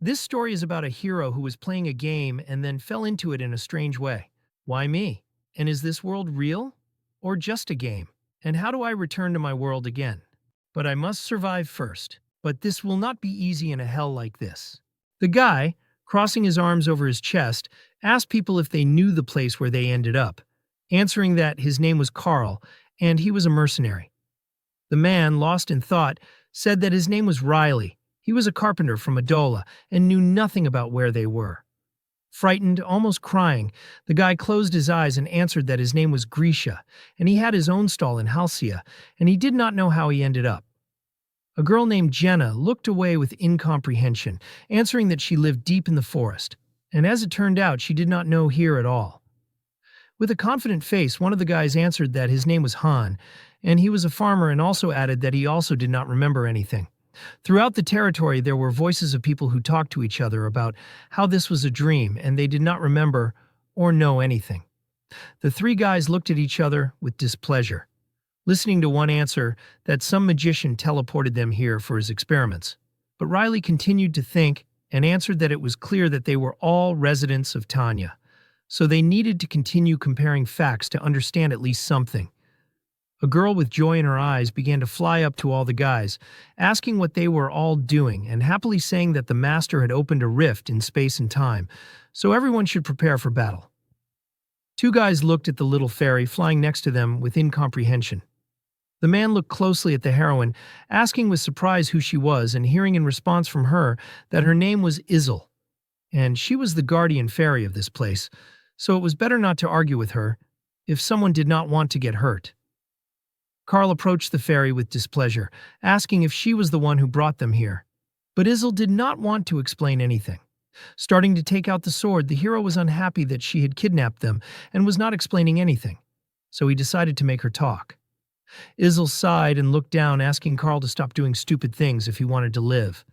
This story is about a hero who was playing a game and then fell into it in a strange way. Why me? And is this world real? Or just a game? And how do I return to my world again? But I must survive first. But this will not be easy in a hell like this. The guy, crossing his arms over his chest, asked people if they knew the place where they ended up, answering that his name was Carl and he was a mercenary. The man, lost in thought, said that his name was Riley. He was a carpenter from Adola and knew nothing about where they were. Frightened, almost crying, the guy closed his eyes and answered that his name was Grisha, and he had his own stall in Halcia, and he did not know how he ended up. A girl named Jenna looked away with incomprehension, answering that she lived deep in the forest, and as it turned out, she did not know here at all. With a confident face, one of the guys answered that his name was Han, and he was a farmer, and also added that he also did not remember anything. Throughout the territory, there were voices of people who talked to each other about how this was a dream and they did not remember or know anything. The three guys looked at each other with displeasure, listening to one answer that some magician teleported them here for his experiments. But Riley continued to think and answered that it was clear that they were all residents of Tanya, so they needed to continue comparing facts to understand at least something. A girl with joy in her eyes began to fly up to all the guys, asking what they were all doing and happily saying that the master had opened a rift in space and time, so everyone should prepare for battle. Two guys looked at the little fairy flying next to them with incomprehension. The man looked closely at the heroine, asking with surprise who she was and hearing in response from her that her name was Izel, and she was the guardian fairy of this place, so it was better not to argue with her if someone did not want to get hurt. Carl approached the fairy with displeasure, asking if she was the one who brought them here. But Izel did not want to explain anything. Starting to take out the sword, the hero was unhappy that she had kidnapped them and was not explaining anything, so he decided to make her talk. Izel sighed and looked down, asking Carl to stop doing stupid things if he wanted to live.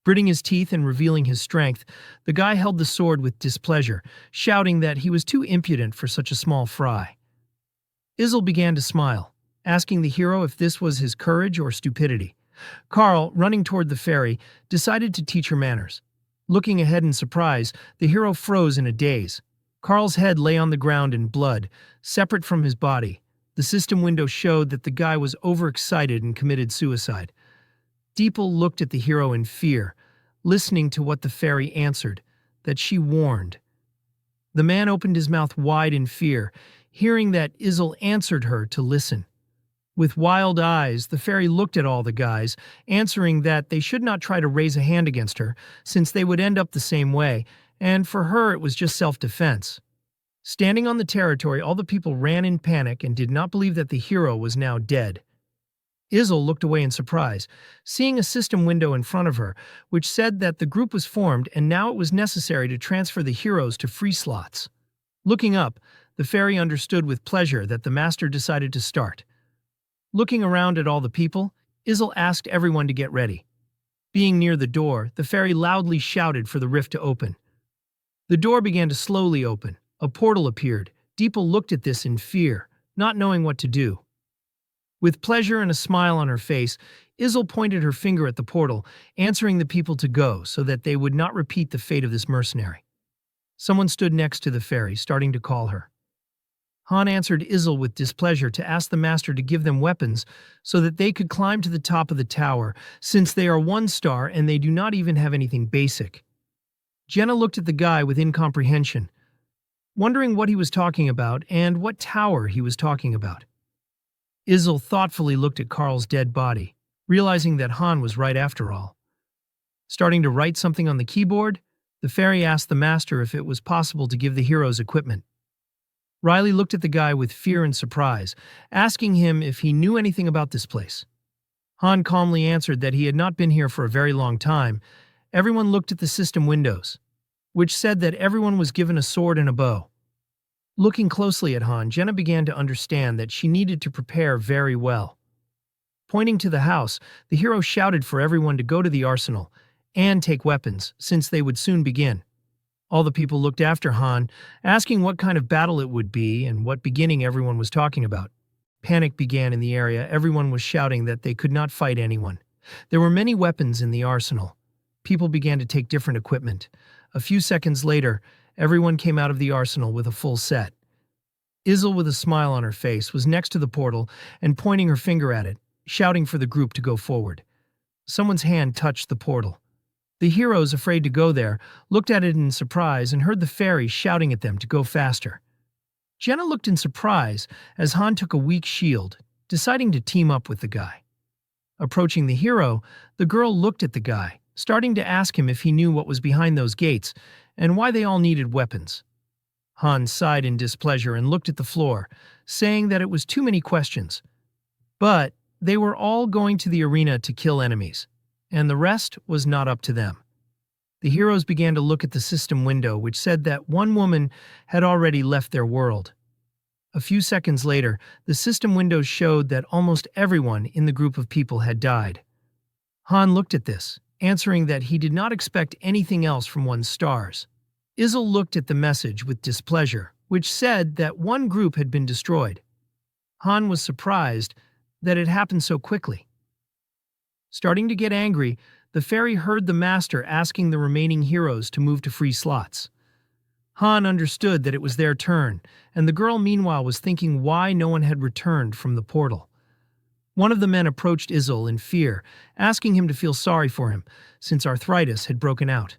Gritting his teeth and revealing his strength, the guy held the sword with displeasure, shouting that he was too impudent for such a small fry. Izel began to smile, asking the hero if this was his courage or stupidity. Carl, running toward the fairy, decided to teach her manners. Looking ahead in surprise, the hero froze in a daze. Carl's head lay on the ground in blood, separate from his body. The system window showed that the guy was overexcited and committed suicide. Deepal looked at the hero in fear, listening to what the fairy answered, that she warned. The man opened his mouth wide in fear, hearing that Izel answered her to listen. With wild eyes, the fairy looked at all the guys, answering that they should not try to raise a hand against her, since they would end up the same way, and for her it was just self-defense. Standing on the territory, all the people ran in panic and did not believe that the hero was now dead. Izel looked away in surprise, seeing a system window in front of her, which said that the group was formed and now it was necessary to transfer the heroes to free slots. Looking up, the fairy understood with pleasure that the master decided to start. Looking around at all the people, Izel asked everyone to get ready. Being near the door, the fairy loudly shouted for the rift to open. The door began to slowly open. A portal appeared. Deepal looked at this in fear, not knowing what to do. With pleasure and a smile on her face, Izel pointed her finger at the portal, answering the people to go so that they would not repeat the fate of this mercenary. Someone stood next to the fairy, starting to call her. Han answered Izel with displeasure to ask the master to give them weapons so that they could climb to the top of the tower, since they are 1-star and they do not even have anything basic. Jenna looked at the guy with incomprehension, wondering what he was talking about and what tower he was talking about. Izel thoughtfully looked at Carl's dead body, realizing that Han was right after all. Starting to write something on the keyboard, the fairy asked the master if it was possible to give the heroes equipment. Riley looked at the guy with fear and surprise, asking him if he knew anything about this place. Han calmly answered that he had not been here for a very long time. Everyone looked at the system windows, which said that everyone was given a sword and a bow. Looking closely at Han, Jenna began to understand that she needed to prepare very well. Pointing to the house, the hero shouted for everyone to go to the arsenal and take weapons, since they would soon begin. All the people looked after Han, asking what kind of battle it would be and what beginning everyone was talking about. Panic began in the area. Everyone was shouting that they could not fight anyone. There were many weapons in the arsenal. people began to take different equipment. A few seconds later, everyone came out of the arsenal with a full set. Izel, with a smile on her face, was next to the portal and pointing her finger at it, shouting for the group to go forward. Someone's hand touched the portal. The heroes, afraid to go there, looked at it in surprise and heard the fairy shouting at them to go faster. Jenna looked in surprise as Han took a weak shield, deciding to team up with the guy. Approaching the hero, the girl looked at the guy, starting to ask him if he knew what was behind those gates and why they all needed weapons. Han sighed in displeasure and looked at the floor, saying that it was too many questions. But they were all going to the arena to kill enemies, and the rest was not up to them. The heroes began to look at the system window, which said that one woman had already left their world. A few seconds later, the system window showed that almost everyone in the group of people had died. Han looked at this, answering that he did not expect anything else from one's stars. Izel looked at the message with displeasure, which said that one group had been destroyed. Han was surprised that it happened so quickly. Starting to get angry, the fairy heard the master asking the remaining heroes to move to free slots. Han understood that it was their turn, and the girl meanwhile was thinking why no one had returned from the portal. One of the men approached Izel in fear, asking him to feel sorry for him, since arthritis had broken out.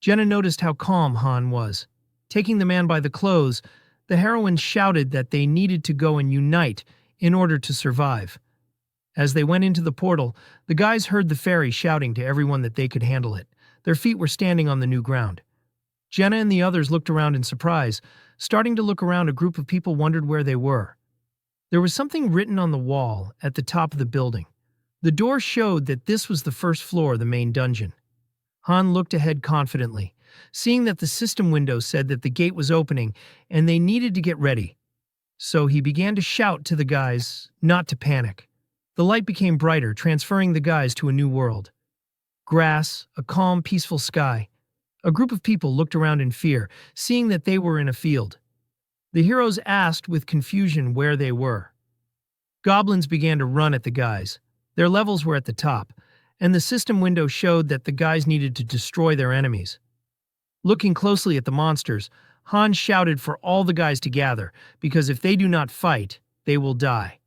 Jenna noticed how calm Han was. Taking the man by the clothes, the heroine shouted that they needed to go and unite in order to survive. As they went into the portal, the guys heard the fairy shouting to everyone that they could handle it. Their feet were standing on the new ground. Jenna and the others looked around in surprise. Starting to look around, a group of people wondered where they were. There was something written on the wall at the top of the building. The door showed that this was the first floor of the main dungeon. Han looked ahead confidently, seeing that the system window said that the gate was opening and they needed to get ready. So he began to shout to the guys not to panic. The light became brighter, transferring the guys to a new world. Grass, a calm, peaceful sky. A group of people looked around in fear, seeing that they were in a field. The heroes asked with confusion where they were. Goblins began to run at the guys. Their levels were at the top, and the system window showed that the guys needed to destroy their enemies. Looking closely at the monsters, Han shouted for all the guys to gather, because if they do not fight, they will die.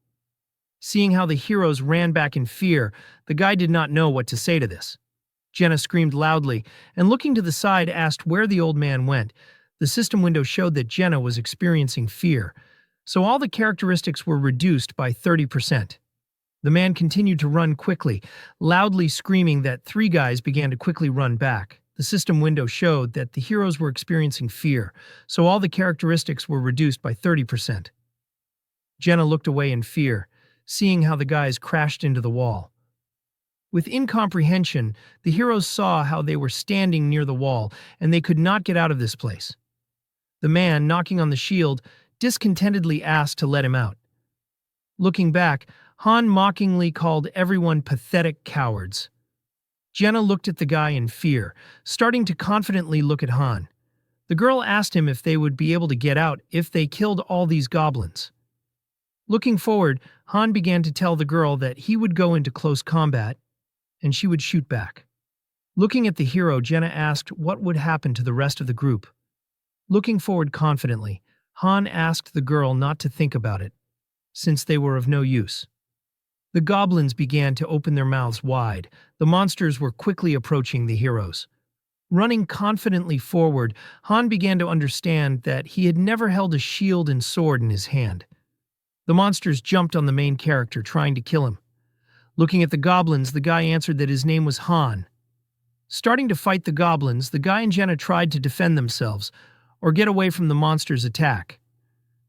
Seeing how the heroes ran back in fear, the guy did not know what to say to this. Jenna screamed loudly, and looking to the side asked where the old man went. The system window showed that Jenna was experiencing fear, so all the characteristics were reduced by 30%. The man continued to run quickly, loudly screaming that 3 guys began to quickly run back. The system window showed that the heroes were experiencing fear, so all the characteristics were reduced by 30%. Jenna looked away in fear, seeing how the guys crashed into the wall. With incomprehension, the heroes saw how they were standing near the wall, and they could not get out of this place. The man, knocking on the shield, discontentedly asked to let him out. Looking back, Han mockingly called everyone pathetic cowards. Jenna looked at the guy in fear, starting to confidently look at Han. The girl asked him if they would be able to get out if they killed all these goblins. Looking forward, Han began to tell the girl that he would go into close combat, and she would shoot back. Looking at the hero, Jenna asked what would happen to the rest of the group. Looking forward confidently, Han asked the girl not to think about it, since they were of no use. The goblins began to open their mouths wide. The monsters were quickly approaching the heroes. Running confidently forward, Han began to understand that he had never held a shield and sword in his hand. The monsters jumped on the main character, trying to kill him. Looking at the goblins, the guy answered that his name was Han. Starting to fight the goblins, the guy and Jenna tried to defend themselves or get away from the monsters' attack.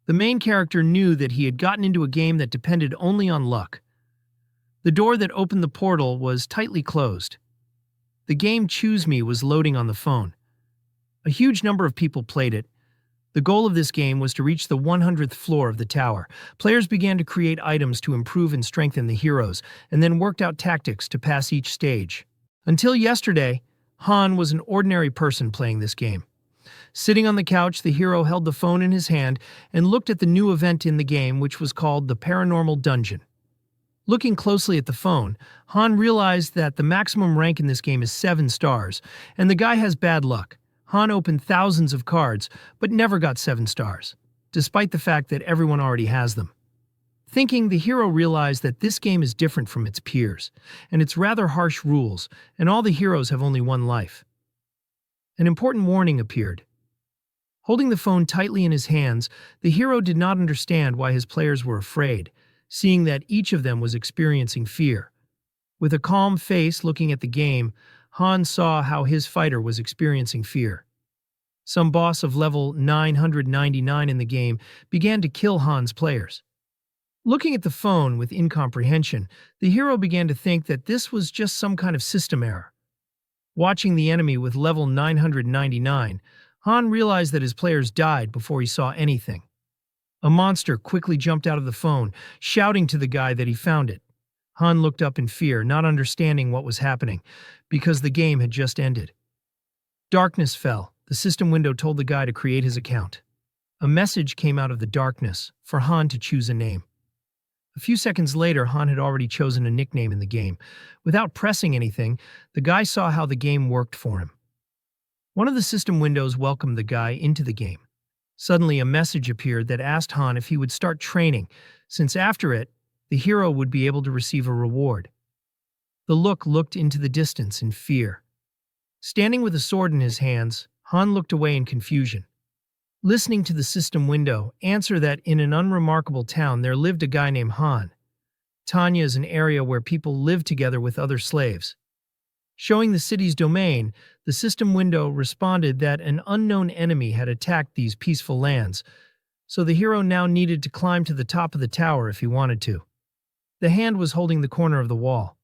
The main character knew that he had gotten into a game that depended only on luck. The door that opened the portal was tightly closed. The game Choose Me was loading on the phone. A huge number of people played it. The goal of this game was to reach the 100th floor of the tower. Players began to create items to improve and strengthen the heroes, and then worked out tactics to pass each stage. Until yesterday, Han was an ordinary person playing this game. Sitting on the couch, the hero held the phone in his hand and looked at the new event in the game, which was called the Paranormal Dungeon. Looking closely at the phone, Han realized that the maximum rank in this game is 7 stars, and the guy has bad luck. Han opened thousands of cards, but never got 7 stars, despite the fact that everyone already has them. Thinking, the hero realized that this game is different from its peers, and it's rather harsh rules, and all the heroes have only one life. An important warning appeared. Holding the phone tightly in his hands, the hero did not understand why his players were afraid, seeing that each of them was experiencing fear. With a calm face looking at the game, Han saw how his fighter was experiencing fear. Some boss of level 999 in the game began to kill Han's players. Looking at the phone with incomprehension, the hero began to think that this was just some kind of system error. Watching the enemy with level 999, Han realized that his players died before he saw anything. A monster quickly jumped out of the phone, shouting to the guy that he found it. Han looked up in fear, not understanding what was happening, because the game had just ended. Darkness fell. The system window told the guy to create his account. A message came out of the darkness for Han to choose a name. A few seconds later, Han had already chosen a nickname in the game. Without pressing anything, the guy saw how the game worked for him. One of the system windows welcomed the guy into the game. Suddenly, a message appeared that asked Han if he would start training, since after it, the hero would be able to receive a reward. The looked into the distance in fear. Standing with a sword in his hands, Han looked away in confusion. Listening to the system window answer that in an unremarkable town there lived a guy named Han. Tanya is an area where people live together with other slaves. Showing the city's domain, the system window responded that an unknown enemy had attacked these peaceful lands, so the hero now needed to climb to the top of the tower if he wanted to. The hand was holding the corner of the wall.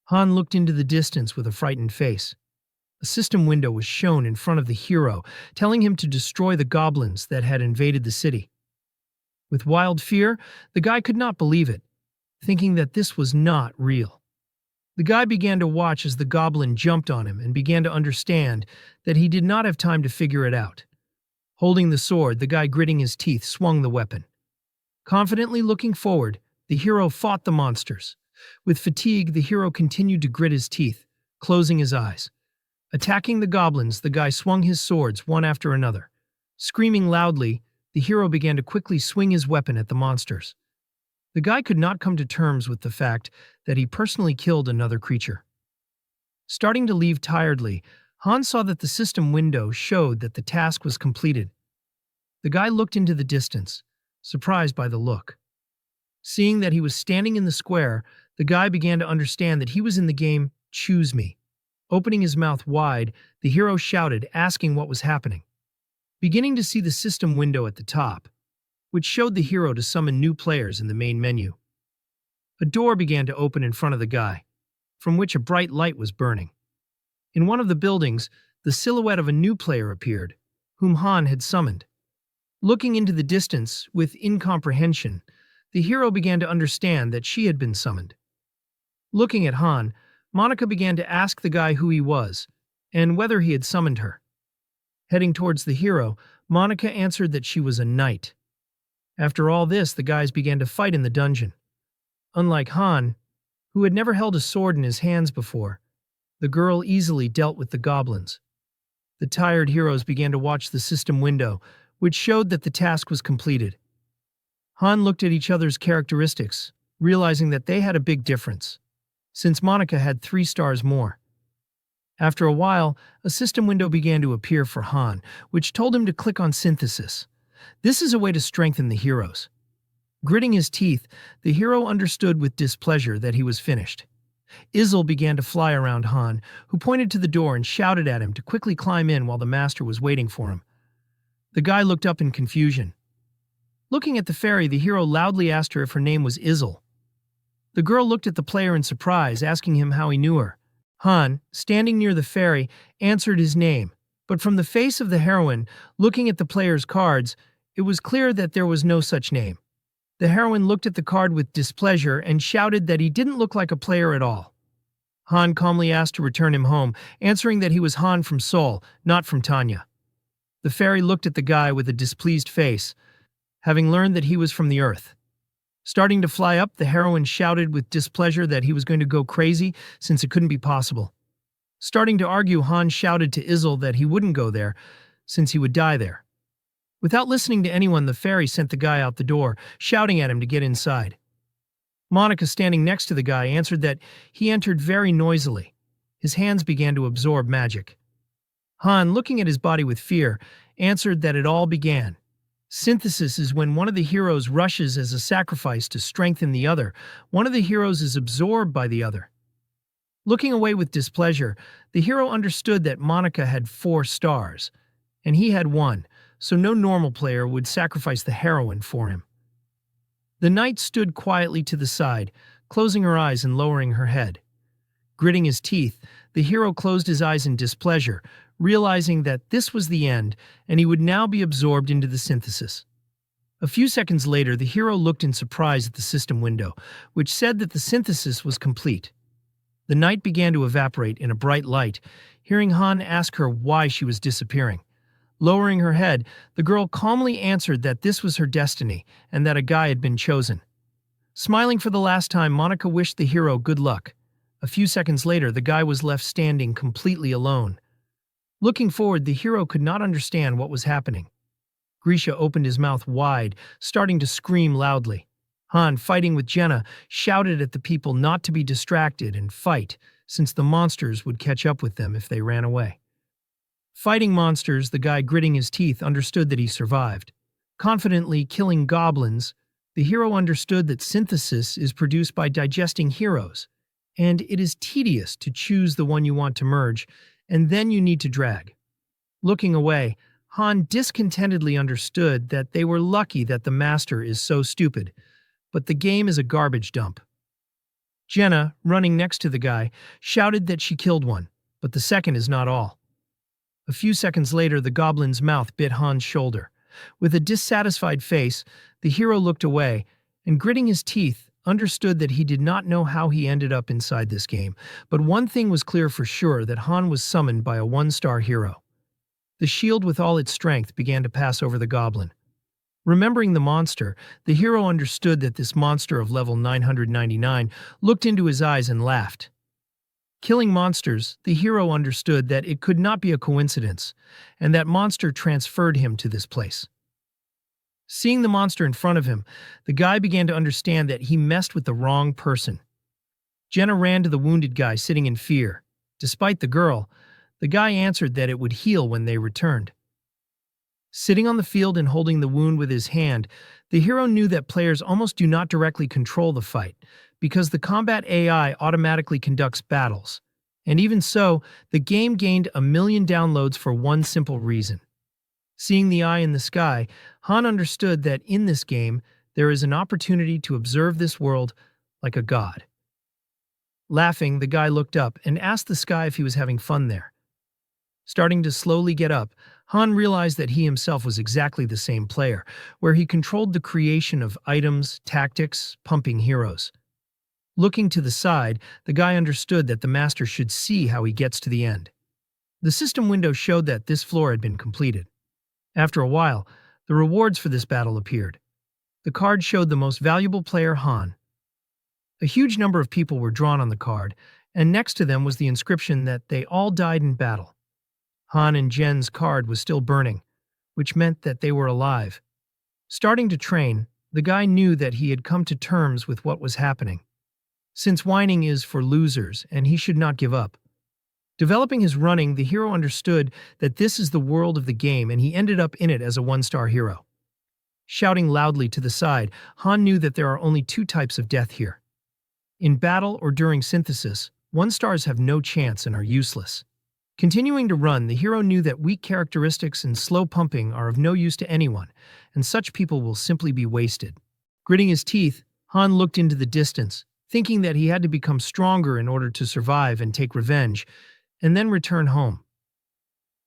Han looked into the distance with a frightened face. A system window was shown in front of the hero, telling him to destroy the goblins that had invaded the city. With wild fear, the guy could not believe it, thinking that this was not real. The guy began to watch as the goblin jumped on him and began to understand that he did not have time to figure it out. Holding the sword, the guy gritting his teeth swung the weapon. Confidently looking forward, the hero fought the monsters. With fatigue, the hero continued to grit his teeth, closing his eyes. Attacking the goblins, the guy swung his swords one after another. Screaming loudly, the hero began to quickly swing his weapon at the monsters. The guy could not come to terms with the fact that he personally killed another creature. Starting to leave tiredly, Han saw that the system window showed that the task was completed. The guy looked into the distance, surprised by the look. Seeing that he was standing in the square, the guy began to understand that he was in the game Choose Me. Opening his mouth wide, the hero shouted, asking what was happening. Beginning to see the system window at the top, which showed the hero to summon new players in the main menu. A door began to open in front of the guy, from which a bright light was burning. In one of the buildings, the silhouette of a new player appeared, whom Han had summoned. Looking into the distance with incomprehension, the hero began to understand that she had been summoned. Looking at Han, Monica began to ask the guy who he was, and whether he had summoned her. Heading towards the hero, Monica answered that she was a knight. After all this, the guys began to fight in the dungeon. Unlike Han, who had never held a sword in his hands before, the girl easily dealt with the goblins. The tired heroes began to watch the system window, which showed that the task was completed. Han looked at each other's characteristics, realizing that they had a big difference, since Monica had 3 stars more. After a while, a system window began to appear for Han, which told him to click on Synthesis. This is a way to strengthen the heroes. Gritting his teeth, the hero understood with displeasure that he was finished. Izzle began to fly around Han, who pointed to the door and shouted at him to quickly climb in while the master was waiting for him. The guy looked up in confusion. Looking at the fairy, the hero loudly asked her if her name was Izzle. The girl looked at the player in surprise, asking him how he knew her. Han, standing near the fairy, answered his name, but from the face of the heroine, looking at the player's cards, it was clear that there was no such name. The heroine looked at the card with displeasure and shouted that he didn't look like a player at all. Han calmly asked to return him home, answering that he was Han from Seoul, not from Tanya. The fairy looked at the guy with a displeased face, having learned that he was from the earth. Starting to fly up, the heroine shouted with displeasure that he was going to go crazy since it couldn't be possible. Starting to argue, Han shouted to Izel that he wouldn't go there since he would die there. Without listening to anyone, the fairy sent the guy out the door, shouting at him to get inside. Monica, standing next to the guy, answered that he entered very noisily. His hands began to absorb magic. Han, looking at his body with fear, answered that it all began. Synthesis is when one of the heroes rushes as a sacrifice to strengthen the other. One of the heroes is absorbed by the other. Looking away with displeasure, the hero understood that Monica had 4 stars, and he had 1, so no normal player would sacrifice the heroine for him. The knight stood quietly to the side, closing her eyes and lowering her head. Gritting his teeth, the hero closed his eyes in displeasure, realizing that this was the end and he would now be absorbed into the synthesis. A few seconds later, the hero looked in surprise at the system window, which said that the synthesis was complete. The night began to evaporate in a bright light, hearing Han ask her why she was disappearing. Lowering her head, the girl calmly answered that this was her destiny and that a guy had been chosen. Smiling for the last time, Monica wished the hero good luck. A few seconds later, the guy was left standing completely alone. Looking forward, the hero could not understand what was happening. Grisha opened his mouth wide, starting to scream loudly. Han, fighting with Jenna, shouted at the people not to be distracted and fight, since the monsters would catch up with them if they ran away. Fighting monsters, the guy gritting his teeth understood that he survived. Confidently killing goblins, the hero understood that synthesis is produced by digesting heroes, and it is tedious to choose the one you want to merge, and then you need to drag. Looking away, Han discontentedly understood that they were lucky that the master is so stupid, but the game is a garbage dump. Jenna, running next to the guy, shouted that she killed one, but the second is not all. A few seconds later, the goblin's mouth bit Han's shoulder. With a dissatisfied face, the hero looked away, and gritting his teeth, understood that he did not know how he ended up inside this game, but one thing was clear for sure, that Han was summoned by a 1-star hero. The shield with all its strength began to pass over the goblin. Remembering the monster, the hero understood that this monster of level 999 looked into his eyes and laughed. Killing monsters, the hero understood that it could not be a coincidence, and that monster transferred him to this place. Seeing the monster in front of him, the guy began to understand that he messed with the wrong person. Jenna ran to the wounded guy sitting in fear. Despite the girl, the guy answered that it would heal when they returned. Sitting on the field and holding the wound with his hand, the hero knew that players almost do not directly control the fight, because the combat AI automatically conducts battles. And even so, the game gained 1 million downloads for one simple reason. Seeing the eye in the sky, Han understood that in this game, there is an opportunity to observe this world like a god. Laughing, the guy looked up and asked the sky if he was having fun there. Starting to slowly get up, Han realized that he himself was exactly the same player, where he controlled the creation of items, tactics, pumping heroes. Looking to the side, the guy understood that the master should see how he gets to the end. The system window showed that this floor had been completed. After a while, the rewards for this battle appeared. The card showed the most valuable player, Han. A huge number of people were drawn on the card, and next to them was the inscription that they all died in battle. Han and Jen's card was still burning, which meant that they were alive. Starting to train, the guy knew that he had come to terms with what was happening. Since whining is for losers, and he should not give up. Developing his running, the hero understood that this is the world of the game, and he ended up in it as a 1-star hero. Shouting loudly to the side, Han knew that there are only 2 types of death here. In battle or during synthesis, 1-stars have no chance and are useless. Continuing to run, the hero knew that weak characteristics and slow pumping are of no use to anyone, and such people will simply be wasted. Gritting his teeth, Han looked into the distance, thinking that he had to become stronger in order to survive and take revenge, and then return home.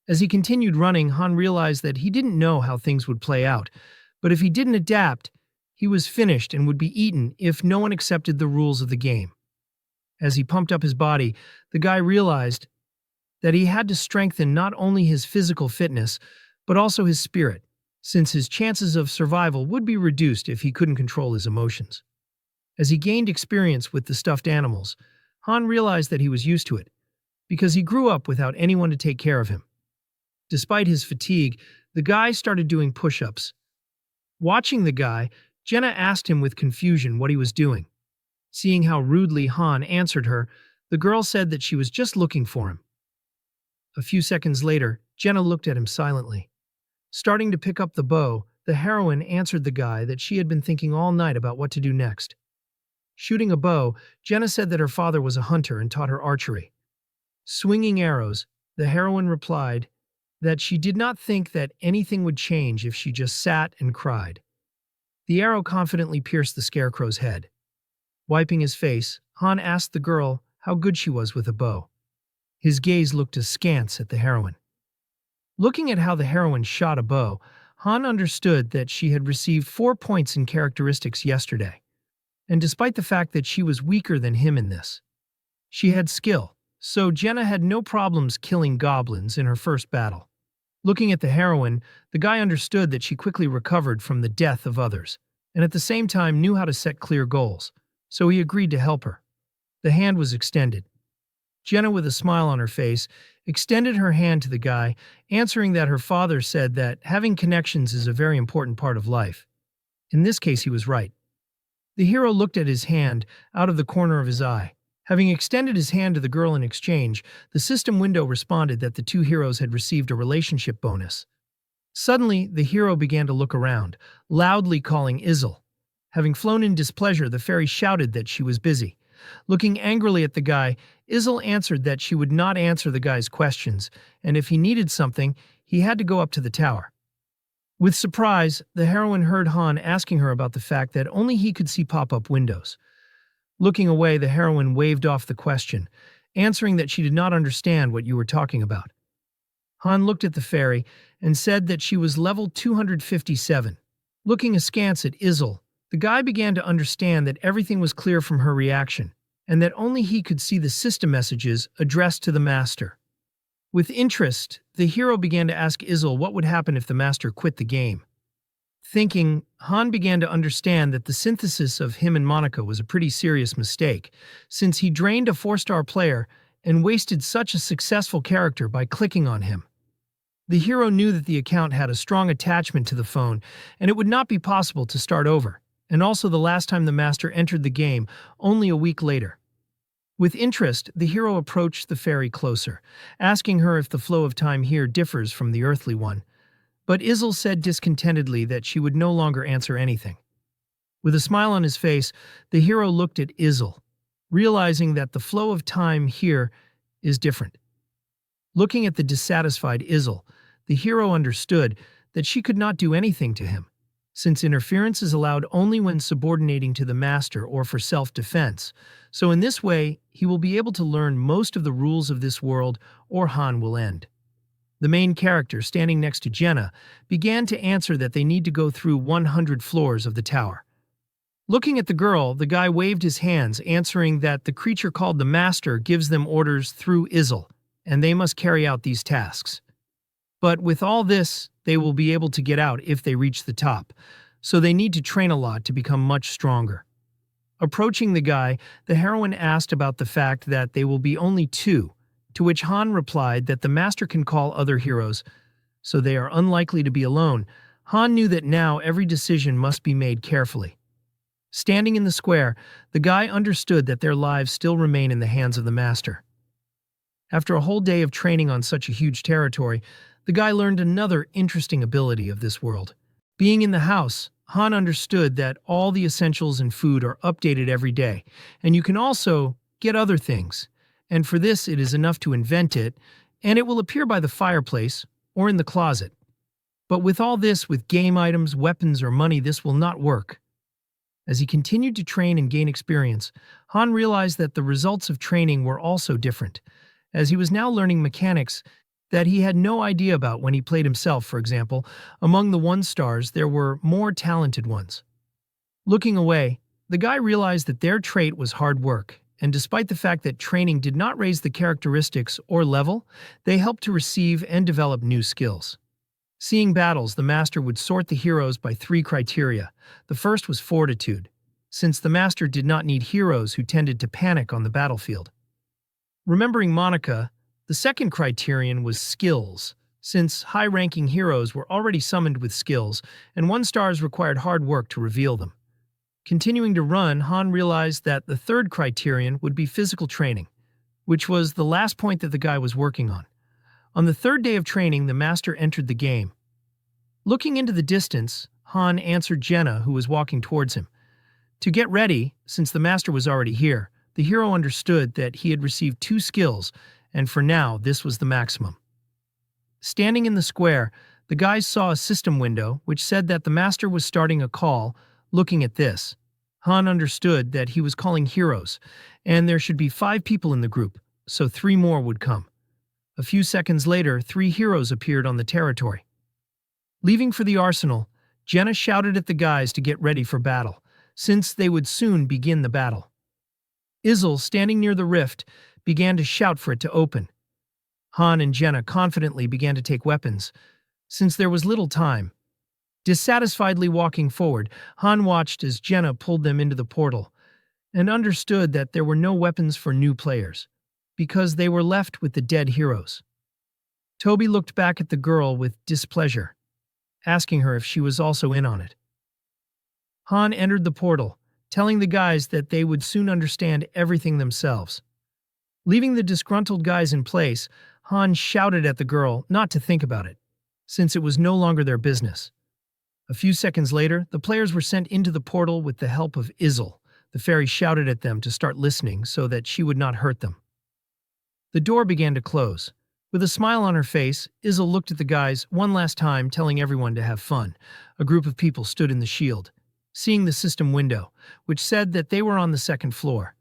As he continued running, Han realized that he didn't know how things would play out, but if he didn't adapt, he was finished and would be eaten if no one accepted the rules of the game. As he pumped up his body, the guy realized that he had to strengthen not only his physical fitness, but also his spirit, since his chances of survival would be reduced if he couldn't control his emotions. As he gained experience with the stuffed animals, Han realized that he was used to it, because he grew up without anyone to take care of him. Despite his fatigue, the guy started doing push-ups. Watching the guy, Jenna asked him with confusion what he was doing. Seeing how rudely Han answered her, the girl said that she was just looking for him. A few seconds later, Jenna looked at him silently. Starting to pick up the bow, the heroine answered the guy that she had been thinking all night about what to do next. Shooting a bow, Jenna said that her father was a hunter and taught her archery. Swinging arrows, the heroine replied that she did not think that anything would change if she just sat and cried. The arrow confidently pierced the scarecrow's head. Wiping his face, Han asked the girl how good she was with a bow. His gaze looked askance at the heroine. Looking at how the heroine shot a bow, Han understood that she had received 4 points in characteristics yesterday. And despite the fact that she was weaker than him in this, she had skill, so Jenna had no problems killing goblins in her first battle. Looking at the heroine, the guy understood that she quickly recovered from the death of others, and at the same time knew how to set clear goals, so he agreed to help her. The hand was extended. Jenna, with a smile on her face, extended her hand to the guy, answering that her father said that having connections is a very important part of life. In this case, he was right. The hero looked at his hand out of the corner of his eye. Having extended his hand to the girl in exchange, the system window responded that the two heroes had received a relationship bonus. Suddenly, the hero began to look around, loudly calling Izel. Having flown in displeasure, the fairy shouted that she was busy. Looking angrily at the guy, Izel answered that she would not answer the guy's questions, and if he needed something, he had to go up to the tower. With surprise, the heroine heard Han asking her about the fact that only he could see pop-up windows. Looking away, the heroine waved off the question, answering that she did not understand what you were talking about. Han looked at the fairy and said that she was level 257. Looking askance at Izel, the guy began to understand that everything was clear from her reaction, and that only he could see the system messages addressed to the master. With interest, the hero began to ask Izel what would happen if the master quit the game. Thinking, Han began to understand that the synthesis of him and Monica was a pretty serious mistake, since he drained a 4-star player and wasted such a successful character by clicking on him. The hero knew that the account had a strong attachment to the phone, and it would not be possible to start over, and also the last time the master entered the game, only a week later. With interest, the hero approached the fairy closer, asking her if the flow of time here differs from the earthly one. But Izel said discontentedly that she would no longer answer anything. With a smile on his face, the hero looked at Izel, realizing that the flow of time here is different. Looking at the dissatisfied Izel, the hero understood that she could not do anything to him, since interference is allowed only when subordinating to the master or for self-defense. So in this way, he will be able to learn most of the rules of this world, or Han will end. The main character, standing next to Jenna, began to answer that they need to go through 100 floors of the tower. Looking at the girl, the guy waved his hands, answering that the creature called the Master gives them orders through Izel, and they must carry out these tasks. But with all this, they will be able to get out if they reach the top, so they need to train a lot to become much stronger. Approaching the guy, the heroine asked about the fact that they will be only 2, to which Han replied that the master can call other heroes, so they are unlikely to be alone. Han knew that now every decision must be made carefully. Standing in the square, the guy understood that their lives still remain in the hands of the master. After a whole day of training on such a huge territory, the guy learned another interesting ability of this world. Being in the house, Han understood that all the essentials and food are updated every day, and you can also get other things. And for this, it is enough to invent it, and it will appear by the fireplace or in the closet. But with all this, with game items, weapons, or money, this will not work. As he continued to train and gain experience, Han realized that the results of training were also different, as he was now learning mechanics that he had no idea about when he played himself. For example, among the 1-stars, there were more talented ones. Looking away, the guy realized that their trait was hard work, and despite the fact that training did not raise the characteristics or level, they helped to receive and develop new skills. Seeing battles, the master would sort the heroes by 3 criteria. The first was fortitude. since the master did not need heroes who tended to panic on the battlefield. Remembering Monica, the second criterion was skills, since high-ranking heroes were already summoned with skills, and 1 stars required hard work to reveal them. Continuing to run, Han realized that the third criterion would be physical training, which was the last point that the guy was working on. On the third day of training, the master entered the game. Looking into the distance, Han answered Jenna, who was walking towards him. To get ready, since the master was already here, the hero understood that he had received 2 skills, and for now, this was the maximum. Standing in the square, the guys saw a system window which said that the master was starting a call. Looking at this, Han understood that he was calling heroes, and there should be 5 people in the group, so 3 more would come. A few seconds later, 3 heroes appeared on the territory. Leaving for the arsenal, Jenna shouted at the guys to get ready for battle, since they would soon begin the battle. Izel, standing near the rift, began to shout for it to open. Han and Jenna confidently began to take weapons, since there was little time. Dissatisfiedly walking forward, Han watched as Jenna pulled them into the portal, and understood that there were no weapons for new players, because they were left with the dead heroes. Toby looked back at the girl with displeasure, asking her if she was also in on it. Han entered the portal, telling the guys that they would soon understand everything themselves. Leaving the disgruntled guys in place, Han shouted at the girl not to think about it, since it was no longer their business. A few seconds later, the players were sent into the portal with the help of Izel. The fairy shouted at them to start listening so that she would not hurt them. The door began to close. With a smile on her face, Izel looked at the guys one last time, telling everyone to have fun. A group of people stood in the shield, seeing the system window, which said that they were on the 2nd floor.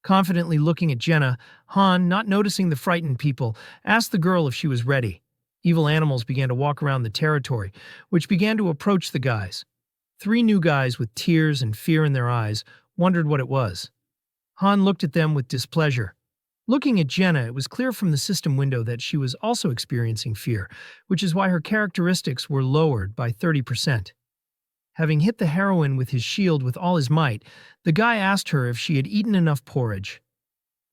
Confidently looking at Jenna, Han, not noticing the frightened people, asked the girl if she was ready. Evil animals began to walk around the territory, which began to approach the guys. 3 new guys with tears and fear in their eyes wondered what it was. Han looked at them with displeasure. Looking at Jenna, it was clear from the system window that she was also experiencing fear, which is why her characteristics were lowered by 30%. Having hit the heroine with his shield with all his might, the guy asked her if she had eaten enough porridge.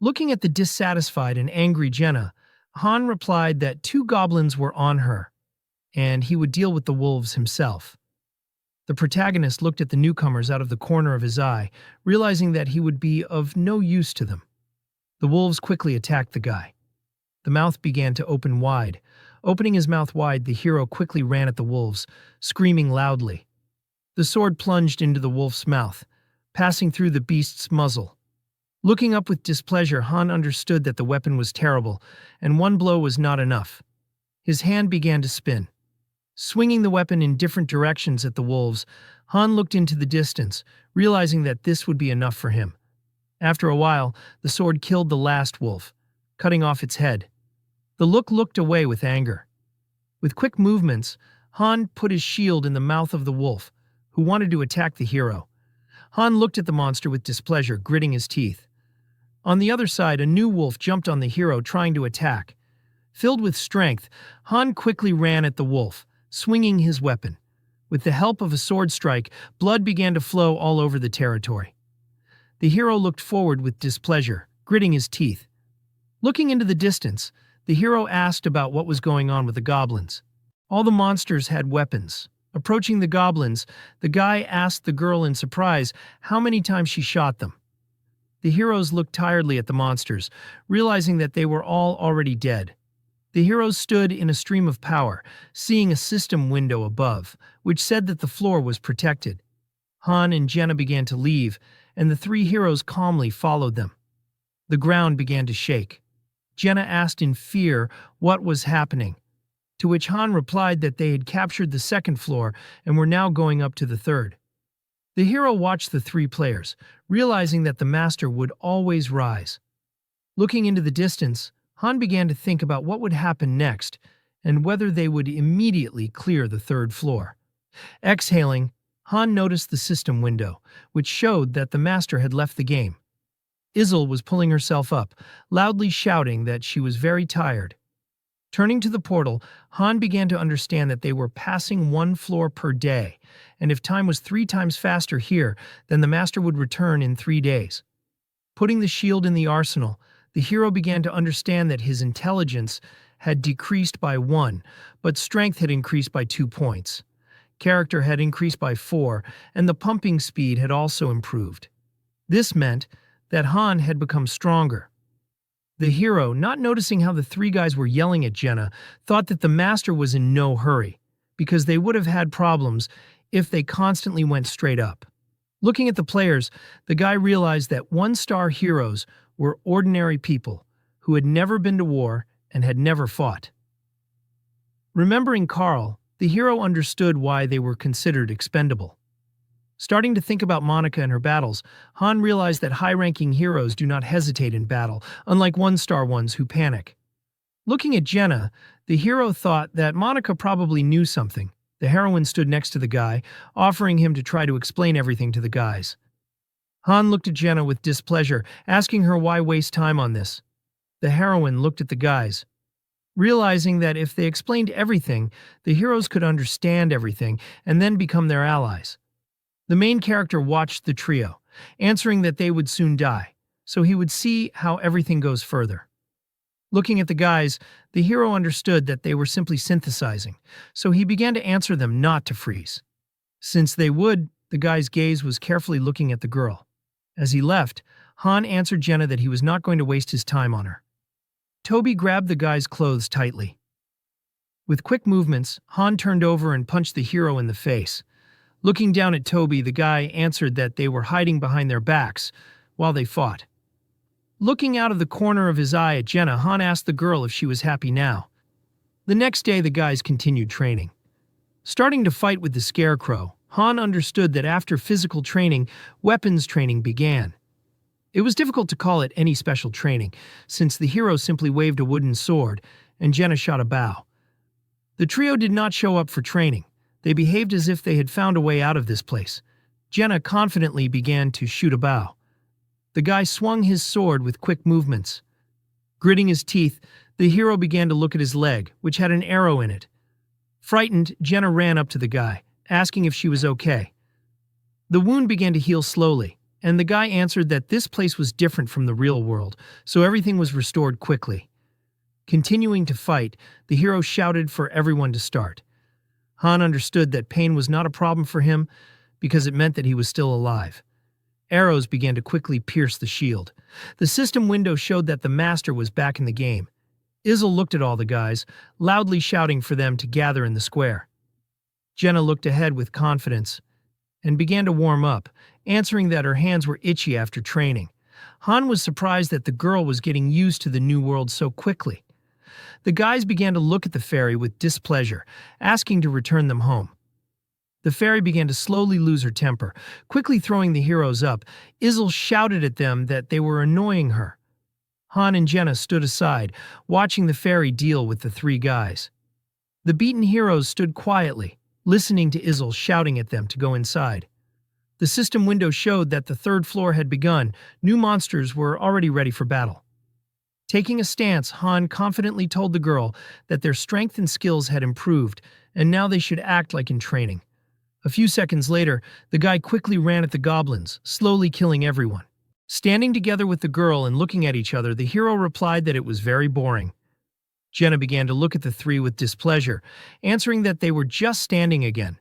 Looking at the dissatisfied and angry Jenna, Han replied that 2 goblins were on her, and he would deal with the wolves himself. The protagonist looked at the newcomers out of the corner of his eye, realizing that he would be of no use to them. The wolves quickly attacked the guy. The mouth began to open wide. Opening his mouth wide, the hero quickly ran at the wolves, screaming loudly. The sword plunged into the wolf's mouth, passing through the beast's muzzle. Looking up with displeasure, Han understood that the weapon was terrible, and 1 blow was not enough. His hand began to spin. Swinging the weapon in different directions at the wolves, Han looked into the distance, realizing that this would be enough for him. After a while, the sword killed the last wolf, cutting off its head. The looked away with anger. With quick movements, Han put his shield in the mouth of the wolf, who wanted to attack the hero. Han looked at the monster with displeasure, gritting his teeth. On the other side, a new wolf jumped on the hero, trying to attack. Filled with strength, Han quickly ran at the wolf, swinging his weapon. With the help of a sword strike, blood began to flow all over the territory. The hero looked forward with displeasure, gritting his teeth. Looking into the distance, the hero asked about what was going on with the goblins. All the monsters had weapons. Approaching the goblins, the guy asked the girl in surprise how many times she shot them. The heroes looked tiredly at the monsters, realizing that they were all already dead. The heroes stood in a stream of power, seeing a system window above, which said that the floor was protected. Han and Jenna began to leave, and the 3 heroes calmly followed them. The ground began to shake. Jenna asked in fear what was happening, to which Han replied that they had captured the 2nd floor and were now going up to the 3rd. The hero watched the 3 players, realizing that the master would always rise. Looking into the distance, Han began to think about what would happen next and whether they would immediately clear the 3rd floor. Exhaling, Han noticed the system window, which showed that the master had left the game. Izel was pulling herself up, loudly shouting that she was very tired. Turning to the portal, Han began to understand that they were passing one floor per day, and if time was 3 times faster here, then the master would return in 3 days. Putting the shield in the arsenal, the hero began to understand that his intelligence had decreased by 1, but strength had increased by 2 points. Character had increased by 4, and the pumping speed had also improved. This meant that Han had become stronger. The hero, not noticing how the 3 guys were yelling at Jenna, thought that the master was in no hurry, because they would have had problems if they constantly went straight up. Looking at the players, the guy realized that 1-star heroes were ordinary people who had never been to war and had never fought. Remembering Carl, the hero understood why they were considered expendable. Starting to think about Monica and her battles, Han realized that high-ranking heroes do not hesitate in battle, unlike 1-star ones who panic. Looking at Jenna, the hero thought that Monica probably knew something. The heroine stood next to the guy, offering him to try to explain everything to the guys. Han looked at Jenna with displeasure, asking her why waste time on this. The heroine looked at the guys, realizing that if they explained everything, the heroes could understand everything and then become their allies. The main character watched the trio, answering that they would soon die, so he would see how everything goes further. Looking at the guys, the hero understood that they were simply synthesizing, so he began to answer them not to freeze. Since they would, the guy's gaze was carefully looking at the girl. As he left, Han answered Jenna that he was not going to waste his time on her. Toby grabbed the guy's clothes tightly. With quick movements, Han turned over and punched the hero in the face. Looking down at Toby, the guy answered that they were hiding behind their backs while they fought. Looking out of the corner of his eye at Jenna, Han asked the girl if she was happy now. The next day, the guys continued training. Starting to fight with the Scarecrow, Han understood that after physical training, weapons training began. It was difficult to call it any special training, since the hero simply waved a wooden sword, and Jenna shot a bow. The trio did not show up for training. They behaved as if they had found a way out of this place. Jenna confidently began to shoot a bow. The guy swung his sword with quick movements. Gritting his teeth, the hero began to look at his leg, which had an arrow in it. Frightened, Jenna ran up to the guy, asking if she was okay. The wound began to heal slowly, and the guy answered that this place was different from the real world, so everything was restored quickly. Continuing to fight, the hero shouted for everyone to start. Han understood that pain was not a problem for him because it meant that he was still alive. Arrows began to quickly pierce the shield. The system window showed that the master was back in the game. Izzle looked at all the guys, loudly shouting for them to gather in the square. Jenna looked ahead with confidence and began to warm up, answering that her hands were itchy after training. Han was surprised that the girl was getting used to the new world so quickly. The guys began to look at the fairy with displeasure, asking to return them home. The fairy began to slowly lose her temper, quickly throwing the heroes up. Izzle shouted at them that they were annoying her. Han and Jenna stood aside, watching the fairy deal with the 3 guys. The beaten heroes stood quietly, listening to Izzle shouting at them to go inside. The system window showed that the 3rd floor had begun. New monsters were already ready for battle. Taking a stance, Han confidently told the girl that their strength and skills had improved, and now they should act like in training. A few seconds later, the guy quickly ran at the goblins, slowly killing everyone. Standing together with the girl and looking at each other, the hero replied that it was very boring. Jenna began to look at the 3 with displeasure, answering that they were just standing again.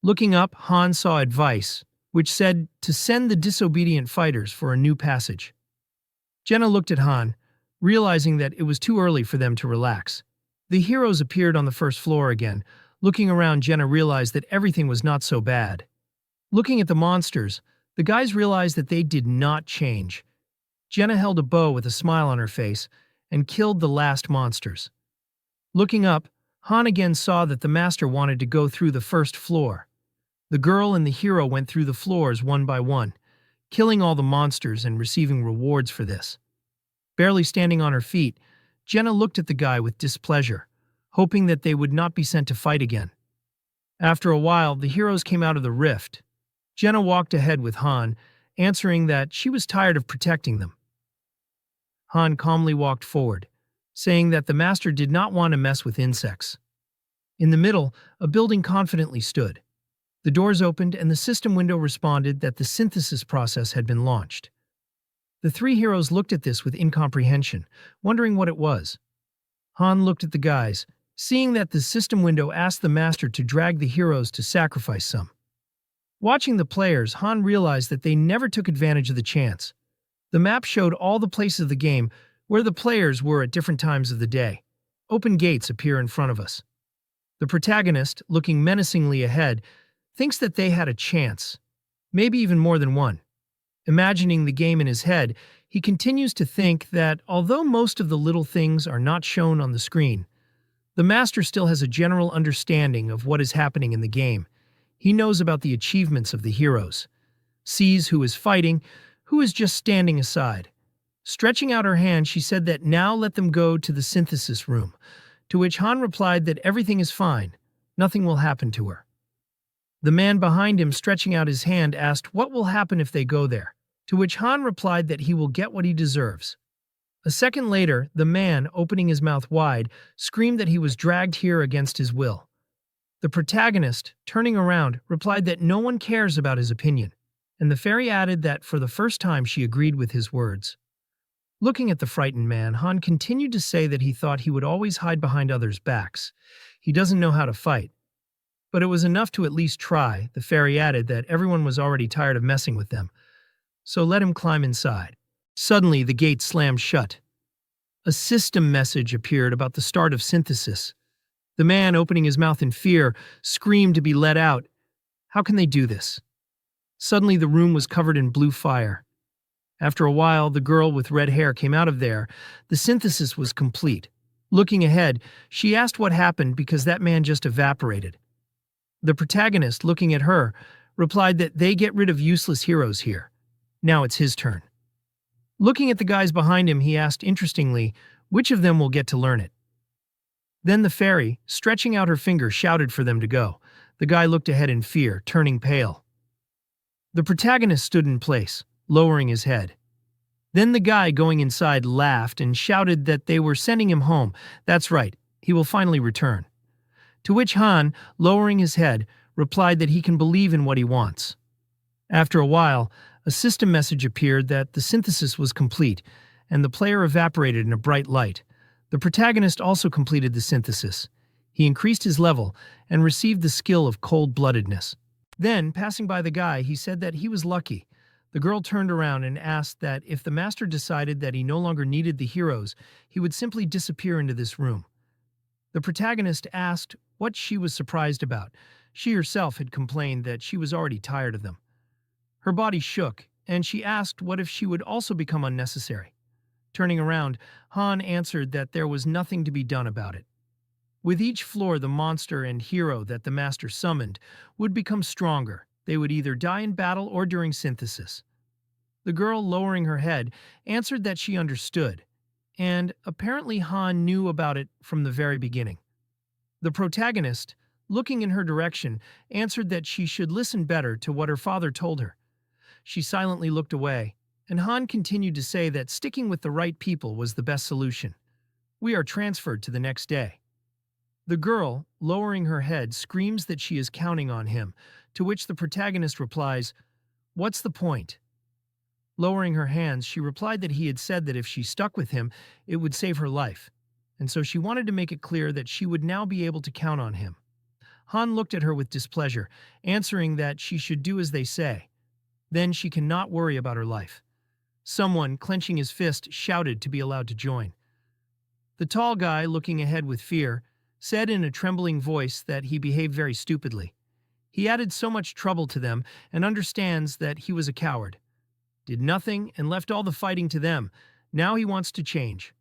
Looking up, Han saw advice, which said to send the disobedient fighters for a new passage. Jenna looked at Han, realizing that it was too early for them to relax. The heroes appeared on the 1st floor again. Looking around, Jenna realized that everything was not so bad. Looking at the monsters, the guys realized that they did not change. Jenna held a bow with a smile on her face and killed the last monsters. Looking up, Han again saw that the master wanted to go through the 1st floor. The girl and the hero went through the floors one by one, killing all the monsters and receiving rewards for this. Barely standing on her feet, Jenna looked at the guy with displeasure, hoping that they would not be sent to fight again. After a while, the heroes came out of the rift. Jenna walked ahead with Han, answering that she was tired of protecting them. Han calmly walked forward, saying that the master did not want to mess with insects. In the middle, a building confidently stood. The doors opened and the system window responded that the synthesis process had been launched. The three heroes looked at this with incomprehension, wondering what it was. Han looked at the guys, seeing that the system window asked the master to drag the heroes to sacrifice some. Watching the players, Han realized that they never took advantage of the chance. The map showed all the places of the game where the players were at different times of the day. Open gates appear in front of us. The protagonist, looking menacingly ahead, thinks that they had a chance, maybe even more than one. Imagining the game in his head, he continues to think that although most of the little things are not shown on the screen, the master still has a general understanding of what is happening in the game. He knows about the achievements of the heroes, sees who is fighting, who is just standing aside. Stretching out her hand, she said that now let them go to the synthesis room, to which Han replied that everything is fine, nothing will happen to her. The man behind him, stretching out his hand, asked what will happen if they go there, to which Han replied that he will get what he deserves. A second later, the man, opening his mouth wide, screamed that he was dragged here against his will. The protagonist, turning around, replied that no one cares about his opinion, and the fairy added that for the first time she agreed with his words. Looking at the frightened man, Han continued to say that he thought he would always hide behind others' backs. He doesn't know how to fight. But it was enough to at least try. The fairy added that everyone was already tired of messing with them, so let him climb inside. Suddenly, the gate slammed shut. A system message appeared about the start of synthesis. The man, opening his mouth in fear, screamed to be let out. How can they do this? Suddenly, the room was covered in blue fire. After a while, the girl with red hair came out of there. The synthesis was complete. Looking ahead, she asked what happened because that man just evaporated. The protagonist, looking at her, replied that they get rid of useless heroes here. Now it's his turn. Looking at the guys behind him, he asked interestingly, which of them will get to learn it? Then the fairy, stretching out her finger, shouted for them to go. The guy looked ahead in fear, turning pale. The protagonist stood in place, lowering his head. Then the guy going inside laughed and shouted that they were sending him home. That's right, he will finally return. To which Han, lowering his head, replied that he can believe in what he wants. After a while, a system message appeared that the synthesis was complete, and the player evaporated in a bright light. The protagonist also completed the synthesis. He increased his level and received the skill of cold-bloodedness. Then, passing by the guy, he said that he was lucky. The girl turned around and asked that if the master decided that he no longer needed the heroes, he would simply disappear into this room. The protagonist asked what she was surprised about. She herself had complained that she was already tired of them. Her body shook, and she asked what if she would also become unnecessary. Turning around, Han answered that there was nothing to be done about it. With each floor, the monster and hero that the master summoned would become stronger. They would either die in battle or during synthesis. The girl, lowering her head, answered that she understood, and apparently Han knew about it from the very beginning. The protagonist, looking in her direction, answered that she should listen better to what her father told her. She silently looked away, and Han continued to say that sticking with the right people was the best solution. We are transferred to the next day. The girl, lowering her head, screams that she is counting on him, to which the protagonist replies, "What's the point?" Lowering her hands, she replied that he had said that if she stuck with him, it would save her life, and so she wanted to make it clear that she would now be able to count on him. Han looked at her with displeasure, answering that she should do as they say. Then she cannot worry about her life. Someone, clenching his fist, shouted to be allowed to join. The tall guy, looking ahead with fear, said in a trembling voice that he behaved very stupidly. He added so much trouble to them and understands that he was a coward. Did nothing and left all the fighting to them. Now he wants to change.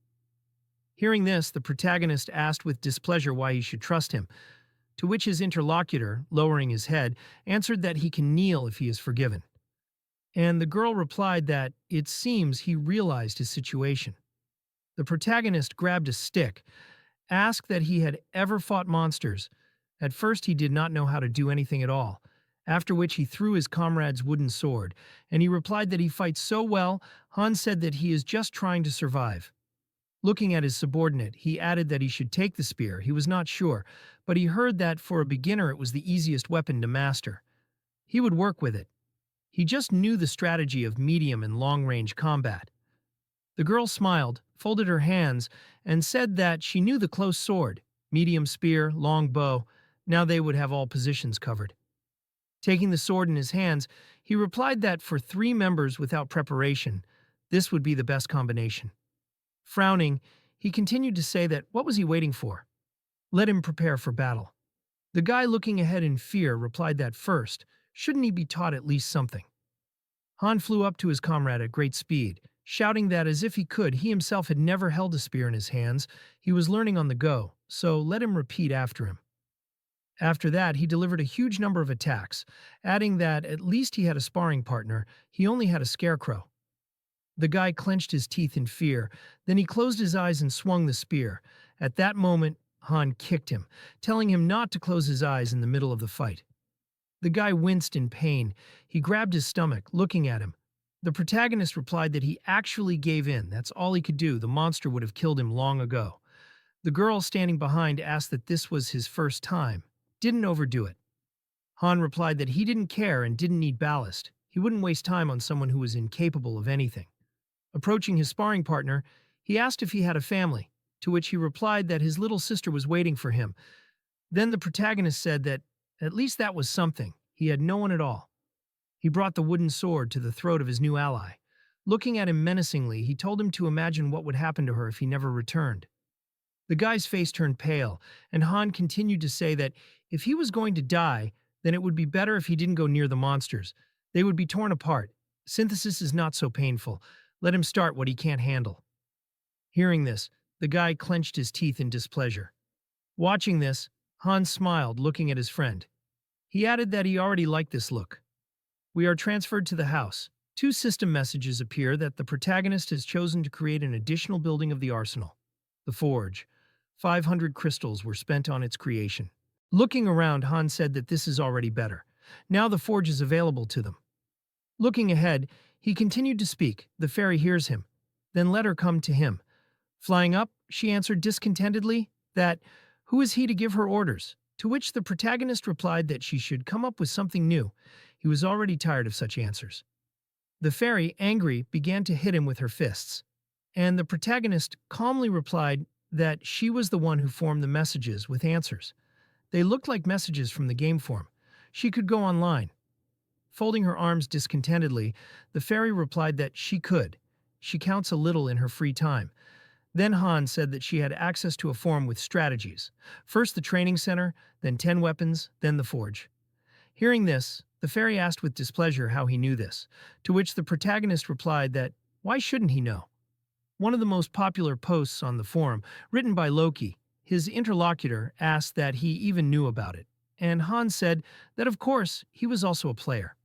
Hearing this, the protagonist asked with displeasure why he should trust him, to which his interlocutor, lowering his head, answered that he can kneel if he is forgiven. And the girl replied that it seems he realized his situation. The protagonist grabbed a stick, asked that he had ever fought monsters. At first he did not know how to do anything at all, after which he threw his comrade's wooden sword, and he replied that he fights so well. Han said that he is just trying to survive. Looking at his subordinate, he added that he should take the spear. He was not sure, but he heard that for a beginner it was the easiest weapon to master. He would work with it. He just knew the strategy of medium and long-range combat. The girl smiled, folded her hands, and said that she knew the close sword, medium spear, long bow. Now they would have all positions covered. Taking the sword in his hands, he replied that for 3 members without preparation, this would be the best combination. Frowning, he continued to say that what was he waiting for? Let him prepare for battle. The guy looking ahead in fear replied that first, shouldn't he be taught at least something? Han flew up to his comrade at great speed, shouting that as if he could, he himself had never held a spear in his hands, he was learning on the go, so let him repeat after him. After that, he delivered a huge number of attacks, adding that at least he had a sparring partner, he only had a scarecrow. The guy clenched his teeth in fear, then he closed his eyes and swung the spear. At that moment, Han kicked him, telling him not to close his eyes in the middle of the fight. The guy winced in pain. He grabbed his stomach, looking at him. The protagonist replied that he actually gave in. That's all he could do. The monster would have killed him long ago. The girl standing behind asked that this was his first time. Didn't overdo it. Han replied that he didn't care and didn't need ballast. He wouldn't waste time on someone who was incapable of anything. Approaching his sparring partner, he asked if he had a family, to which he replied that his little sister was waiting for him. Then the protagonist said that at least that was something. He had no one at all. He brought the wooden sword to the throat of his new ally. Looking at him menacingly, he told him to imagine what would happen to her if he never returned. The guy's face turned pale, and Han continued to say that if he was going to die, then it would be better if he didn't go near the monsters. They would be torn apart. Synthesis is not so painful. Let him start what he can't handle. Hearing this, the guy clenched his teeth in displeasure. Watching this, Han smiled, looking at his friend. He added that he already liked this look. We are transferred to the house. 2 system messages appear that the protagonist has chosen to create an additional building of the arsenal. The forge. 500 crystals were spent on its creation. Looking around, Han said that this is already better. Now the forge is available to them. Looking ahead, he continued to speak. The fairy hears him. Then let her come to him. Flying up, she answered discontentedly that, who is he to give her orders? To which the protagonist replied that she should come up with something new. He was already tired of such answers. The fairy, angry, began to hit him with her fists. And the protagonist calmly replied that she was the one who formed the messages with answers. They looked like messages from the game form. She could go online. Folding her arms discontentedly, the fairy replied that she could. She counts a little in her free time. Then Han said that she had access to a form with strategies. First the training center, then 10 weapons, then the forge. Hearing this, the fairy asked with displeasure how he knew this, to which the protagonist replied that, why shouldn't he know? One of the most popular posts on the forum, written by Loki, his interlocutor, asked that he even knew about it, and Han said that of course he was also a player.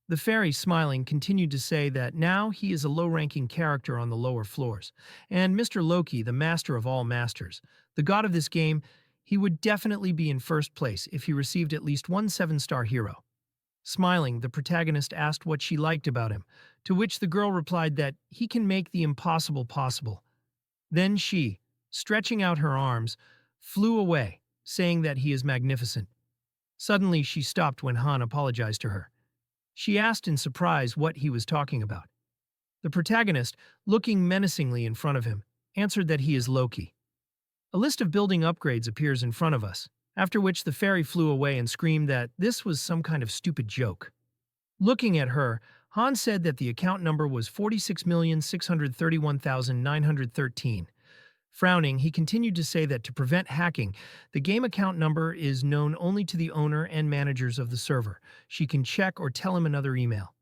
The fairy, smiling, continued to say that now he is a low-ranking character on the lower floors, and Mr. Loki, the master of all masters, the god of this game, he would definitely be in first place if he received at least one 7-star hero. Smiling, the protagonist asked what she liked about him, to which the girl replied that he can make the impossible possible. Then she, stretching out her arms, flew away, saying that he is magnificent. Suddenly she stopped when Han apologized to her. She asked in surprise what he was talking about. The protagonist, looking menacingly in front of him, answered that he is Loki. A list of building upgrades appears in front of us, after which the fairy flew away and screamed that this was some kind of stupid joke. Looking at her, Han said that the account number was 46,631,913. Frowning, he continued to say that to prevent hacking, the game account number is known only to the owner and managers of the server. She can check or tell him another email.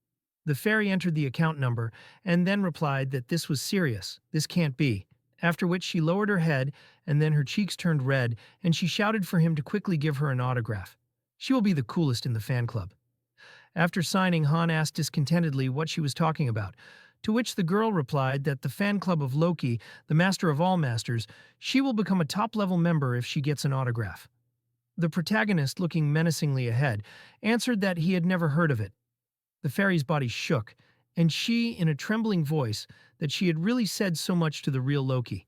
The fairy entered the account number and then replied that this was serious, this can't be, after which she lowered her head and then her cheeks turned red and she shouted for him to quickly give her an autograph. She will be the coolest in the fan club. After signing, Han asked discontentedly what she was talking about, to which the girl replied that the fan club of Loki, the master of all masters, she will become a top-level member if she gets an autograph. The protagonist, looking menacingly ahead, answered that he had never heard of it. The fairy's body shook, and she, in a trembling voice, that she had really said so much to the real Loki.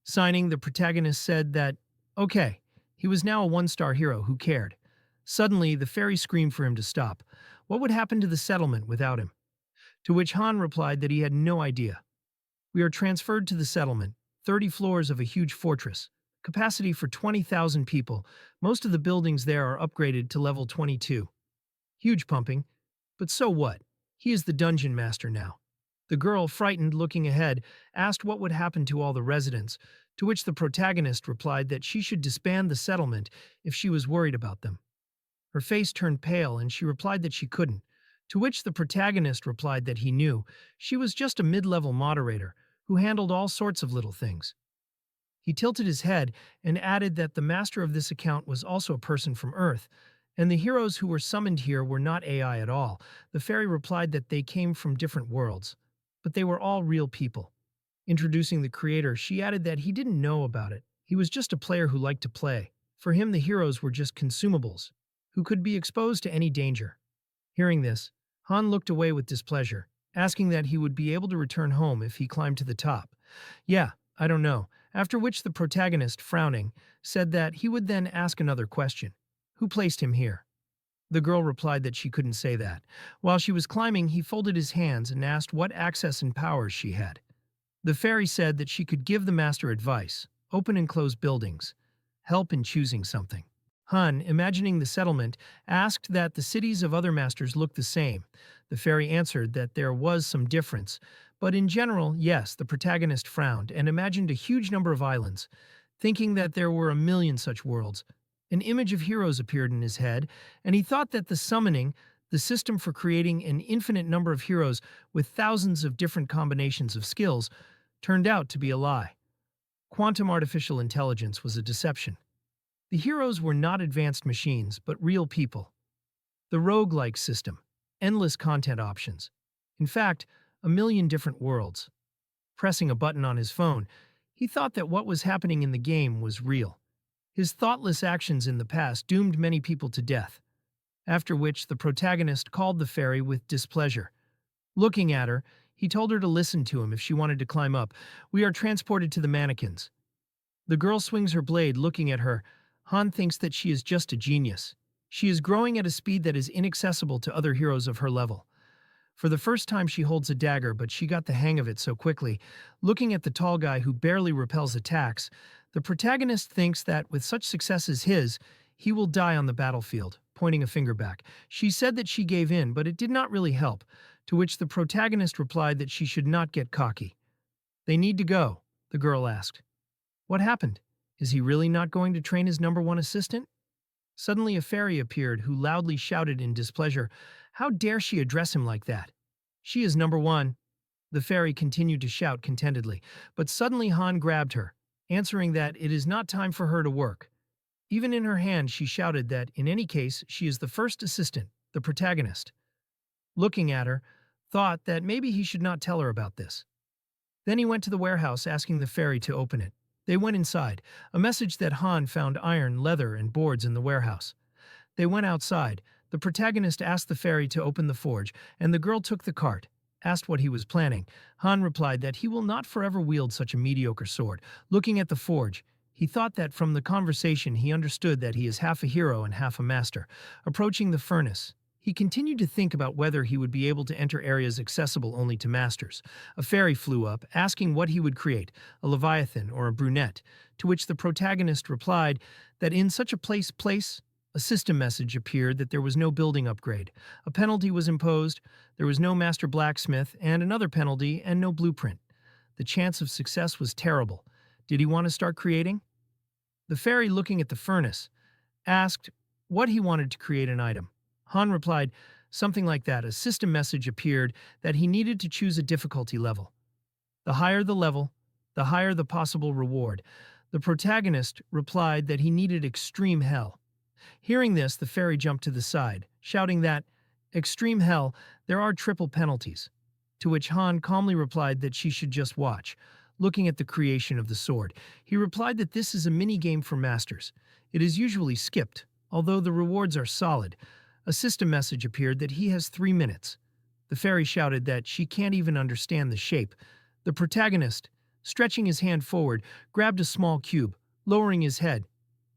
Signing, the protagonist said that, okay, he was now a one-star hero who cared. Suddenly, the fairy screamed for him to stop. What would happen to the settlement without him? To which Han replied that he had no idea. We are transferred to the settlement, 30 floors of a huge fortress, capacity for 20,000 people. Most of the buildings there are upgraded to level 22. Huge pumping. But so what? He is the dungeon master now. The girl, frightened, looking ahead, asked what would happen to all the residents, to which the protagonist replied that she should disband the settlement if she was worried about them. Her face turned pale and she replied that she couldn't, to which the protagonist replied that he knew she was just a mid-level moderator who handled all sorts of little things. He tilted his head and added that the master of this account was also a person from Earth, and the heroes who were summoned here were not AI at all. The fairy replied that they came from different worlds, but they were all real people. Introducing the creator, she added that he didn't know about it. He was just a player who liked to play. For him, the heroes were just consumables, who could be exposed to any danger. Hearing this, Han looked away with displeasure, asking that he would be able to return home if he climbed to the top. Yeah, I don't know. After which the protagonist, frowning, said that he would then ask another question. Who placed him here? The girl replied that she couldn't say that. While she was climbing, he folded his hands and asked what access and powers she had. The fairy said that she could give the master advice, open and close buildings, help in choosing something. Han, imagining the settlement, asked that the cities of other masters look the same. The fairy answered that there was some difference, but in general, yes. The protagonist frowned and imagined a huge number of islands, thinking that there were a million such worlds. An image of heroes appeared in his head, and he thought that the summoning, the system for creating an infinite number of heroes with thousands of different combinations of skills, turned out to be a lie. Quantum artificial intelligence was a deception. The heroes were not advanced machines, but real people. The roguelike system, endless content options. In fact, a million different worlds. Pressing a button on his phone, he thought that what was happening in the game was real. His thoughtless actions in the past doomed many people to death. After which, the protagonist called the fairy with displeasure. Looking at her, he told her to listen to him if she wanted to climb up. We are transported to the mannequins. The girl swings her blade, looking at her. Han thinks that she is just a genius. She is growing at a speed that is inaccessible to other heroes of her level. For the first time she holds a dagger, but she got the hang of it so quickly. Looking at the tall guy who barely repels attacks, the protagonist thinks that with such success as his, he will die on the battlefield, pointing a finger back. She said that she gave in, but it did not really help, to which the protagonist replied that she should not get cocky. They need to go, the girl asked. What happened? Is he really not going to train his number one assistant? Suddenly a fairy appeared who loudly shouted in displeasure, how dare she address him like that? She is number one. The fairy continued to shout contentedly, but suddenly Han grabbed her, answering that it is not time for her to work. Even in her hand she shouted that, in any case, she is the first assistant, the protagonist. Looking at her, thought that maybe he should not tell her about this. Then he went to the warehouse asking the fairy to open it. They went inside, a message that Han found iron, leather, and boards in the warehouse. They went outside. The protagonist asked the fairy to open the forge, and the girl took the cart, asked what he was planning. Han replied that he will not forever wield such a mediocre sword. Looking at the forge, he thought that from the conversation he understood that he is half a hero and half a master. Approaching the furnace, he continued to think about whether he would be able to enter areas accessible only to masters. A fairy flew up, asking what he would create, a leviathan or a brunette, to which the protagonist replied that in such a place, a system message appeared that there was no building upgrade. A penalty was imposed, there was no master blacksmith, and another penalty, and no blueprint. The chance of success was terrible. Did he want to start creating? The fairy, looking at the furnace, asked what he wanted to create an item. Han replied, something like that. A system message appeared that he needed to choose a difficulty level. The higher the level, the higher the possible reward. The protagonist replied that he needed extreme hell. Hearing this, the fairy jumped to the side, shouting that, extreme hell, there are triple penalties. To which Han calmly replied that she should just watch. Looking at the creation of the sword, he replied that this is a mini-game for masters. It is usually skipped, although the rewards are solid. A system message appeared that he has 3 minutes. The fairy shouted that she can't even understand the shape. The protagonist stretching his hand forward, grabbed a small cube, lowering his head.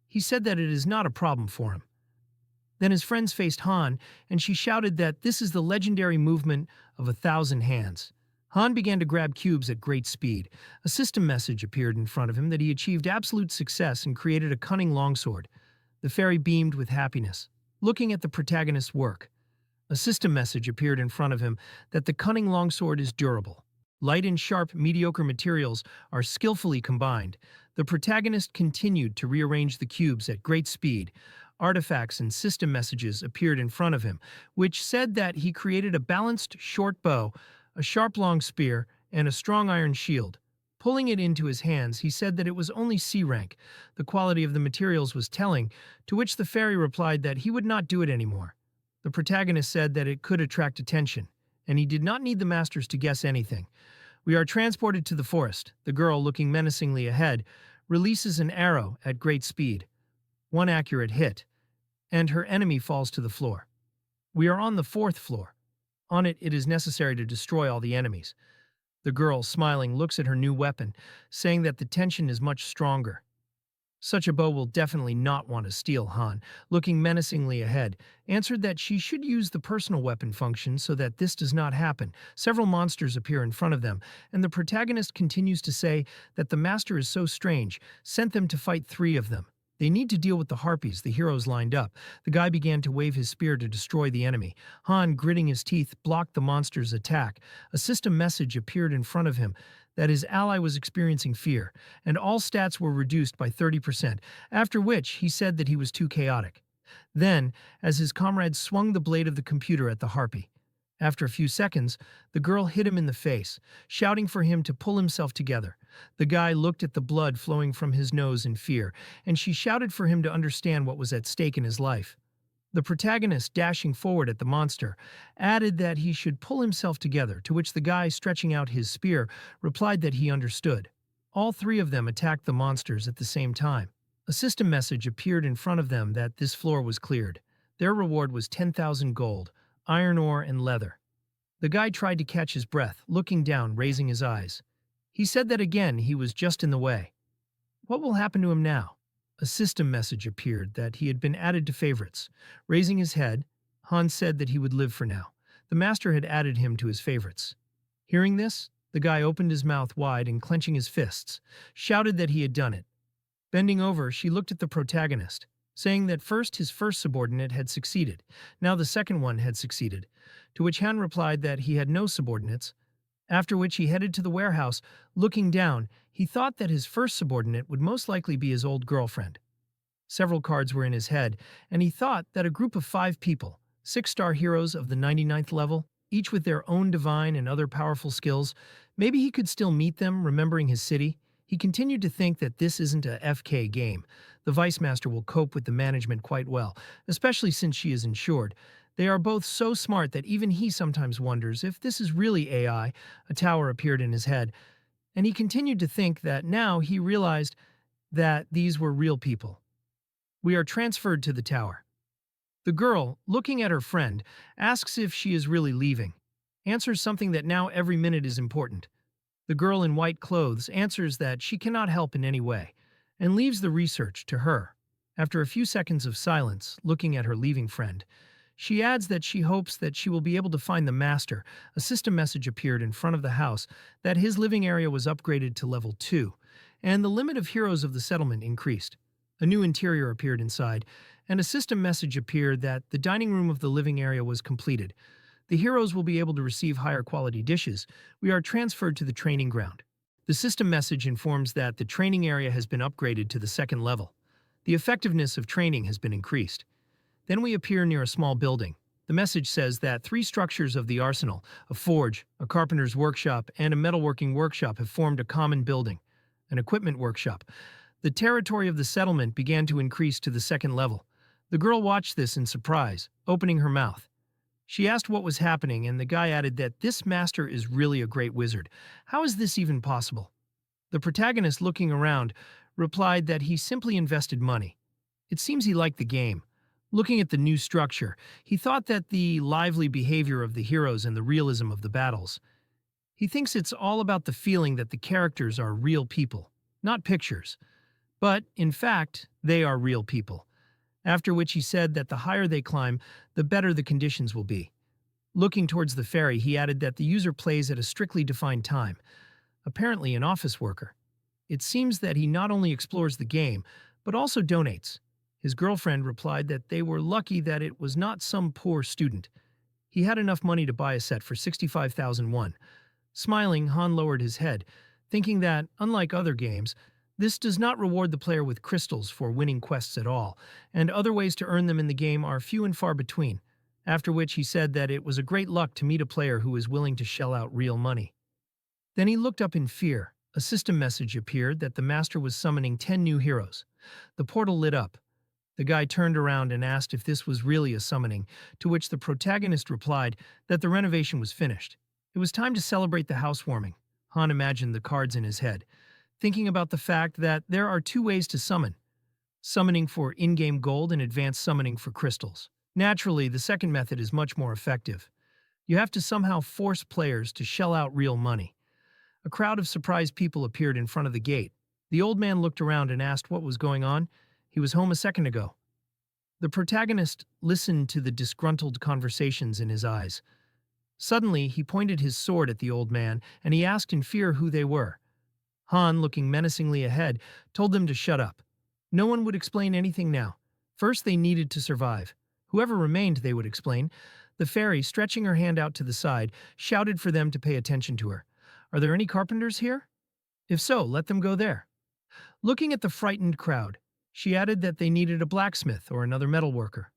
He said that it is not a problem for him. Then his friends faced Han, and she shouted that this is the legendary movement of 1,000 hands. Han began to grab cubes at great speed. A system message appeared in front of him that he achieved absolute success and created a cunning longsword. The fairy beamed with happiness, looking at the protagonist's work. A system message appeared in front of him that the cunning longsword is durable. Light and sharp, mediocre materials are skillfully combined. The protagonist continued to rearrange the cubes at great speed. Artifacts and system messages appeared in front of him, which said that he created a balanced short bow, a sharp long spear, and a strong iron shield. Pulling it into his hands, he said that it was only C rank. The quality of the materials was telling, to which the fairy replied that he would not do it anymore. The protagonist said that it could attract attention, and he did not need the masters to guess anything. We are transported to the forest. The girl, looking menacingly ahead, releases an arrow at great speed. One accurate hit, and her enemy falls to the floor. We are on the 4th floor. On it, it is necessary to destroy all the enemies. The girl, smiling, looks at her new weapon, saying that the tension is much stronger. Such a bow will definitely not want to steal. Han, looking menacingly ahead, answered that she should use the personal weapon function so that this does not happen. Several monsters appear in front of them, and the protagonist continues to say that the master is so strange, sent them to fight 3 of them. They need to deal with the harpies. The heroes lined up. The guy began to wave his spear to destroy the enemy. Han, gritting his teeth, blocked the monster's attack. A system message appeared in front of him that his ally was experiencing fear, and all stats were reduced by 30%, after which he said that he was too chaotic. Then, as his comrades swung the blade of the computer at the harpy, after a few seconds, the girl hit him in the face, shouting for him to pull himself together. The guy looked at the blood flowing from his nose in fear, and she shouted for him to understand what was at stake in his life. The protagonist, dashing forward at the monster, added that he should pull himself together, to which the guy, stretching out his spear, replied that he understood. All 3 of them attacked the monsters at the same time. A system message appeared in front of them that this floor was cleared. Their reward was 10,000 gold, iron ore, and leather. The guy tried to catch his breath, looking down, raising his eyes. He said that again he was just in the way. What will happen to him now? A system message appeared that he had been added to favorites. Raising his head, Han said that he would live for now. The master had added him to his favorites. Hearing this, the guy opened his mouth wide and, clenching his fists, shouted that he had done it. Bending over, she looked at the protagonist, saying that first his first subordinate had succeeded, now the second one had succeeded, to which Han replied that he had no subordinates, after which he headed to the warehouse. Looking down, he thought that his first subordinate would most likely be his old girlfriend. Several cards were in his head, and he thought that a group of 5 people, 6-star heroes of the 99th level, each with their own divine and other powerful skills, maybe he could still meet them, remembering his city. He continued to think that this isn't a FK game. The Vice Master will cope with the management quite well, especially since she is insured. They are both so smart that even he sometimes wonders if this is really AI. A tower appeared in his head, and he continued to think that now he realized that these were real people. We are transferred to the tower. The girl, looking at her friend, asks if she is really leaving. Answers something that now every minute is important. The girl in white clothes answers that she cannot help in any way, and leaves the research to her. After a few seconds of silence, looking at her leaving friend, she adds that she hopes that she will be able to find the master. A system message appeared in front of the house that his living area was upgraded to level 2, and the limit of heroes of the settlement increased. A new interior appeared inside, and a system message appeared that the dining room of the living area was completed. The heroes will be able to receive higher quality dishes. We are transferred to the training ground. The system message informs that the training area has been upgraded to the 2nd level. The effectiveness of training has been increased. Then we appear near a small building. The message says that 3 structures of the arsenal, a forge, a carpenter's workshop, and a metalworking workshop have formed a common building, an equipment workshop. The territory of the settlement began to increase to the 2nd level. The girl watched this in surprise, opening her mouth. She asked what was happening, and the guy added that this master is really a great wizard. How is this even possible? The protagonist, looking around, replied that he simply invested money. It seems he liked the game. Looking at the new structure, he thought that the lively behavior of the heroes and the realism of the battles. He thinks it's all about the feeling that the characters are real people, not pictures. But, in fact, they are real people. After which he said that the higher they climb, the better the conditions will be. Looking towards the ferry, he added that the user plays at a strictly defined time, apparently an office worker. It seems that he not only explores the game, but also donates. His girlfriend replied that they were lucky that it was not some poor student. He had enough money to buy a set for 65,000 won. Smiling, Han lowered his head, thinking that, unlike other games, this does not reward the player with crystals for winning quests at all, and other ways to earn them in the game are few and far between. After which he said that it was a great luck to meet a player who is willing to shell out real money. Then he looked up in fear. A system message appeared that the master was summoning 10 new heroes. The portal lit up. The guy turned around and asked if this was really a summoning, to which the protagonist replied that the renovation was finished. It was time to celebrate the housewarming. Han imagined the cards in his head, thinking about the fact that there are two ways to summon: summoning for in-game gold and advanced summoning for crystals. Naturally, the second method is much more effective. You have to somehow force players to shell out real money. A crowd of surprised people appeared in front of the gate. The old man looked around and asked what was going on. He was home a second ago. The protagonist listened to the disgruntled conversations in his eyes. Suddenly, he pointed his sword at the old man, and he asked in fear who they were. Han, looking menacingly ahead, told them to shut up. No one would explain anything now. First, they needed to survive. Whoever remained, they would explain. The fairy, stretching her hand out to the side, shouted for them to pay attention to her. Are there any carpenters here? If so, let them go there. Looking at the frightened crowd, she added that they needed a blacksmith or another metal worker.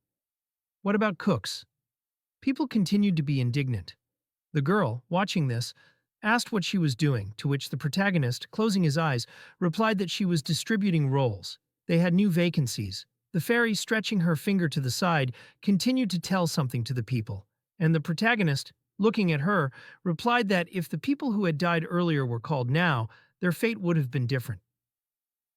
What about cooks? People continued to be indignant. The girl, watching this, asked what she was doing, to which the protagonist, closing his eyes, replied that she was distributing roles. They had new vacancies. The fairy, stretching her finger to the side, continued to tell something to the people, and the protagonist, looking at her, replied that if the people who had died earlier were called now, their fate would have been different.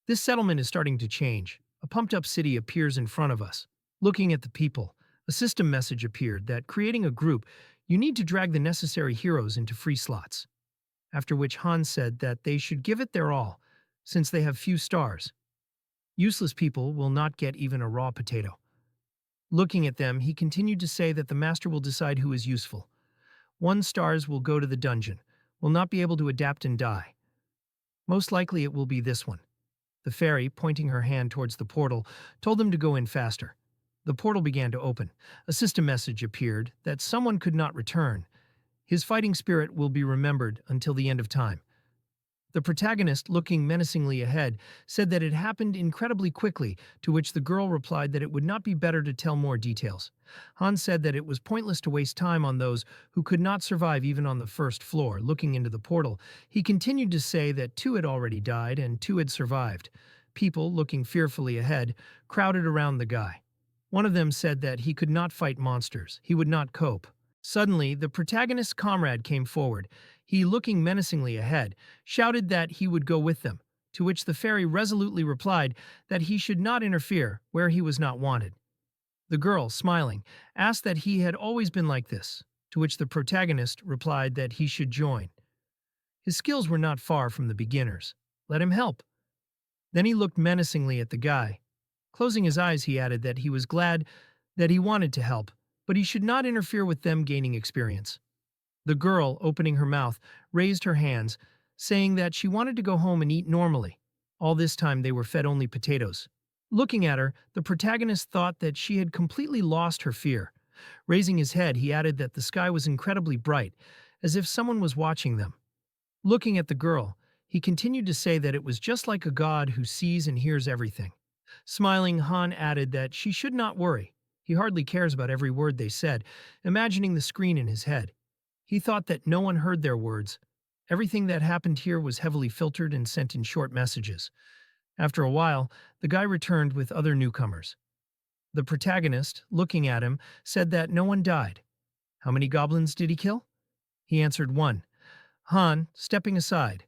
This settlement is starting to change. A pumped-up city appears in front of us. Looking at the people, a system message appeared that, creating a group, you need to drag the necessary heroes into free slots. After which Han said that they should give it their all, since they have few stars. Useless people will not get even a raw potato. Looking at them, he continued to say that the master will decide who is useful. 1 stars will go to the dungeon, will not be able to adapt and die. Most likely it will be this one. The fairy, pointing her hand towards the portal, told them to go in faster. The portal began to open. A system message appeared that someone could not return. His fighting spirit will be remembered until the end of time. The protagonist, looking menacingly ahead, said that it happened incredibly quickly, to which the girl replied that it would not be better to tell more details. Han said that it was pointless to waste time on those who could not survive even on the first floor. Looking into the portal, he continued to say that 2 had already died and 2 had survived. People, looking fearfully ahead, crowded around the guy. One of them said that he could not fight monsters, he would not cope. Suddenly, the protagonist's comrade came forward. He, looking menacingly ahead, shouted that he would go with them, to which the fairy resolutely replied that he should not interfere where he was not wanted. The girl, smiling, asked that he had always been like this, to which the protagonist replied that he should join. His skills were not far from the beginner's. Let him help. Then he looked menacingly at the guy. Closing his eyes, he added that he was glad that he wanted to help, but he should not interfere with them gaining experience. The girl, opening her mouth, raised her hands, saying that she wanted to go home and eat normally. All this time they were fed only potatoes. Looking at her, the protagonist thought that she had completely lost her fear. Raising his head, he added that the sky was incredibly bright, as if someone was watching them. Looking at the girl, he continued to say that it was just like a god who sees and hears everything. Smiling, Han added that she should not worry. He hardly cares about every word they said, imagining the screen in his head. He thought that no one heard their words. Everything that happened here was heavily filtered and sent in short messages. After a while, the guy returned with other newcomers. The protagonist, looking at him, said that no one died. How many goblins did he kill? He answered 1. Han, stepping aside,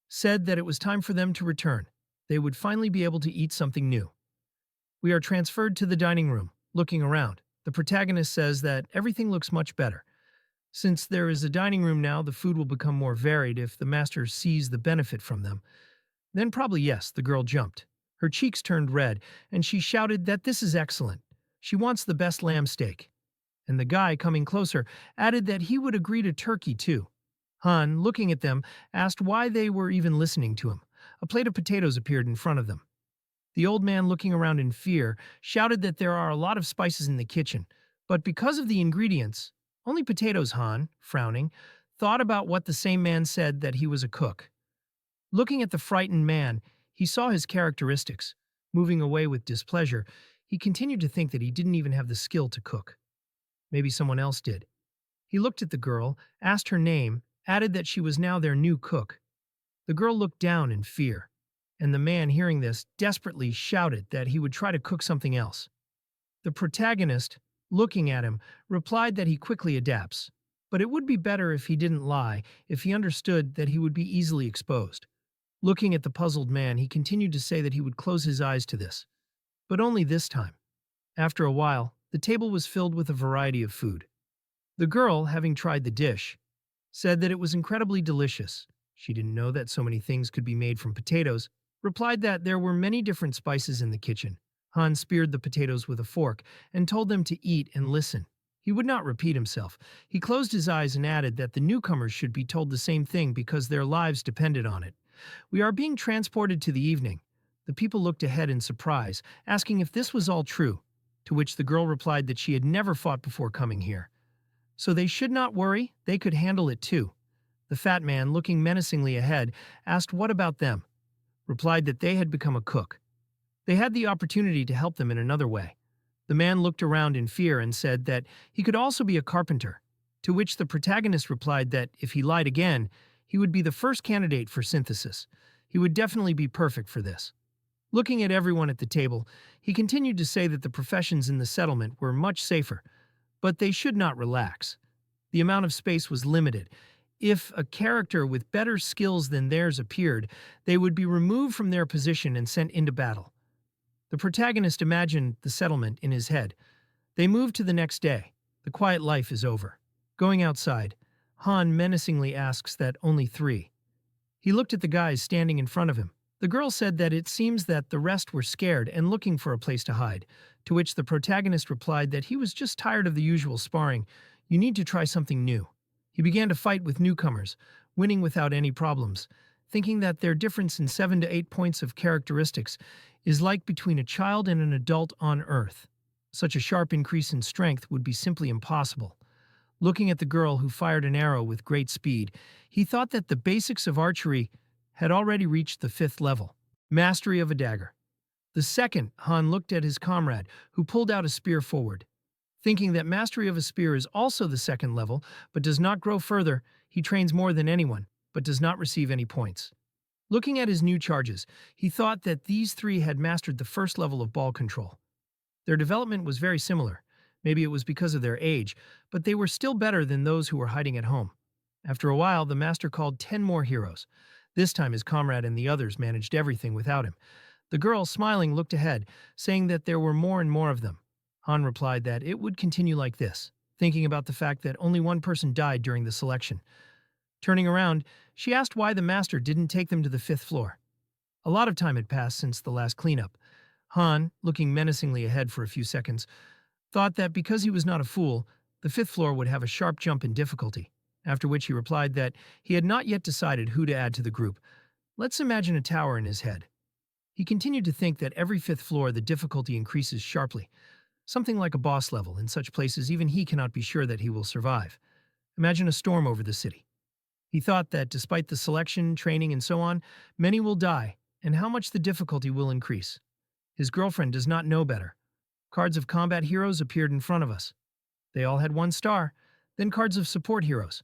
said that it was time for them to return. They would finally be able to eat something new. We are transferred to the dining room. Looking around, the protagonist says that everything looks much better. Since there is a dining room now, the food will become more varied if the master sees the benefit from them. Then probably yes, the girl jumped. Her cheeks turned red, and she shouted that this is excellent. She wants the best lamb steak. And the guy, coming closer, added that he would agree to turkey too. Han, looking at them, asked why they were even listening to him. A plate of potatoes appeared in front of them. The old man, looking around in fear, shouted that there are a lot of spices in the kitchen, but because of the ingredients, only potatoes. Han, frowning, thought about what the same man said, that he was a cook. Looking at the frightened man, he saw his characteristics. Moving away with displeasure, he continued to think that he didn't even have the skill to cook. Maybe someone else did. He looked at the girl, asked her name, added that she was now their new cook. The girl looked down in fear, and the man, hearing this, desperately shouted that he would try to cook something else. The protagonist, looking at him, replied that he quickly adapts, but it would be better if he didn't lie, if he understood that he would be easily exposed. Looking at the puzzled man, he continued to say that he would close his eyes to this, but only this time. After a while, the table was filled with a variety of food. The girl, having tried the dish, said that it was incredibly delicious. She didn't know that so many things could be made from potatoes, replied that there were many different spices in the kitchen. Han speared the potatoes with a fork and told them to eat and listen. He would not repeat himself. He closed his eyes and added that the newcomers should be told the same thing because their lives depended on it. We are being transported to the evening. The people looked ahead in surprise, asking if this was all true, to which the girl replied that she had never fought before coming here. So they should not worry, they could handle it too. The fat man, looking menacingly ahead, asked what about them, replied that they had become a cook. They had the opportunity to help them in another way. The man looked around in fear and said that he could also be a carpenter, to which the protagonist replied that if he lied again, he would be the first candidate for synthesis. He would definitely be perfect for this. Looking at everyone at the table, he continued to say that the professions in the settlement were much safer, but they should not relax. The amount of space was limited. If a character with better skills than theirs appeared, they would be removed from their position and sent into battle. The protagonist imagined the settlement in his head. They moved to the next day. The quiet life is over. Going outside, Han menacingly asks that only 3. He looked at the guys standing in front of him. The girl said that it seems that the rest were scared and looking for a place to hide, to which the protagonist replied that he was just tired of the usual sparring. You need to try something new. He began to fight with newcomers, winning without any problems, thinking that their difference in 7 to 8 points of characteristics is like between a child and an adult on Earth. Such a sharp increase in strength would be simply impossible. Looking at the girl who fired an arrow with great speed, he thought that the basics of archery had already reached the 5th level, mastery of a dagger. The second, Han looked at his comrade, who pulled out a spear forward. Thinking that mastery of a spear is also the 2nd level, but does not grow further, he trains more than anyone, but does not receive any points. Looking at his new charges, he thought that these 3 had mastered the 1st level of ball control. Their development was very similar. Maybe it was because of their age, but they were still better than those who were hiding at home. After a while, the master called 10 more heroes. This time his comrade and the others managed everything without him. The girl, smiling, looked ahead, saying that there were more and more of them. Han replied that it would continue like this, thinking about the fact that only one person died during the selection. Turning around, she asked why the master didn't take them to the 5th floor. A lot of time had passed since the last cleanup. Han, looking menacingly ahead for a few seconds, thought that because he was not a fool, the 5th floor would have a sharp jump in difficulty, after which he replied that he had not yet decided who to add to the group. Let's imagine a tower in his head. He continued to think that every 5th floor the difficulty increases sharply, something like a boss level. In such places, even he cannot be sure that he will survive. Imagine a storm over the city. He thought that despite the selection, training, and so on, many will die, and how much the difficulty will increase. His girlfriend does not know better. Cards of combat heroes appeared in front of us. They all had 1 star, then cards of support heroes.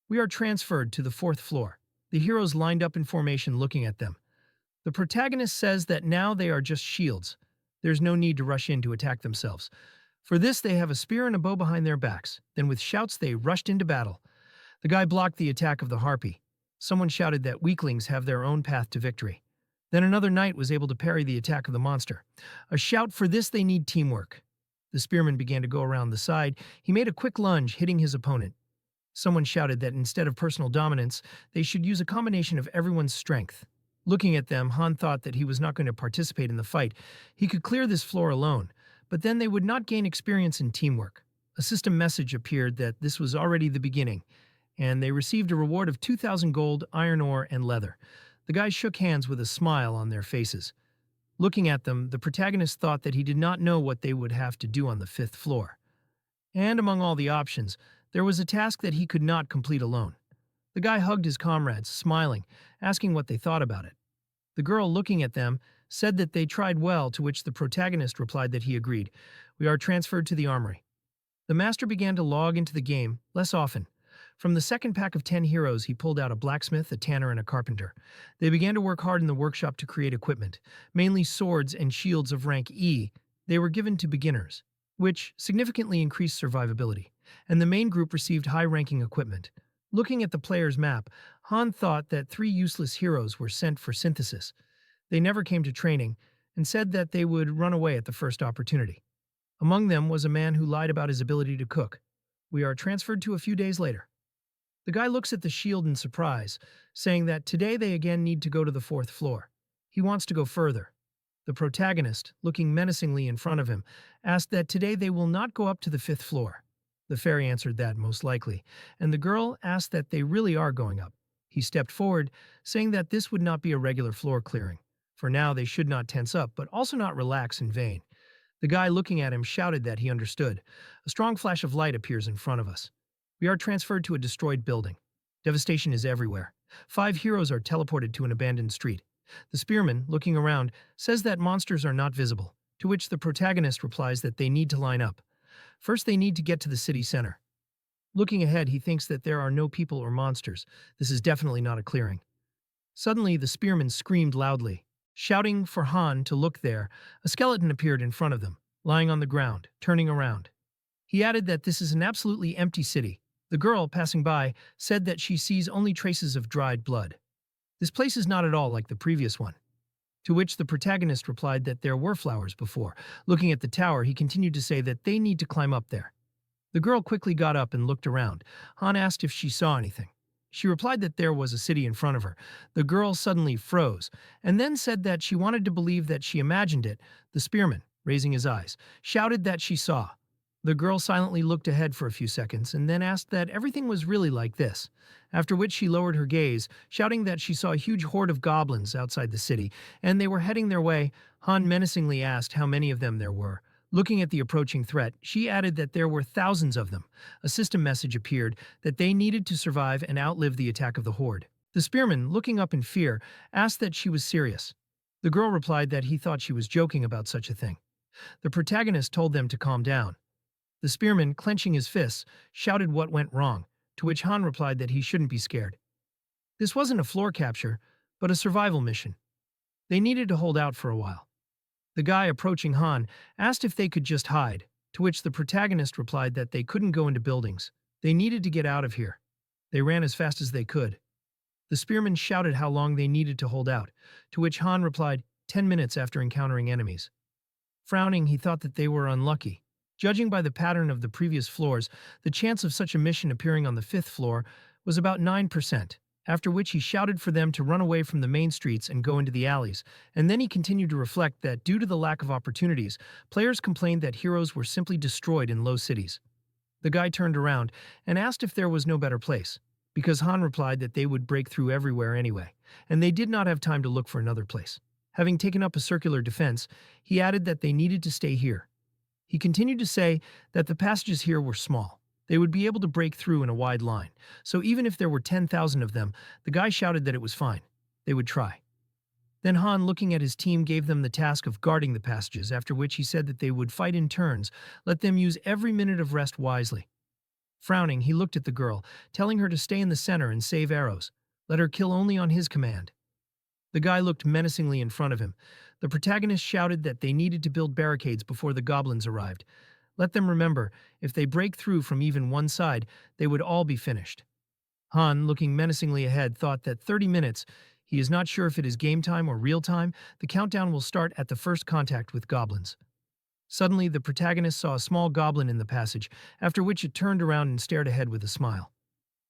We are transferred to the 4th floor. The heroes lined up in formation looking at them. The protagonist says that now they are just shields. There's no need to rush in to attack themselves. For this, they have a spear and a bow behind their backs. Then with shouts, they rushed into battle. The guy blocked the attack of the harpy. Someone shouted that weaklings have their own path to victory. Then another knight was able to parry the attack of the monster. A shout, for this they need teamwork. The spearman began to go around the side. He made a quick lunge, hitting his opponent. Someone shouted that instead of personal dominance, they should use a combination of everyone's strength. Looking at them, Han thought that he was not going to participate in the fight. He could clear this floor alone, but then they would not gain experience in teamwork. A system message appeared that this was already the beginning, and they received a reward of 2,000 gold, iron ore, and leather. The guys shook hands with a smile on their faces. Looking at them, the protagonist thought that he did not know what they would have to do on the fifth floor. And among all the options, there was a task that he could not complete alone. The guy hugged his comrades, smiling, asking what they thought about it. The girl, looking at them, said that they tried well, to which the protagonist replied that he agreed. We are transferred to the armory. The master began to log into the game, less often. From the second pack of 10 heroes, he pulled out a blacksmith, a tanner, and a carpenter. They began to work hard in the workshop to create equipment, mainly swords and shields of rank E. They were given to beginners, which significantly increased survivability, and the main group received high-ranking equipment. Looking at the player's map, Han thought that 3 useless heroes were sent for synthesis. They never came to training, and said that they would run away at the first opportunity. Among them was a man who lied about his ability to cook. We are transferred to a few days later. The guy looks at the shield in surprise, saying that today they again need to go to the 4th floor. He wants to go further. The protagonist, looking menacingly in front of him, asked that today they will not go up to the 5th floor. The fairy answered that most likely, and the girl asked that they really are going up. He stepped forward, saying that this would not be a regular floor clearing. For now, they should not tense up, but also not relax in vain. The guy looking at him shouted that he understood. A strong flash of light appears in front of us. We are transferred to a destroyed building. Devastation is everywhere. 5 heroes are teleported to an abandoned street. The spearman, looking around, says that monsters are not visible, to which the protagonist replies that they need to line up. First, they need to get to the city center. Looking ahead, he thinks that there are no people or monsters. This is definitely not a clearing. Suddenly, the spearman screamed loudly. Shouting for Han to look there, a skeleton appeared in front of them, lying on the ground, turning around. He added that this is an absolutely empty city. The girl, passing by, said that she sees only traces of dried blood. This place is not at all like the previous one. To which the protagonist replied that there were flowers before. Looking at the tower, he continued to say that they need to climb up there. The girl quickly got up and looked around. Han asked if she saw anything. She replied that there was a city in front of her. The girl suddenly froze, and then said that she wanted to believe that she imagined it. The spearman, raising his eyes, shouted that she saw. The girl silently looked ahead for a few seconds and then asked that everything was really like this, after which she lowered her gaze, shouting that she saw a huge horde of goblins outside the city, and they were heading their way. Han menacingly asked how many of them there were. Looking at the approaching threat, she added that there were thousands of them. A system message appeared that they needed to survive and outlive the attack of the horde. The spearman, looking up in fear, asked that she was serious. The girl replied that he thought she was joking about such a thing. The protagonist told them to calm down. The spearman, clenching his fists, shouted what went wrong, to which Han replied that he shouldn't be scared. This wasn't a floor capture, but a survival mission. They needed to hold out for a while. The guy approaching Han asked if they could just hide, to which the protagonist replied that they couldn't go into buildings. They needed to get out of here. They ran as fast as they could. The spearman shouted how long they needed to hold out, to which Han replied, 10 minutes after encountering enemies. Frowning, he thought that they were unlucky. Judging by the pattern of the previous floors, the chance of such a mission appearing on the 5th floor was about 9%, after which he shouted for them to run away from the main streets and go into the alleys, and then he continued to reflect that due to the lack of opportunities, players complained that heroes were simply destroyed in low cities. The guy turned around and asked if there was no better place, because Han replied that they would break through everywhere anyway, and they did not have time to look for another place. Having taken up a circular defense, he added that they needed to stay here. He continued to say that the passages here were small. They would be able to break through in a wide line, so even if there were 10,000 of them, the guy shouted that it was fine. They would try. Then Han, looking at his team, gave them the task of guarding the passages, after which he said that they would fight in turns, let them use every minute of rest wisely. Frowning, he looked at the girl, telling her to stay in the center and save arrows. Let her kill only on his command. The guy looked menacingly in front of him. The protagonist shouted that they needed to build barricades before the goblins arrived. Let them remember, if they break through from even one side, they would all be finished. Han, looking menacingly ahead, thought that 30 minutes, he is not sure if it is game time or real time, the countdown will start at the first contact with goblins. Suddenly, the protagonist saw a small goblin in the passage, after which it turned around and stared ahead with a smile.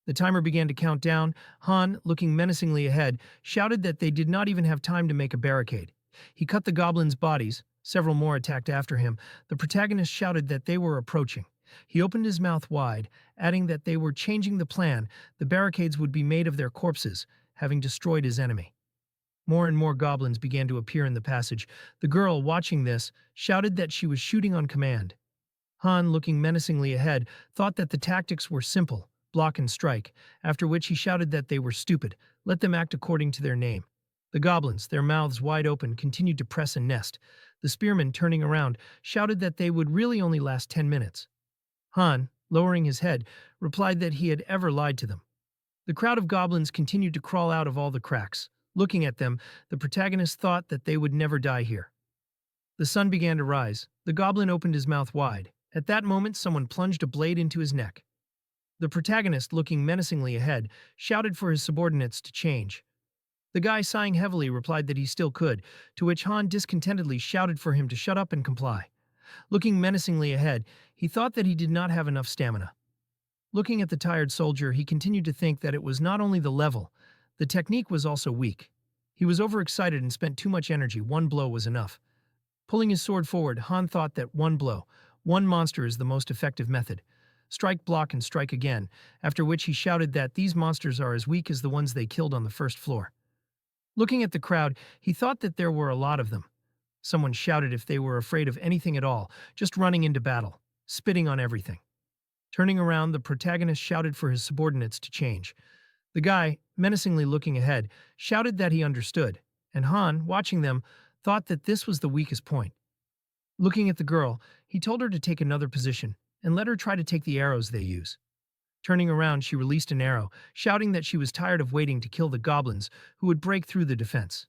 The timer began to count down. Han, looking menacingly ahead, shouted that they did not even have time to make a barricade. He cut the goblins' bodies. Several more attacked after him. The protagonist shouted that they were approaching. He opened his mouth wide, adding that they were changing the plan. The barricades would be made of their corpses, having destroyed his enemy. More and more goblins began to appear in the passage. The girl, watching this, shouted that she was shooting on command. Han, looking menacingly ahead, thought that the tactics were simple, block and strike, after which he shouted that they were stupid, let them act according to their name. The goblins, their mouths wide open, continued to press and nest. The spearmen, turning around, shouted that they would really only last 10 minutes. Han, lowering his head, replied that he had ever lied to them. The crowd of goblins continued to crawl out of all the cracks. Looking at them, the protagonist thought that they would never die here. The sun began to rise. The goblin opened his mouth wide. At that moment, someone plunged a blade into his neck. The protagonist, looking menacingly ahead, shouted for his subordinates to change. The guy, sighing heavily, replied that he still could, to which Han discontentedly shouted for him to shut up and comply. Looking menacingly ahead, he thought that he did not have enough stamina. Looking at the tired soldier, he continued to think that it was not only the level, the technique was also weak. He was overexcited and spent too much energy. One blow was enough. Pulling his sword forward, Han thought that one blow, one monster is the most effective method. Strike, block, and strike again, after which he shouted that these monsters are as weak as the ones they killed on the first floor. Looking at the crowd, he thought that there were a lot of them. Someone shouted if they were afraid of anything at all, just running into battle, spitting on everything. Turning around, the protagonist shouted for his subordinates to change. The guy, menacingly looking ahead, shouted that he understood, and Han, watching them, thought that this was the weakest point. Looking at the girl, he told her to take another position and let her try to take the arrows they use. Turning around, she released an arrow, shouting that she was tired of waiting to kill the goblins who would break through the defense.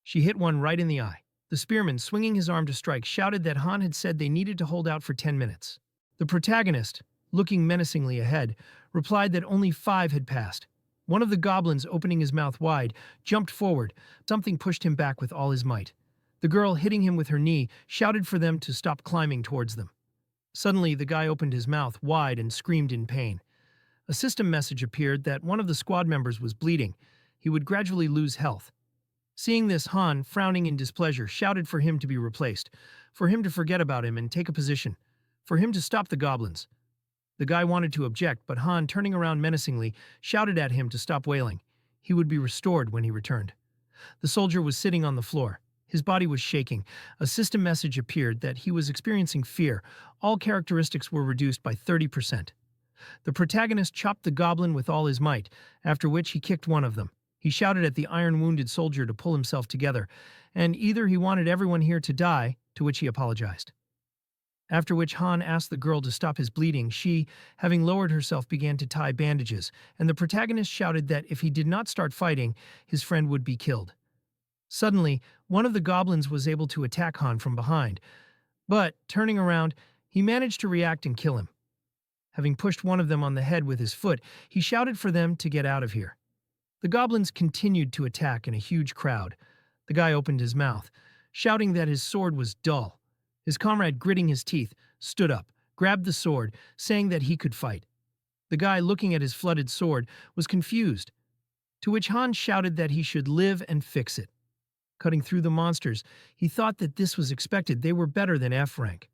She hit one right in the eye. The spearman, swinging his arm to strike, shouted that Han had said they needed to hold out for 10 minutes. The protagonist, looking menacingly ahead, replied that only 5 had passed. One of the goblins, opening his mouth wide, jumped forward. Something pushed him back with all his might. The girl, hitting him with her knee, shouted for them to stop climbing towards them. Suddenly, the guy opened his mouth wide and screamed in pain. A system message appeared that one of the squad members was bleeding. He would gradually lose health. Seeing this, Han, frowning in displeasure, shouted for him to be replaced, for him to forget about him and take a position, for him to stop the goblins. The guy wanted to object, but Han, turning around menacingly, shouted at him to stop wailing. He would be restored when he returned. The soldier was sitting on the floor. His body was shaking. A system message appeared that he was experiencing fear. All characteristics were reduced by 30%. The protagonist chopped the goblin with all his might, after which he kicked one of them. He shouted at the iron-wounded soldier to pull himself together, and either he wanted everyone here to die, to which he apologized. After which Han asked the girl to stop his bleeding. She, having lowered herself, began to tie bandages, and the protagonist shouted that if he did not start fighting, his friend would be killed. Suddenly, one of the goblins was able to attack Han from behind, but, turning around, he managed to react and kill him. Having pushed one of them on the head with his foot, he shouted for them to get out of here. The goblins continued to attack in a huge crowd. The guy opened his mouth, shouting that his sword was dull. His comrade, gritting his teeth, stood up, grabbed the sword, saying that he could fight. The guy, looking at his flooded sword, was confused, to which Han shouted that he should live and fix it. Cutting through the monsters, he thought that this was expected. They were better than F rank.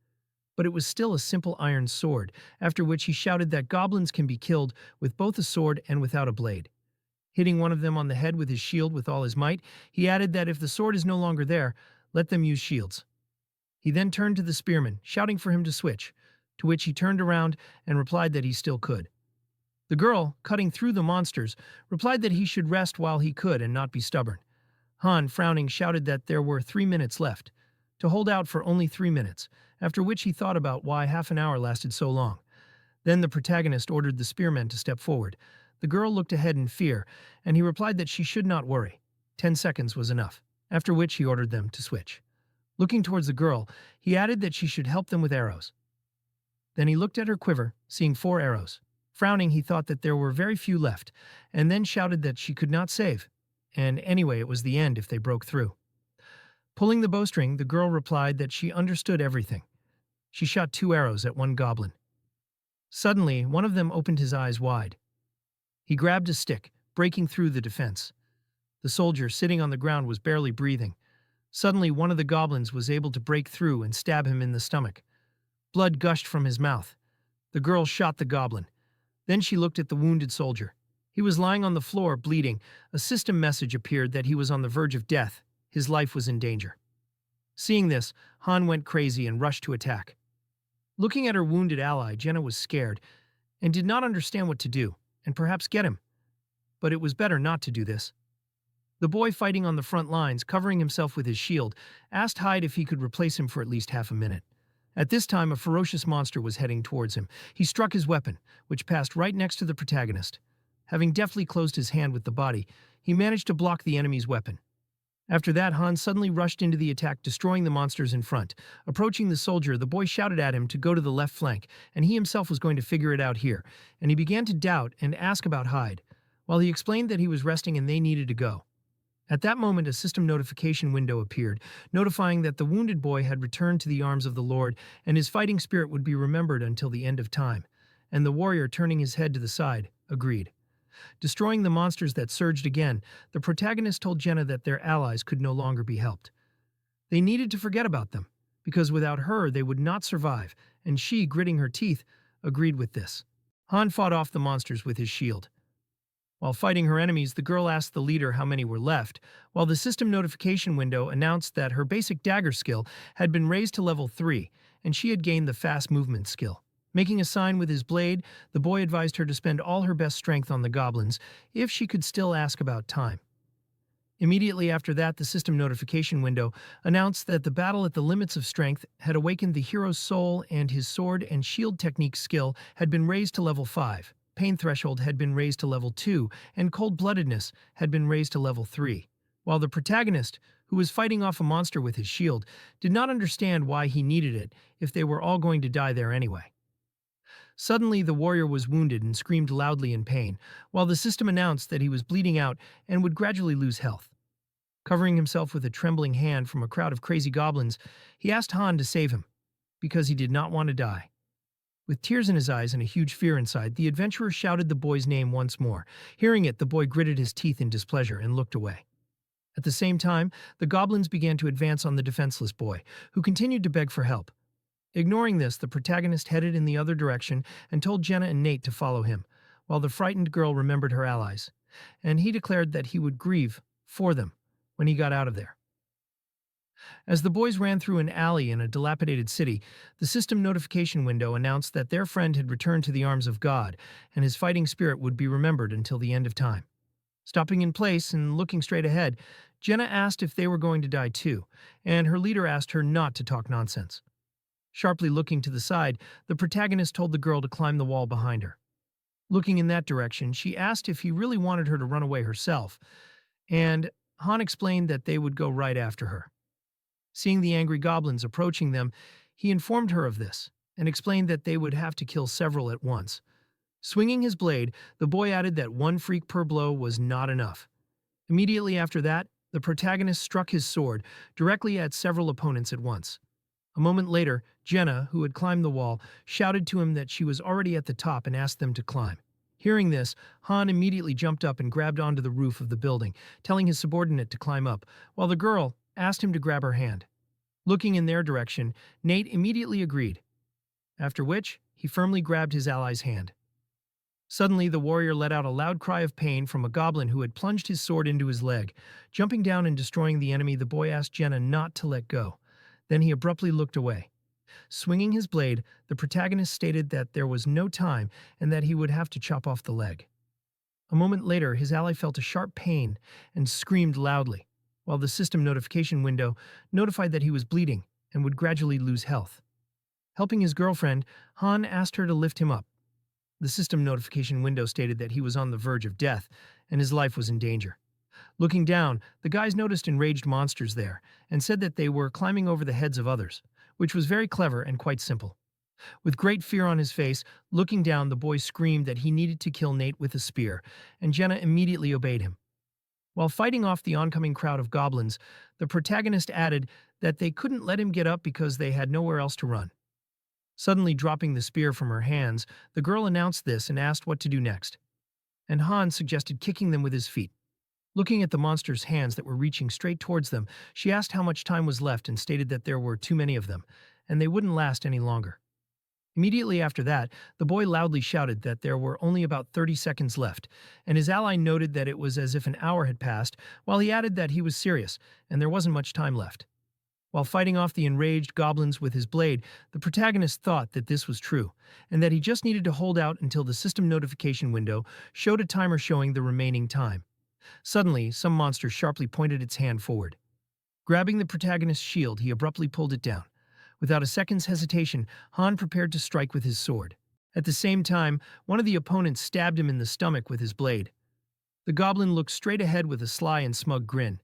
But it was still a simple iron sword, after which he shouted that goblins can be killed with both a sword and without a blade. Hitting one of them on the head with his shield with all his might, he added that if the sword is no longer there, let them use shields. He then turned to the spearman, shouting for him to switch, to which he turned around and replied that he still could. The girl, cutting through the monsters, replied that he should rest while he could and not be stubborn. Han, frowning, shouted that there were 3 minutes left, to hold out for only 3 minutes, after which he thought about why half an hour lasted so long. Then the protagonist ordered the spearman to step forward. The girl looked ahead in fear, and he replied that she should not worry. 10 seconds was enough, after which he ordered them to switch. Looking towards the girl, he added that she should help them with arrows. Then he looked at her quiver, seeing 4 arrows. Frowning, he thought that there were very few left, and then shouted that she could not save, and anyway it was the end if they broke through. Pulling the bowstring, the girl replied that she understood everything. She shot 2 arrows at one goblin. Suddenly, one of them opened his eyes wide. He grabbed a stick, breaking through the defense. The soldier, sitting on the ground, was barely breathing. Suddenly, one of the goblins was able to break through and stab him in the stomach. Blood gushed from his mouth. The girl shot the goblin. Then she looked at the wounded soldier. He was lying on the floor, bleeding. A system message appeared that he was on the verge of death. His life was in danger. Seeing this, Han went crazy and rushed to attack. Looking at her wounded ally, Jenna was scared and did not understand what to do, and perhaps get him. But it was better not to do this. The boy fighting on the front lines, covering himself with his shield, asked Hyde if he could replace him for at least half a minute. At this time, a ferocious monster was heading towards him. He struck his weapon, which passed right next to the protagonist. Having deftly closed his hand with the body, he managed to block the enemy's weapon. After that, Han suddenly rushed into the attack, destroying the monsters in front. Approaching the soldier, the boy shouted at him to go to the left flank, and he himself was going to figure it out here, and he began to doubt and ask about Hyde, while he explained that he was resting and they needed to go. At that moment, a system notification window appeared, notifying that the wounded boy had returned to the arms of the Lord, and his fighting spirit would be remembered until the end of time. And the warrior, turning his head to the side, agreed. Destroying the monsters that surged again, the protagonist told Jenna that their allies could no longer be helped. They needed to forget about them, because without her they would not survive, and she, gritting her teeth, agreed with this. Han fought off the monsters with his shield. While fighting her enemies, the girl asked the leader how many were left, while the system notification window announced that her basic dagger skill had been raised to level 3, and she had gained the fast movement skill. Making a sign with his blade, the boy advised her to spend all her best strength on the goblins, if she could still ask about time. Immediately after that, the system notification window announced that the battle at the limits of strength had awakened the hero's soul, and his sword and shield technique skill had been raised to level 5. Pain threshold had been raised to level 2, and cold-bloodedness had been raised to level 3. While the protagonist, who was fighting off a monster with his shield, did not understand why he needed it if they were all going to die there anyway. Suddenly, the warrior was wounded and screamed loudly in pain, while the system announced that he was bleeding out and would gradually lose health. Covering himself with a trembling hand from a crowd of crazy goblins, he asked Han to save him, because he did not want to die. With tears in his eyes and a huge fear inside, the adventurer shouted the boy's name once more. Hearing it, the boy gritted his teeth in displeasure and looked away. At the same time, the goblins began to advance on the defenseless boy, who continued to beg for help. Ignoring this, the protagonist headed in the other direction and told Jenna and Nate to follow him, while the frightened girl remembered her allies, and he declared that he would grieve for them when he got out of there. As the boys ran through an alley in a dilapidated city, the system notification window announced that their friend had returned to the arms of God, and his fighting spirit would be remembered until the end of time. Stopping in place and looking straight ahead, Jenna asked if they were going to die too, and her leader asked her not to talk nonsense. Sharply looking to the side, the protagonist told the girl to climb the wall behind her. Looking in that direction, she asked if he really wanted her to run away herself, and Han explained that they would go right after her. Seeing the angry goblins approaching them, he informed her of this, and explained that they would have to kill several at once. Swinging his blade, the boy added that one freak per blow was not enough. Immediately after that, the protagonist struck his sword directly at several opponents at once. A moment later, Jenna, who had climbed the wall, shouted to him that she was already at the top and asked them to climb. Hearing this, Han immediately jumped up and grabbed onto the roof of the building, telling his subordinate to climb up, while the girl asked him to grab her hand. Looking in their direction, Nate immediately agreed, after which he firmly grabbed his ally's hand. Suddenly, the warrior let out a loud cry of pain from a goblin who had plunged his sword into his leg. Jumping down and destroying the enemy, the boy asked Jenna not to let go. Then he abruptly looked away. Swinging his blade, the protagonist stated that there was no time and that he would have to chop off the leg. A moment later, his ally felt a sharp pain and screamed loudly, while the system notification window notified that he was bleeding and would gradually lose health. Helping his girlfriend, Han asked her to lift him up. The system notification window stated that he was on the verge of death and his life was in danger. Looking down, the guys noticed enraged monsters there and said that they were climbing over the heads of others, which was very clever and quite simple. With great fear on his face, looking down, the boy screamed that he needed to kill Nate with a spear, and Jenna immediately obeyed him. While fighting off the oncoming crowd of goblins, the protagonist added that they couldn't let him get up because they had nowhere else to run. Suddenly dropping the spear from her hands, the girl announced this and asked what to do next. and Han suggested kicking them with his feet. Looking at the monster's hands that were reaching straight towards them, she asked how much time was left and stated that there were too many of them, and they wouldn't last any longer. Immediately after that, the boy loudly shouted that there were only about 30 seconds left, and his ally noted that it was as if an hour had passed, while he added that he was serious, and there wasn't much time left. While fighting off the enraged goblins with his blade, the protagonist thought that this was true, and that he just needed to hold out until the system notification window showed a timer showing the remaining time. Suddenly, some monster sharply pointed its hand forward. Grabbing the protagonist's shield, he abruptly pulled it down. Without a second's hesitation, Han prepared to strike with his sword. At the same time, one of the opponents stabbed him in the stomach with his blade. The goblin looked straight ahead with a sly and smug grin.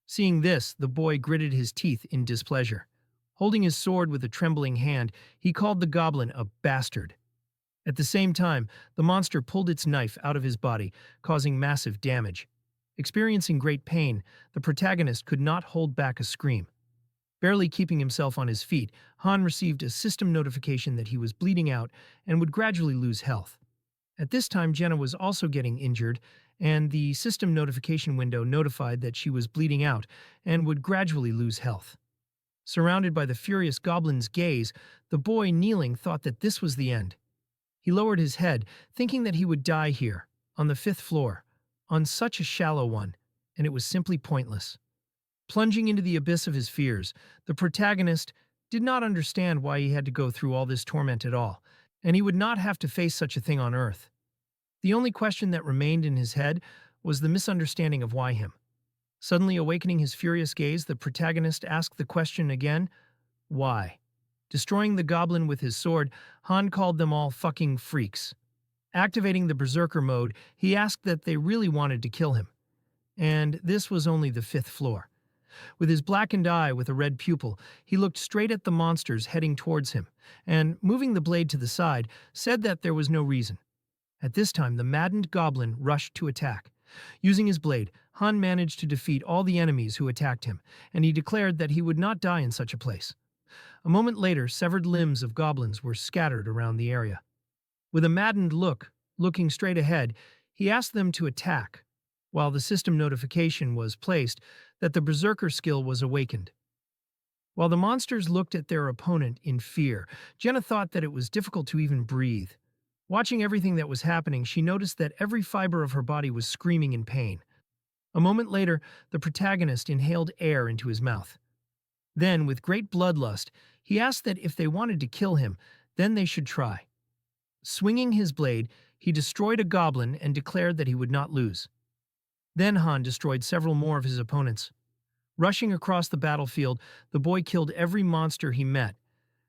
Seeing this, the boy gritted his teeth in displeasure. Holding his sword with a trembling hand, he called the goblin a bastard. At the same time, the monster pulled its knife out of his body, causing massive damage. Experiencing great pain, the protagonist could not hold back a scream. Barely keeping himself on his feet, Han received a system notification that he was bleeding out and would gradually lose health. At this time, Jenna was also getting injured, and the system notification window notified that she was bleeding out and would gradually lose health. Surrounded by the furious goblin's gaze, the boy kneeling thought that this was the end. He lowered his head, thinking that he would die here, on the 5th floor, on such a shallow one, and it was simply pointless. Plunging into the abyss of his fears, the protagonist did not understand why he had to go through all this torment at all, and he would not have to face such a thing on Earth. The only question that remained in his head was the misunderstanding of why him. Suddenly awakening his furious gaze, the protagonist asked the question again, why? Destroying the goblin with his sword, Han called them all fucking freaks. Activating the berserker mode, he asked that they really wanted to kill him. And this was only the 5th floor. With his blackened eye with a red pupil, he looked straight at the monsters heading towards him, and, moving the blade to the side, said that there was no reason. At this time, the maddened goblin rushed to attack. Using his blade, Han managed to defeat all the enemies who attacked him, and he declared that he would not die in such a place. A moment later, severed limbs of goblins were scattered around the area. With a maddened look, looking straight ahead, he asked them to attack, while the system notification was placed that the berserker skill was awakened. While the monsters looked at their opponent in fear, Jenna thought that it was difficult to even breathe. Watching everything that was happening, she noticed that every fiber of her body was screaming in pain. A moment later, the protagonist inhaled air into his mouth. Then, with great bloodlust, he asked that if they wanted to kill him, then they should try. Swinging his blade, he destroyed a goblin and declared that he would not lose. Then Han destroyed several more of his opponents. Rushing across the battlefield, the boy killed every monster he met.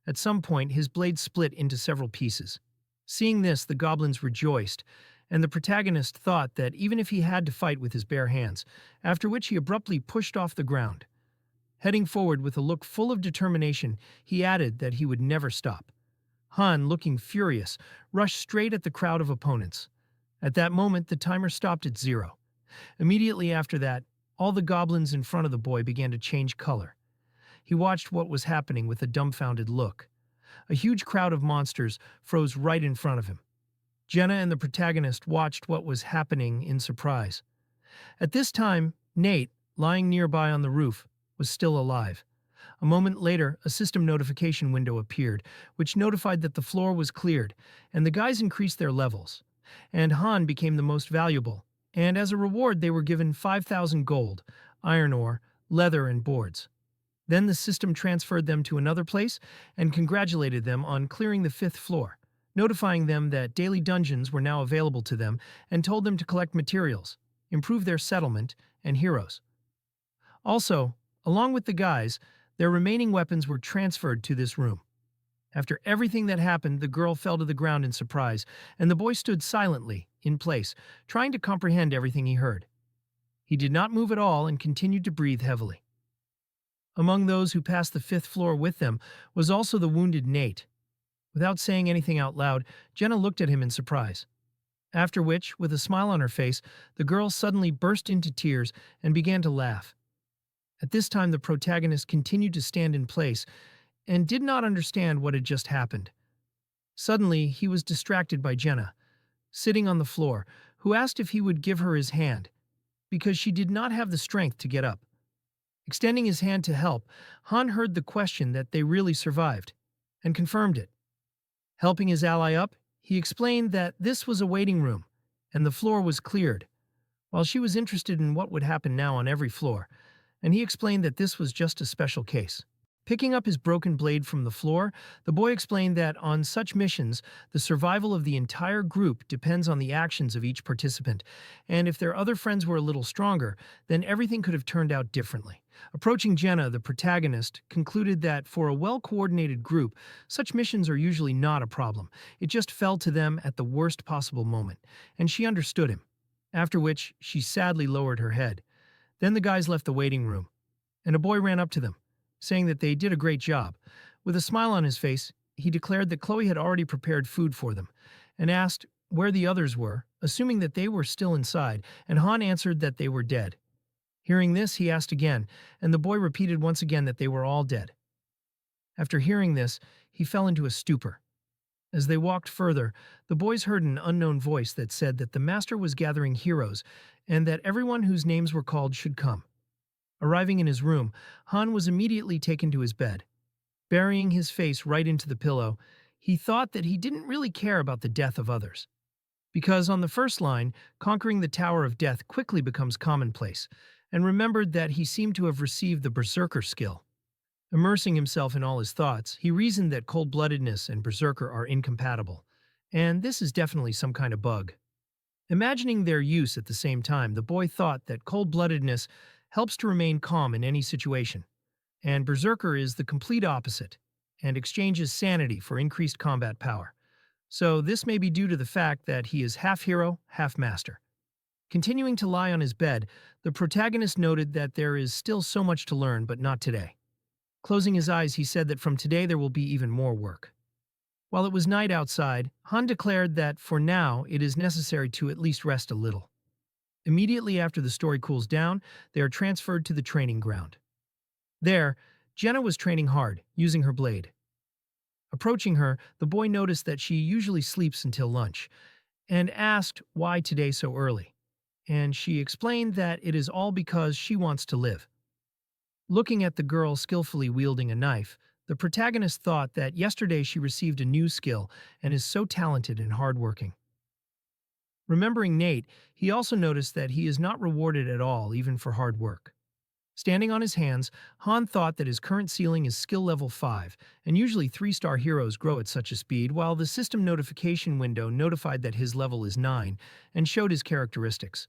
At some point, his blade split into several pieces. Seeing this, the goblins rejoiced, and the protagonist thought that even if he had to fight with his bare hands, after which he abruptly pushed off the ground. Heading forward with a look full of determination, he added that he would never stop. Han, looking furious, rushed straight at the crowd of opponents. At that moment, the timer stopped at 0. Immediately after that, all the goblins in front of the boy began to change color. He watched what was happening with a dumbfounded look. A huge crowd of monsters froze right in front of him. Jenna and the protagonist watched what was happening in surprise. At this time, Nate, lying nearby on the roof, was still alive. A moment later, a system notification window appeared, which notified that the floor was cleared, and the guys increased their levels. And Han became the most valuable, and as a reward they were given 5,000 gold, iron ore, leather, and boards. Then the system transferred them to another place and congratulated them on clearing the 5th floor, notifying them that daily dungeons were now available to them and told them to collect materials, improve their settlement, and heroes. Also, along with the guys, their remaining weapons were transferred to this room. After everything that happened, the girl fell to the ground in surprise, and the boy stood silently, in place, trying to comprehend everything he heard. He did not move at all and continued to breathe heavily. Among those who passed the 5th floor with them was also the wounded Nate. Without saying anything out loud, Jenna looked at him in surprise. After which, with a smile on her face, the girl suddenly burst into tears and began to laugh. At this time, the protagonist continued to stand in place and did not understand what had just happened. Suddenly, he was distracted by Jenna, sitting on the floor, who asked if he would give her his hand, because she did not have the strength to get up. Extending his hand to help, Han heard the question that they really survived, and confirmed it. Helping his ally up, he explained that this was a waiting room, and the floor was cleared, while she was interested in what would happen now on every floor, and he explained that this was just a special case. Picking up his broken blade from the floor, the boy explained that on such missions, the survival of the entire group depends on the actions of each participant, and if their other friends were a little stronger, then everything could have turned out differently. Approaching Jenna, the protagonist, concluded that for a well-coordinated group, such missions are usually not a problem. It just fell to them at the worst possible moment, and she understood him. After which, she sadly lowered her head. Then the guys left the waiting room, and a boy ran up to them, saying that they did a great job. With a smile on his face, he declared that Chloe had already prepared food for them, and asked where the others were, assuming that they were still inside, and Han answered that they were dead. Hearing this, he asked again, and the boy repeated once again that they were all dead. After hearing this, he fell into a stupor. As they walked further, the boys heard an unknown voice that said that the master was gathering heroes, and that everyone whose names were called should come. Arriving in his room, Han was immediately taken to his bed. Burying his face right into the pillow, he thought that he didn't really care about the death of others. Because on the first line, conquering the Tower of Death quickly becomes commonplace, and remembered that he seemed to have received the Berserker skill. Immersing himself in all his thoughts, he reasoned that cold-bloodedness and Berserker are incompatible, and this is definitely some kind of bug. Imagining their use at the same time, the boy thought that cold-bloodedness helps to remain calm in any situation, and Berserker is the complete opposite, and exchanges sanity for increased combat power. So this may be due to the fact that he is half hero, half master. Continuing to lie on his bed, the protagonist noted that there is still so much to learn, but not today. Closing his eyes, he said that from today there will be even more work. While it was night outside, Han declared that for now it is necessary to at least rest a little. Immediately after the story cools down, they are transferred to the training ground. There, Jenna was training hard, using her blade. Approaching her, the boy noticed that she usually sleeps until lunch, and asked why today so early. And she explained that it is all because she wants to live. Looking at the girl skillfully wielding a knife, the protagonist thought that yesterday she received a new skill and is so talented and hardworking. Remembering Nate, he also noticed that he is not rewarded at all, even for hard work. Standing on his hands, Han thought that his current ceiling is skill level 5, and usually 3-star heroes grow at such a speed, while the system notification window notified that his level is 9 and showed his characteristics.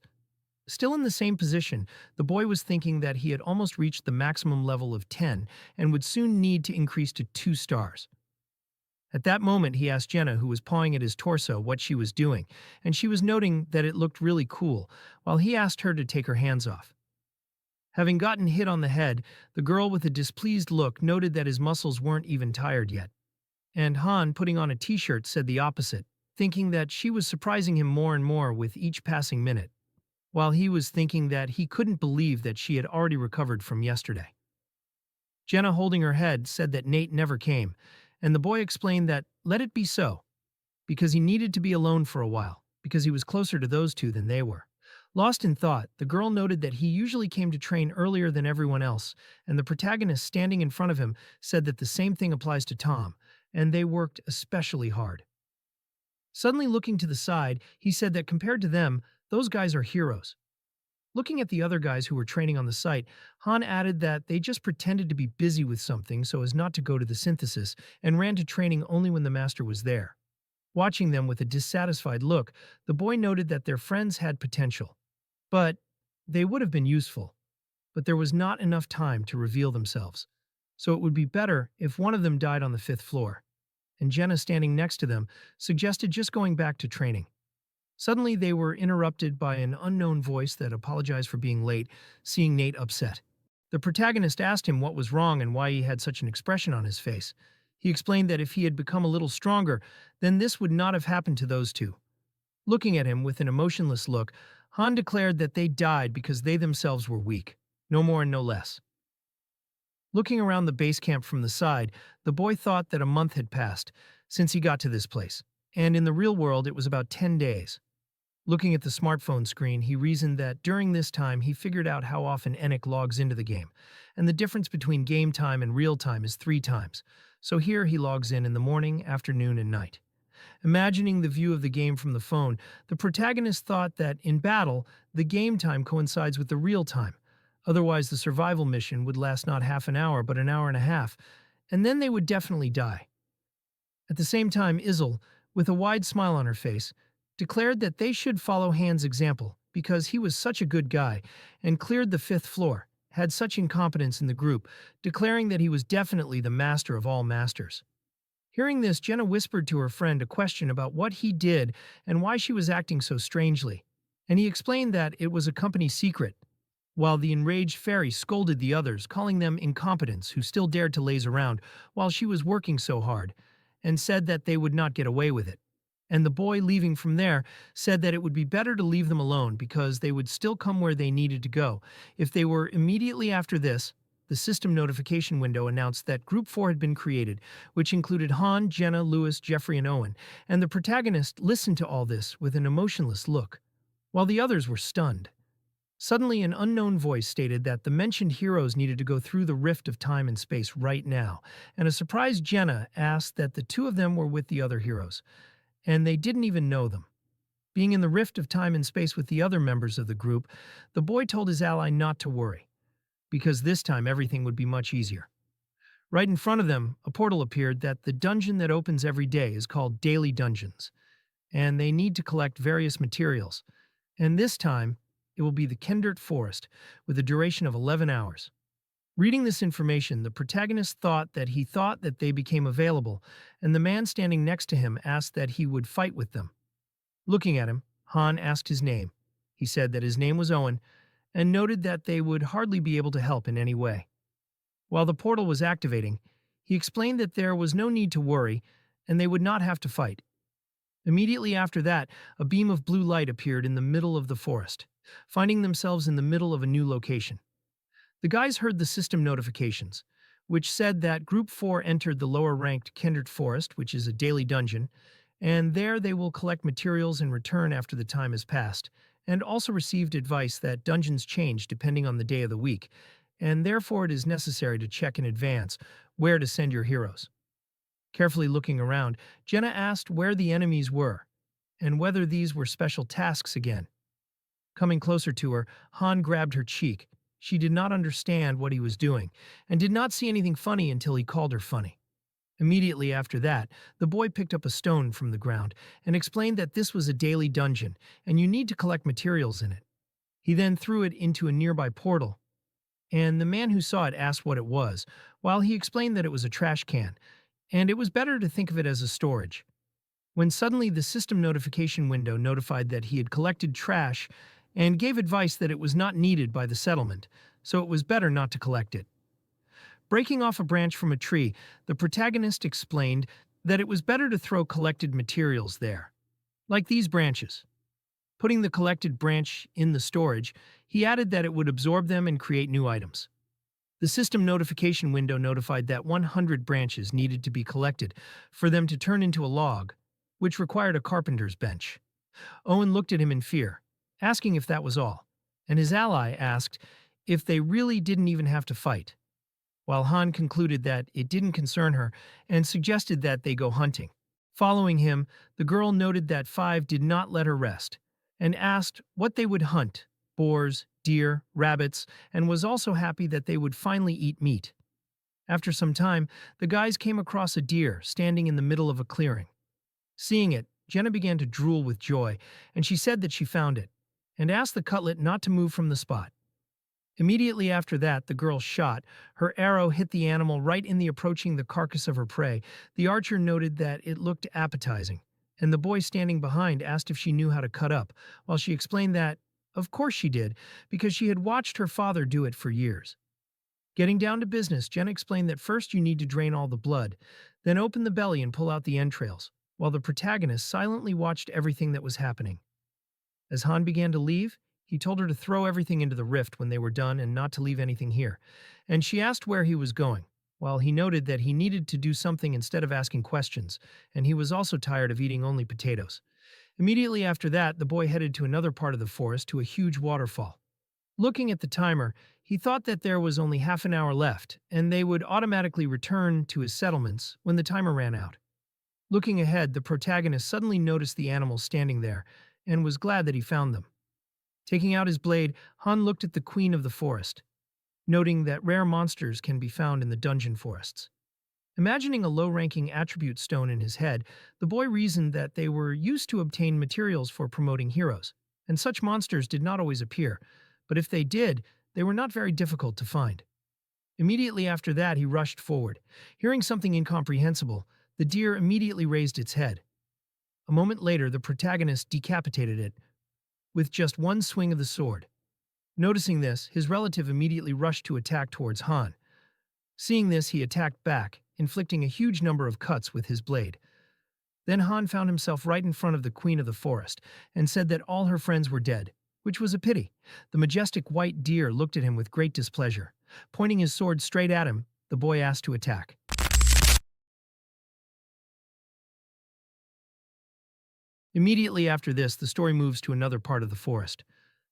Still in the same position, the boy was thinking that he had almost reached the maximum level of 10 and would soon need to increase to 2 stars. At that moment, he asked Jenna, who was pawing at his torso, what she was doing, and she was noting that it looked really cool, while he asked her to take her hands off. Having gotten hit on the head, the girl with a displeased look noted that his muscles weren't even tired yet. And Han, putting on a t-shirt, said the opposite, thinking that she was surprising him more and more with each passing minute, while he was thinking that he couldn't believe that she had already recovered from yesterday. Jenna, holding her head, said that Nate never came, and the boy explained that let it be so, because he needed to be alone for a while, because he was closer to those two than they were. Lost in thought, the girl noted that he usually came to train earlier than everyone else, and the protagonist standing in front of him said that the same thing applies to Tom, and they worked especially hard. Suddenly looking to the side, he said that compared to them, those guys are heroes. Looking at the other guys who were training on the site, Han added that they just pretended to be busy with something so as not to go to the synthesis and ran to training only when the master was there. Watching them with a dissatisfied look, the boy noted that their friends had potential. But they would have been useful. But there was not enough time to reveal themselves. So it would be better if one of them died on the 5th floor. And Jenna, standing next to them, suggested just going back to training. Suddenly, they were interrupted by an unknown voice that apologized for being late, seeing Nate upset. The protagonist asked him what was wrong and why he had such an expression on his face. He explained that if he had become a little stronger, then this would not have happened to those two. Looking at him with an emotionless look, Han declared that they died because they themselves were weak, no more and no less. Looking around the base camp from the side, the boy thought that a month had passed since he got to this place, and in the real world it was about 10 days. Looking at the smartphone screen, he reasoned that during this time he figured out how often Enoch logs into the game, and the difference between game time and real time is 3 times. So here he logs in the morning, afternoon, and night. Imagining the view of the game from the phone, the protagonist thought that in battle, the game time coincides with the real time. Otherwise, the survival mission would last not half an hour, but an hour and a half, and then they would definitely die. At the same time, Izel, with a wide smile on her face, declared that they should follow Han's example because he was such a good guy and cleared the 5th floor, had such incompetence in the group, declaring that he was definitely the master of all masters. Hearing this, Jenna whispered to her friend a question about what he did and why she was acting so strangely, and he explained that it was a company secret, while the enraged fairy scolded the others, calling them incompetents who still dared to laze around while she was working so hard, and said that they would not get away with it. And the boy, leaving from there, said that it would be better to leave them alone because they would still come where they needed to go. If they were immediately after this, the system notification window announced that Group 4 had been created, which included Han, Jenna, Lewis, Jeffrey, and Owen, and the protagonist listened to all this with an emotionless look, while the others were stunned. Suddenly, an unknown voice stated that the mentioned heroes needed to go through the rift of time and space right now, and a surprised Jenna asked that the two of them were with the other heroes, and they didn't even know them. Being in the rift of time and space with the other members of the group, the boy told his ally not to worry, because this time everything would be much easier. Right in front of them, a portal appeared that the dungeon that opens every day is called Daily Dungeons, and they need to collect various materials. And this time, it will be the Kendert Forest, with a duration of 11 hours. Reading this information, the protagonist thought that they became available, and the man standing next to him asked that he would fight with them. Looking at him, Han asked his name. He said that his name was Owen, and noted that they would hardly be able to help in any way. While the portal was activating, he explained that there was no need to worry, and they would not have to fight. Immediately after that, a beam of blue light appeared in the middle of the forest, finding themselves in the middle of a new location. The guys heard the system notifications, which said that Group 4 entered the lower-ranked Kendert Forest, which is a daily dungeon, and there they will collect materials and return after the time has passed, and also received advice that dungeons change depending on the day of the week, and therefore it is necessary to check in advance where to send your heroes. Carefully looking around, Jenna asked where the enemies were, and whether these were special tasks again. Coming closer to her, Han grabbed her cheek. She did not understand what he was doing, and did not see anything funny until he called her funny. Immediately after that, the boy picked up a stone from the ground and explained that this was a daily dungeon, and you need to collect materials in it. He then threw it into a nearby portal, and the man who saw it asked what it was, while he explained that it was a trash can, and it was better to think of it as a storage. When suddenly the system notification window notified that he had collected trash and gave advice that it was not needed by the settlement, so it was better not to collect it. Breaking off a branch from a tree, the protagonist explained that it was better to throw collected materials there, like these branches. Putting the collected branch in the storage, he added that it would absorb them and create new items. The system notification window notified that 100 branches needed to be collected for them to turn into a log, which required a carpenter's bench. Owen looked at him in fear, asking if that was all, and his ally asked if they really didn't even have to fight, while Han concluded that it didn't concern her and suggested that they go hunting. Following him, the girl noted that 5 did not let her rest, and asked what they would hunt: boars, deer, rabbits, and was also happy that they would finally eat meat. After some time, the guys came across a deer standing in the middle of a clearing. Seeing it, Jenna began to drool with joy, and she said that she found it, and asked the cutlet not to move from the spot. Immediately after that, the girl shot. Her arrow hit the animal right in the approaching the carcass of her prey. The archer noted that it looked appetizing, and the boy standing behind asked if she knew how to cut up, while she explained that, of course she did, because she had watched her father do it for years. Getting down to business, Jenna explained that first you need to drain all the blood, then open the belly and pull out the entrails, while the protagonist silently watched everything that was happening. As Han began to leave, he told her to throw everything into the rift when they were done and not to leave anything here, and she asked where he was going, while he noted that he needed to do something instead of asking questions, and he was also tired of eating only potatoes. Immediately after that, the boy headed to another part of the forest to a huge waterfall. Looking at the timer, he thought that there was only half an hour left, and they would automatically return to his settlements when the timer ran out. Looking ahead, the protagonist suddenly noticed the animals standing there and was glad that he found them. Taking out his blade, Han looked at the queen of the forest, noting that rare monsters can be found in the dungeon forests. Imagining a low-ranking attribute stone in his head, the boy reasoned that they were used to obtain materials for promoting heroes, and such monsters did not always appear, but if they did, they were not very difficult to find. Immediately after that, he rushed forward. Hearing something incomprehensible, the deer immediately raised its head. A moment later, the protagonist decapitated it with just one swing of the sword. Noticing this, his relative immediately rushed to attack towards Han. Seeing this, he attacked back, inflicting a huge number of cuts with his blade. Then Han found himself right in front of the queen of the forest and said that all her friends were dead, which was a pity. The majestic white deer looked at him with great displeasure. Pointing his sword straight at him, the boy asked to attack. Immediately after this, the story moves to another part of the forest.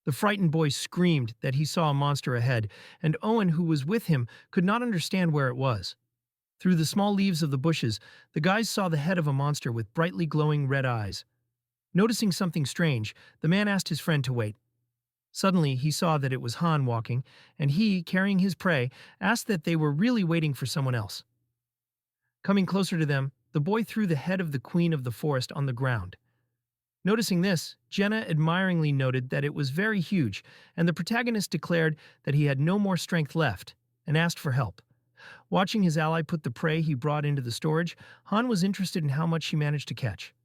The frightened boy screamed that he saw a monster ahead, and Owen, who was with him, could not understand where it was. Through the small leaves of the bushes, the guys saw the head of a monster with brightly glowing red eyes. Noticing something strange, the man asked his friend to wait. Suddenly, he saw that it was Han walking, and he, carrying his prey, asked that they were really waiting for someone else. Coming closer to them, the boy threw the head of the queen of the forest on the ground. Noticing this, Jenna admiringly noted that it was very huge, and the protagonist declared that he had no more strength left, and asked for help. Watching his ally put the prey he brought into the storage, Han was interested in how much she managed to catch.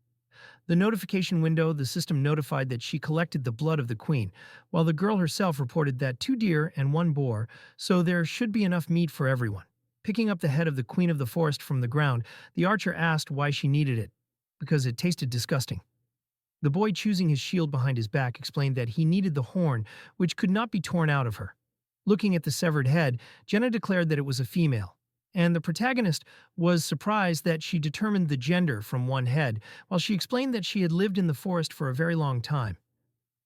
The notification window, the system notified that she collected the blood of the queen, while the girl herself reported that 2 deer and 1 boar, so there should be enough meat for everyone. Picking up the head of the queen of the forest from the ground, the archer asked why she needed it, because it tasted disgusting. The boy, choosing his shield behind his back, explained that he needed the horn, which could not be torn out of her. Looking at the severed head, Jenna declared that it was a female, and the protagonist was surprised that she determined the gender from one head, while she explained that she had lived in the forest for a very long time.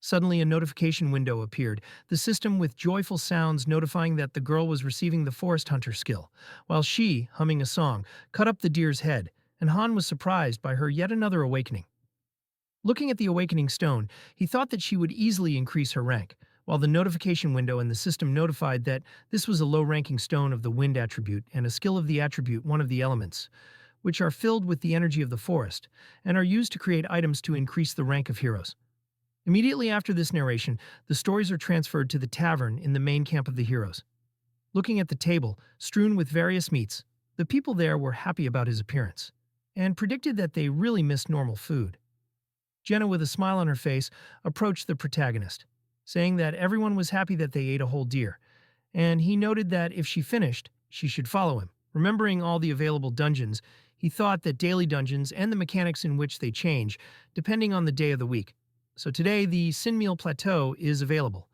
Suddenly, a notification window appeared, the system with joyful sounds notifying that the girl was receiving the forest hunter skill, while she, humming a song, cut up the deer's head, and Han was surprised by her yet another awakening. Looking at the awakening stone, he thought that she would easily increase her rank, while the notification window in the system notified that this was a low-ranking stone of the wind attribute and a skill of the attribute one of the elements, which are filled with the energy of the forest, and are used to create items to increase the rank of heroes. Immediately after this narration, the stories are transferred to the tavern in the main camp of the heroes. Looking at the table, strewn with various meats, the people there were happy about his appearance, and predicted that they really missed normal food. Jenna, with a smile on her face, approached the protagonist, saying that everyone was happy that they ate a whole deer, and he noted that if she finished, she should follow him. Remembering all the available dungeons, he thought that daily dungeons and the mechanics in which they change, depending on the day of the week. So today, the Sinmeal Plateau is available,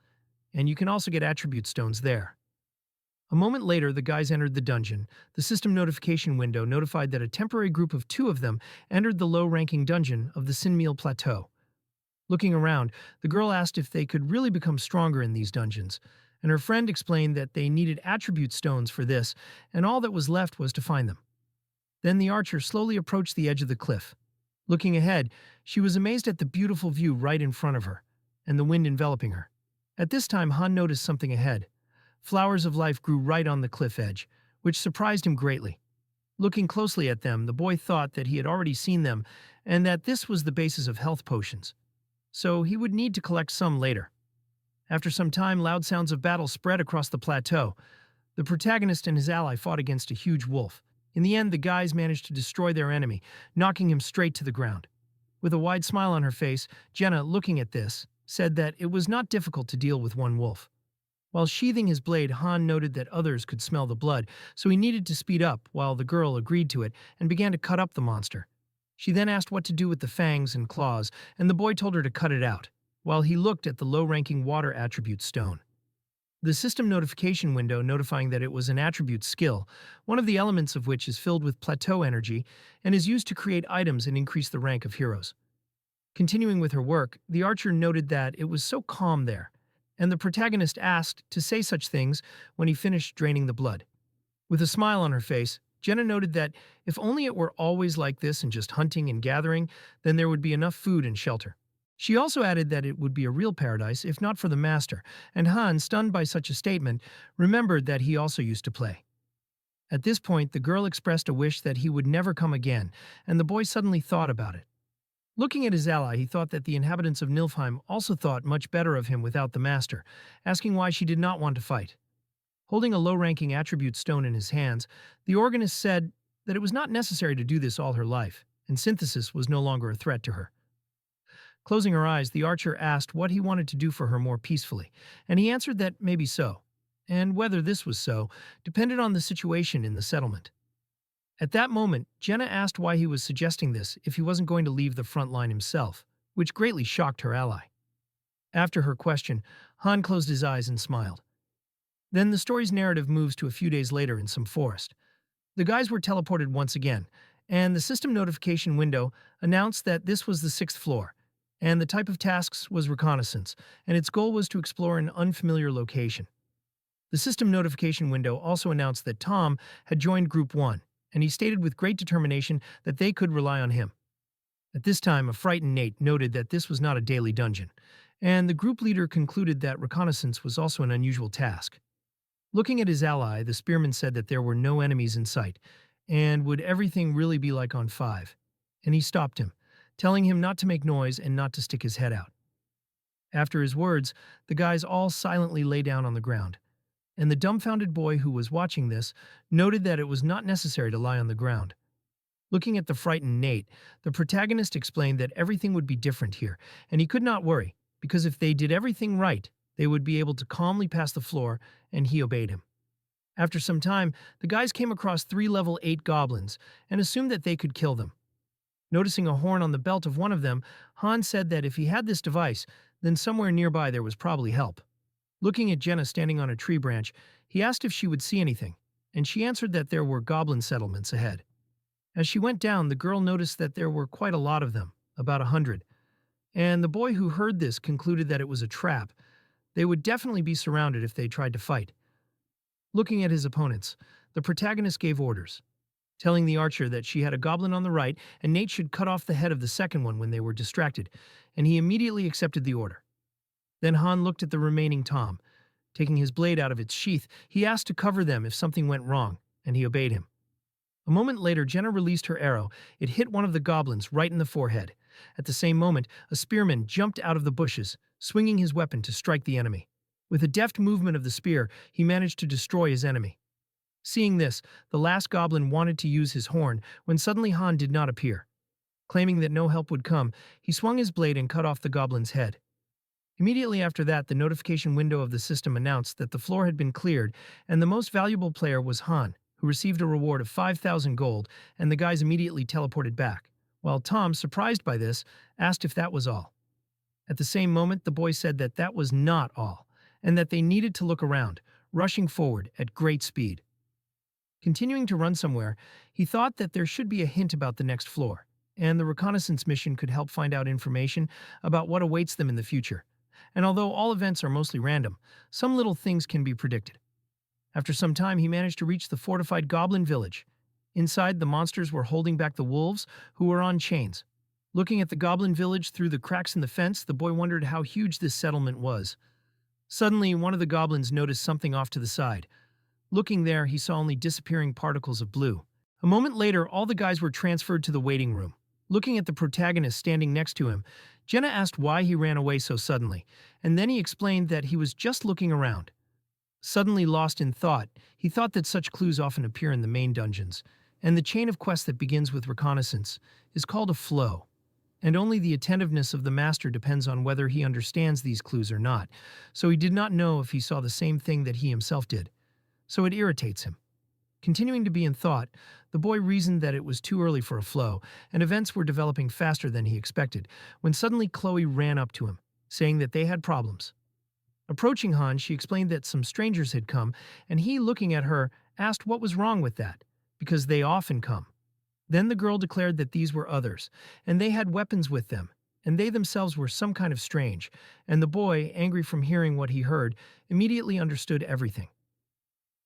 and you can also get attribute stones there. A moment later, the guys entered the dungeon. The system notification window notified that a temporary group of 2 of them entered the low-ranking dungeon of the Sinmeal Plateau. Looking around, the girl asked if they could really become stronger in these dungeons, and her friend explained that they needed attribute stones for this, and all that was left was to find them. Then the archer slowly approached the edge of the cliff. Looking ahead, she was amazed at the beautiful view right in front of her, and the wind enveloping her. At this time, Han noticed something ahead. Flowers of life grew right on the cliff edge, which surprised him greatly. Looking closely at them, the boy thought that he had already seen them, and that this was the basis of health potions. So he would need to collect some later. After some time, loud sounds of battle spread across the plateau. The protagonist and his ally fought against a huge wolf. In the end, the guys managed to destroy their enemy, knocking him straight to the ground. With a wide smile on her face, Jenna, looking at this, said that it was not difficult to deal with one wolf. While sheathing his blade, Han noted that others could smell the blood, so he needed to speed up, while the girl agreed to it and began to cut up the monster. She then asked what to do with the fangs and claws, and the boy told her to cut it out, while he looked at the low-ranking water attribute stone. The system notification window notifying that it was an attribute skill, one of the elements of which is filled with plateau energy and is used to create items and increase the rank of heroes. Continuing with her work, the archer noted that it was so calm there, and the protagonist asked to say such things when he finished draining the blood. With a smile on her face, Jenna noted that if only it were always like this and just hunting and gathering, then there would be enough food and shelter. She also added that it would be a real paradise if not for the master, and Han, stunned by such a statement, remembered that he also used to play. At this point, the girl expressed a wish that he would never come again, and the boy suddenly thought about it. Looking at his ally, he thought that the inhabitants of Nilfheim also thought much better of him without the master, asking why she did not want to fight. Holding a low-ranking attribute stone in his hands, the organist said that it was not necessary to do this all her life, and synthesis was no longer a threat to her. Closing her eyes, the archer asked what he wanted to do for her more peacefully, and he answered that maybe so, and whether this was so depended on the situation in the settlement. At that moment, Jenna asked why he was suggesting this if he wasn't going to leave the front line himself, which greatly shocked her ally. After her question, Han closed his eyes and smiled. Then the story's narrative moves to a few days later in some forest. The guys were teleported once again, and the system notification window announced that this was the sixth floor, and the type of tasks was reconnaissance, and its goal was to explore an unfamiliar location. The system notification window also announced that Tom had joined Group 1, and he stated with great determination that they could rely on him. At this time, a frightened Nate noted that this was not a daily dungeon, and the group leader concluded that reconnaissance was also an unusual task. Looking at his ally, the spearman said that there were no enemies in sight, and would everything really be like on 5? And he stopped him, telling him not to make noise and not to stick his head out. After his words, the guys all silently lay down on the ground, and the dumbfounded boy who was watching this noted that it was not necessary to lie on the ground. Looking at the frightened Nate, the protagonist explained that everything would be different here, and he could not worry, because if they did everything right, they would be able to calmly pass the floor, and he obeyed him. After some time, the guys came across 3 level 8 goblins and assumed that they could kill them. Noticing a horn on the belt of one of them, Han said that if he had this device, then somewhere nearby there was probably help. Looking at Jenna standing on a tree branch, he asked if she would see anything, and she answered that there were goblin settlements ahead. As she went down, the girl noticed that there were quite a lot of them, about 100, and the boy who heard this concluded that it was a trap. They would definitely be surrounded if they tried to fight. Looking at his opponents, the protagonist gave orders, telling the archer that she had a goblin on the right and Nate should cut off the head of the second one when they were distracted, and he immediately accepted the order. Then Han looked at the remaining Tom. Taking his blade out of its sheath, he asked to cover them if something went wrong, and he obeyed him. A moment later, Jenna released her arrow. It hit one of the goblins right in the forehead. At the same moment, a spearman jumped out of the bushes, swinging his weapon to strike the enemy. With a deft movement of the spear, he managed to destroy his enemy. Seeing this, the last goblin wanted to use his horn when suddenly Han did not appear. Claiming that no help would come, he swung his blade and cut off the goblin's head. Immediately after that, the notification window of the system announced that the floor had been cleared, and the most valuable player was Han, who received a reward of 5,000 gold, and the guys immediately teleported back, while Tom, surprised by this, asked if that was all. At the same moment, the boy said that that was not all, and that they needed to look around, rushing forward at great speed. Continuing to run somewhere, he thought that there should be a hint about the next floor, and the reconnaissance mission could help find out information about what awaits them in the future. And although all events are mostly random, some little things can be predicted. After some time, he managed to reach the fortified goblin village. Inside, the monsters were holding back the wolves, who were on chains. Looking at the goblin village through the cracks in the fence, the boy wondered how huge this settlement was. Suddenly, one of the goblins noticed something off to the side. Looking there, he saw only disappearing particles of blue. A moment later, all the guys were transferred to the waiting room. Looking at the protagonist standing next to him, Jenna asked why he ran away so suddenly, and then he explained that he was just looking around. Suddenly lost in thought, he thought that such clues often appear in the main dungeons, and the chain of quests that begins with reconnaissance is called a flow. And only the attentiveness of the master depends on whether he understands these clues or not, so he did not know if he saw the same thing that he himself did. So it irritates him. Continuing to be in thought, the boy reasoned that it was too early for a flow, and events were developing faster than he expected, when suddenly Chloe ran up to him, saying that they had problems. Approaching Han, she explained that some strangers had come, and he, looking at her, asked what was wrong with that, because they often come. Then the girl declared that these were others, and they had weapons with them, and they themselves were some kind of strange, and the boy, angry from hearing what he heard, immediately understood everything.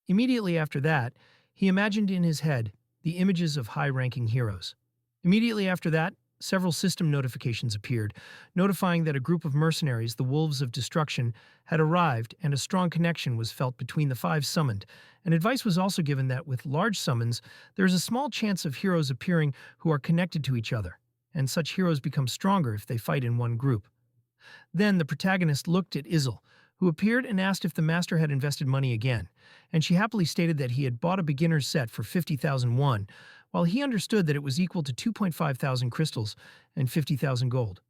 Immediately after that, he imagined in his head the images of high-ranking heroes. Immediately after that, several system notifications appeared, notifying that a group of mercenaries, the Wolves of Destruction, had arrived and a strong connection was felt between the five summoned. And advice was also given that with large summons, there is a small chance of heroes appearing who are connected to each other, and such heroes become stronger if they fight in one group. Then the protagonist looked at Izel, who appeared and asked if the master had invested money again, and she happily stated that he had bought a beginner's set for 50,000 won, while he understood that it was equal to 2.5 thousand crystals and 50,000 gold.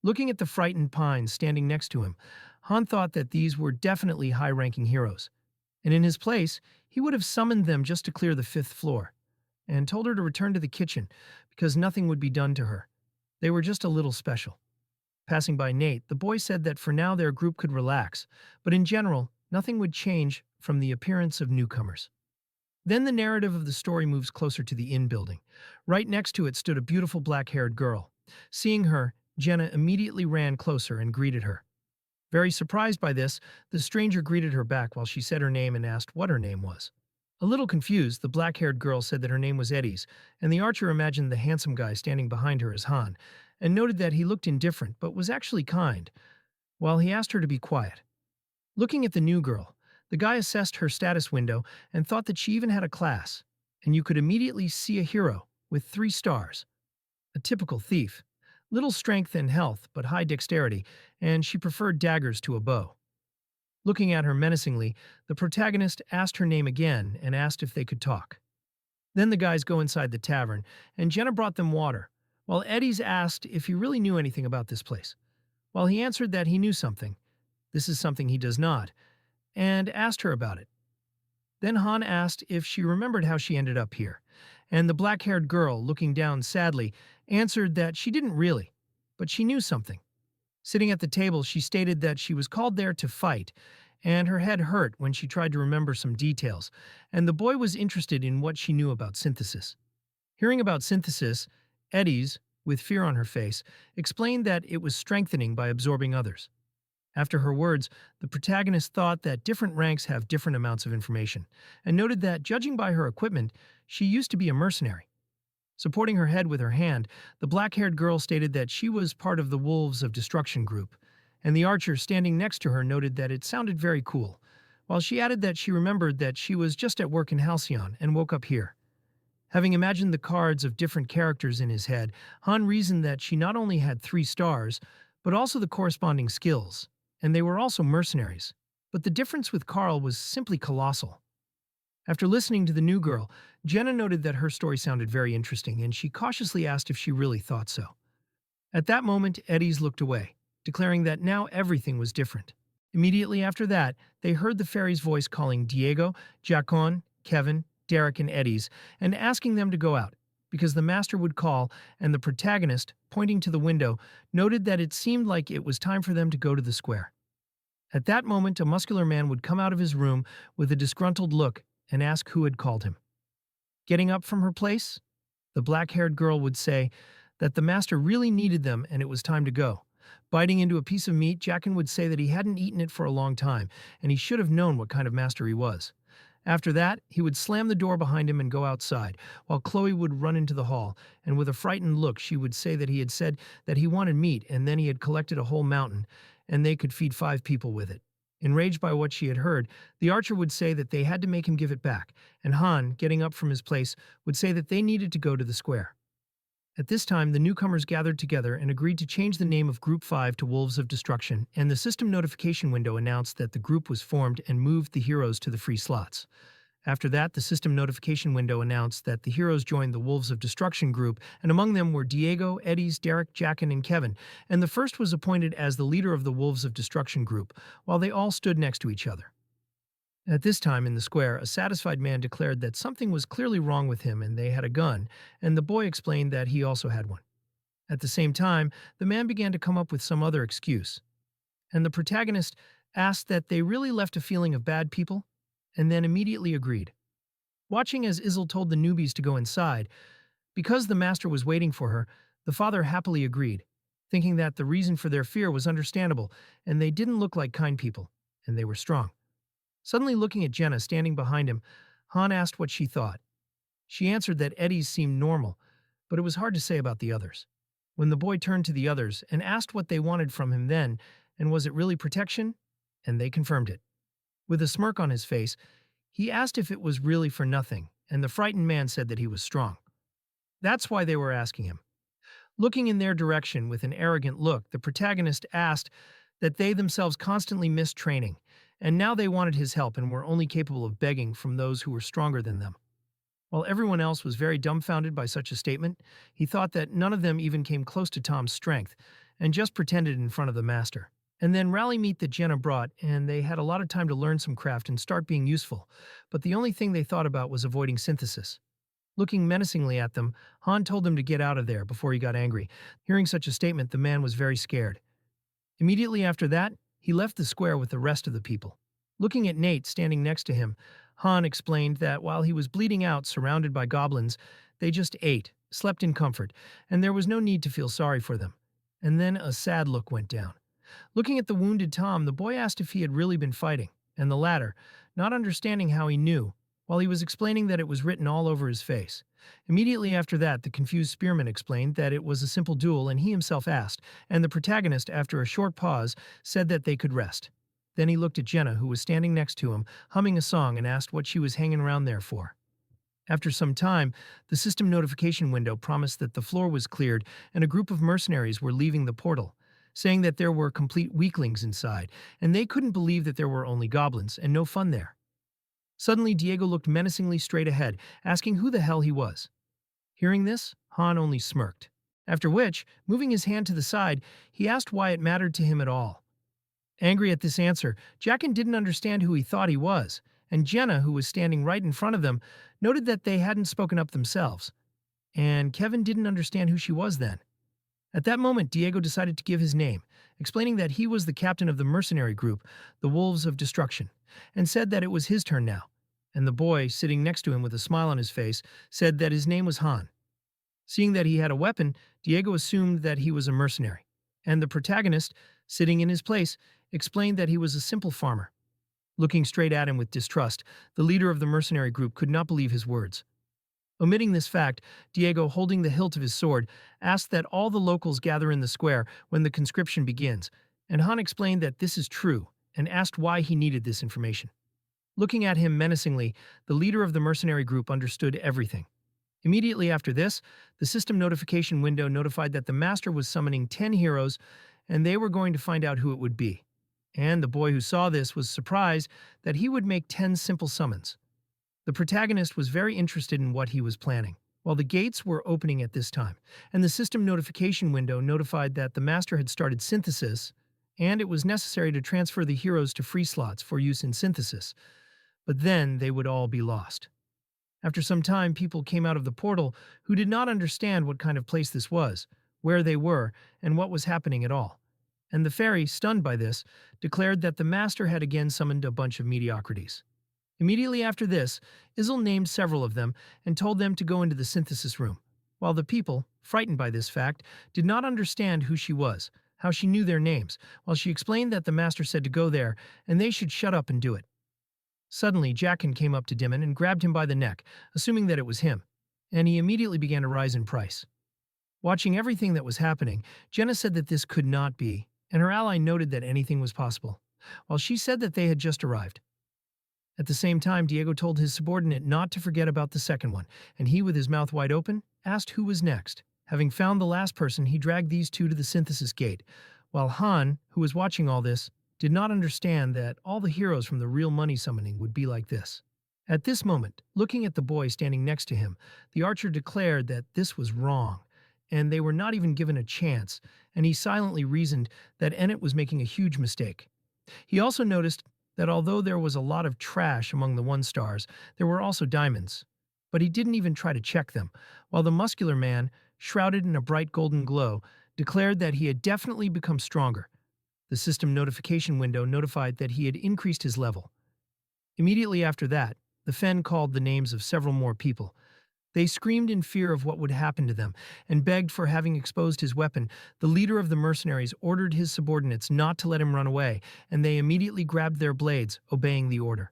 Looking at the frightened pines standing next to him, Han thought that these were definitely high-ranking heroes, and in his place, he would have summoned them just to clear the fifth floor, and told her to return to the kitchen because nothing would be done to her. They were just a little special. Passing by Nate, the boy said that for now their group could relax, but in general, nothing would change from the appearance of newcomers. Then the narrative of the story moves closer to the inn building. Right next to it stood a beautiful black-haired girl. Seeing her, Jenna immediately ran closer and greeted her. Very surprised by this, the stranger greeted her back while she said her name and asked what her name was. A little confused, the black-haired girl said that her name was Eddies, and the archer imagined the handsome guy standing behind her as Han, and noted that he looked indifferent but was actually kind, while he asked her to be quiet. Looking at the new girl, the guy assessed her status window and thought that she even had a class, and you could immediately see a hero with 3 stars. A typical thief. Little strength and health, but high dexterity, and she preferred daggers to a bow. Looking at her menacingly, the protagonist asked her name again and asked if they could talk. Then the guys go inside the tavern, and Jenna brought them water, while Eddie's asked if he really knew anything about this place. While he answered that he knew something, this is something he does not, and asked her about it. Then Han asked if she remembered how she ended up here, and the black-haired girl, looking down sadly, answered that she didn't really, but she knew something. Sitting at the table, she stated that she was called there to fight, and her head hurt when she tried to remember some details, and the boy was interested in what she knew about synthesis. Hearing about synthesis, Eddie's, with fear on her face, explained that it was strengthening by absorbing others. After her words, the protagonist thought that different ranks have different amounts of information, and noted that, judging by her equipment, she used to be a mercenary. Supporting her head with her hand, the black-haired girl stated that she was part of the Wolves of Destruction group, and the archer standing next to her noted that it sounded very cool, while she added that she remembered that she was just at work in Halcyon and woke up here. Having imagined the cards of different characters in his head, Han reasoned that she not only had 3 stars, but also the corresponding skills, and they were also mercenaries. But the difference with Carl was simply colossal. After listening to the new girl, Jenna noted that her story sounded very interesting, and she cautiously asked if she really thought so. At that moment, Eddie's looked away, declaring that now everything was different. Immediately after that, they heard the fairy's voice calling Diego, Jacon, Kevin, Derek, and Eddie's, and asking them to go out, because the master would call, and the protagonist, pointing to the window, noted that it seemed like it was time for them to go to the square. At that moment, a muscular man would come out of his room with a disgruntled look and ask who had called him. Getting up from her place, the black-haired girl would say that the master really needed them and it was time to go. Biting into a piece of meat, Jackin would say that he hadn't eaten it for a long time, and he should have known what kind of master he was. After that, he would slam the door behind him and go outside, while Chloe would run into the hall, and with a frightened look she would say that he had said that he wanted meat and then he had collected a whole mountain, and they could feed 5 people with it. Enraged by what she had heard, the archer would say that they had to make him give it back, and Han, getting up from his place, would say that they needed to go to the square. At this time, the newcomers gathered together and agreed to change the name of Group 5 to Wolves of Destruction, and the system notification window announced that the group was formed and moved the heroes to the free slots. After that, the system notification window announced that the heroes joined the Wolves of Destruction group, and among them were Diego, Eddie's, Derek, Jackin, and Kevin, and the first was appointed as the leader of the Wolves of Destruction group, while they all stood next to each other. At this time in the square, a satisfied man declared that something was clearly wrong with him and they had a gun, and the boy explained that he also had one. At the same time, the man began to come up with some other excuse, and the protagonist asked that they really left a feeling of bad people, and then immediately agreed. Watching as Izel told the newbies to go inside, because the master was waiting for her, the father happily agreed, thinking that the reason for their fear was understandable, and they didn't look like kind people, and they were strong. Suddenly looking at Jenna standing behind him, Han asked what she thought. She answered that Eddie's seemed normal, but it was hard to say about the others. When the boy turned to the others and asked what they wanted from him then, and was it really protection? And they confirmed it. With a smirk on his face, he asked if it was really for nothing, and the frightened man said that he was strong. That's why they were asking him. Looking in their direction with an arrogant look, the protagonist asked that they themselves constantly missed training, and now they wanted his help and were only capable of begging from those who were stronger than them. While everyone else was very dumbfounded by such a statement, he thought that none of them even came close to Tom's strength, and just pretended in front of the master. And then rally meet that Jenna brought, and they had a lot of time to learn some craft and start being useful, but the only thing they thought about was avoiding synthesis. Looking menacingly at them, Han told them to get out of there before he got angry. Hearing such a statement, the man was very scared. Immediately after that, he left the square with the rest of the people. Looking at Nate standing next to him, Han explained that while he was bleeding out surrounded by goblins, they just ate, slept in comfort, and there was no need to feel sorry for them. And then a sad look went down. Looking at the wounded Tom, the boy asked if he had really been fighting, and the latter, not understanding how he knew, while he was explaining that it was written all over his face. Immediately after that, the confused spearman explained that it was a simple duel and he himself asked, and the protagonist, after a short pause, said that they could rest. Then he looked at Jenna, who was standing next to him, humming a song, and asked what she was hanging around there for. After some time, the system notification window promised that the floor was cleared and a group of mercenaries were leaving the portal, saying that there were complete weaklings inside, and they couldn't believe that there were only goblins and no fun there. Suddenly, Diego looked menacingly straight ahead, asking who the hell he was. Hearing this, Han only smirked. After which, moving his hand to the side, he asked why it mattered to him at all. Angry at this answer, Jaqen didn't understand who he thought he was, and Jenna, who was standing right in front of them, noted that they hadn't spoken up themselves. And Kevin didn't understand who she was then. At that moment, Diego decided to give his name, explaining that he was the captain of the mercenary group, the Wolves of Destruction, and said that it was his turn now. And the boy, sitting next to him with a smile on his face, said that his name was Han. Seeing that he had a weapon, Diego assumed that he was a mercenary, and the protagonist, sitting in his place, explained that he was a simple farmer. Looking straight at him with distrust, the leader of the mercenary group could not believe his words. Omitting this fact, Diego, holding the hilt of his sword, asked that all the locals gather in the square when the conscription begins, and Han explained that this is true and asked why he needed this information. Looking at him menacingly, the leader of the mercenary group understood everything. Immediately after this, the system notification window notified that the master was summoning 10 heroes, and they were going to find out who it would be. And the boy who saw this was surprised that he would make 10 simple summons. The protagonist was very interested in what he was planning, while the gates were opening at this time, and the system notification window notified that the master had started synthesis, and it was necessary to transfer the heroes to free slots for use in synthesis, but then they would all be lost. After some time, people came out of the portal who did not understand what kind of place this was, where they were, and what was happening at all. And the fairy, stunned by this, declared that the master had again summoned a bunch of mediocrities. Immediately after this, Izel named several of them and told them to go into the synthesis room, while the people, frightened by this fact, did not understand who she was, how she knew their names, while she explained that the master said to go there and they should shut up and do it. Suddenly, Jaqen came up to Dimon and grabbed him by the neck, assuming that it was him, and he immediately began to rise in price. Watching everything that was happening, Jenna said that this could not be, and her ally noted that anything was possible, while she said that they had just arrived. At the same time, Diego told his subordinate not to forget about the second one, and he, with his mouth wide open, asked who was next. Having found the last person, he dragged these two to the synthesis gate, while Han, who was watching all this, did not understand that all the heroes from the real money summoning would be like this. At this moment, looking at the boy standing next to him, the archer declared that this was wrong, and they were not even given a chance, and he silently reasoned that Ennet was making a huge mistake. He also noticed that although there was a lot of trash among the one-stars, there were also diamonds. But he didn't even try to check them, while the muscular man, shrouded in a bright golden glow, declared that he had definitely become stronger. The system notification window notified that he had increased his level. Immediately after that, the Fen called the names of several more people. They screamed in fear of what would happen to them and begged for having exposed his weapon. The leader of the mercenaries ordered his subordinates not to let him run away, and they immediately grabbed their blades, obeying the order.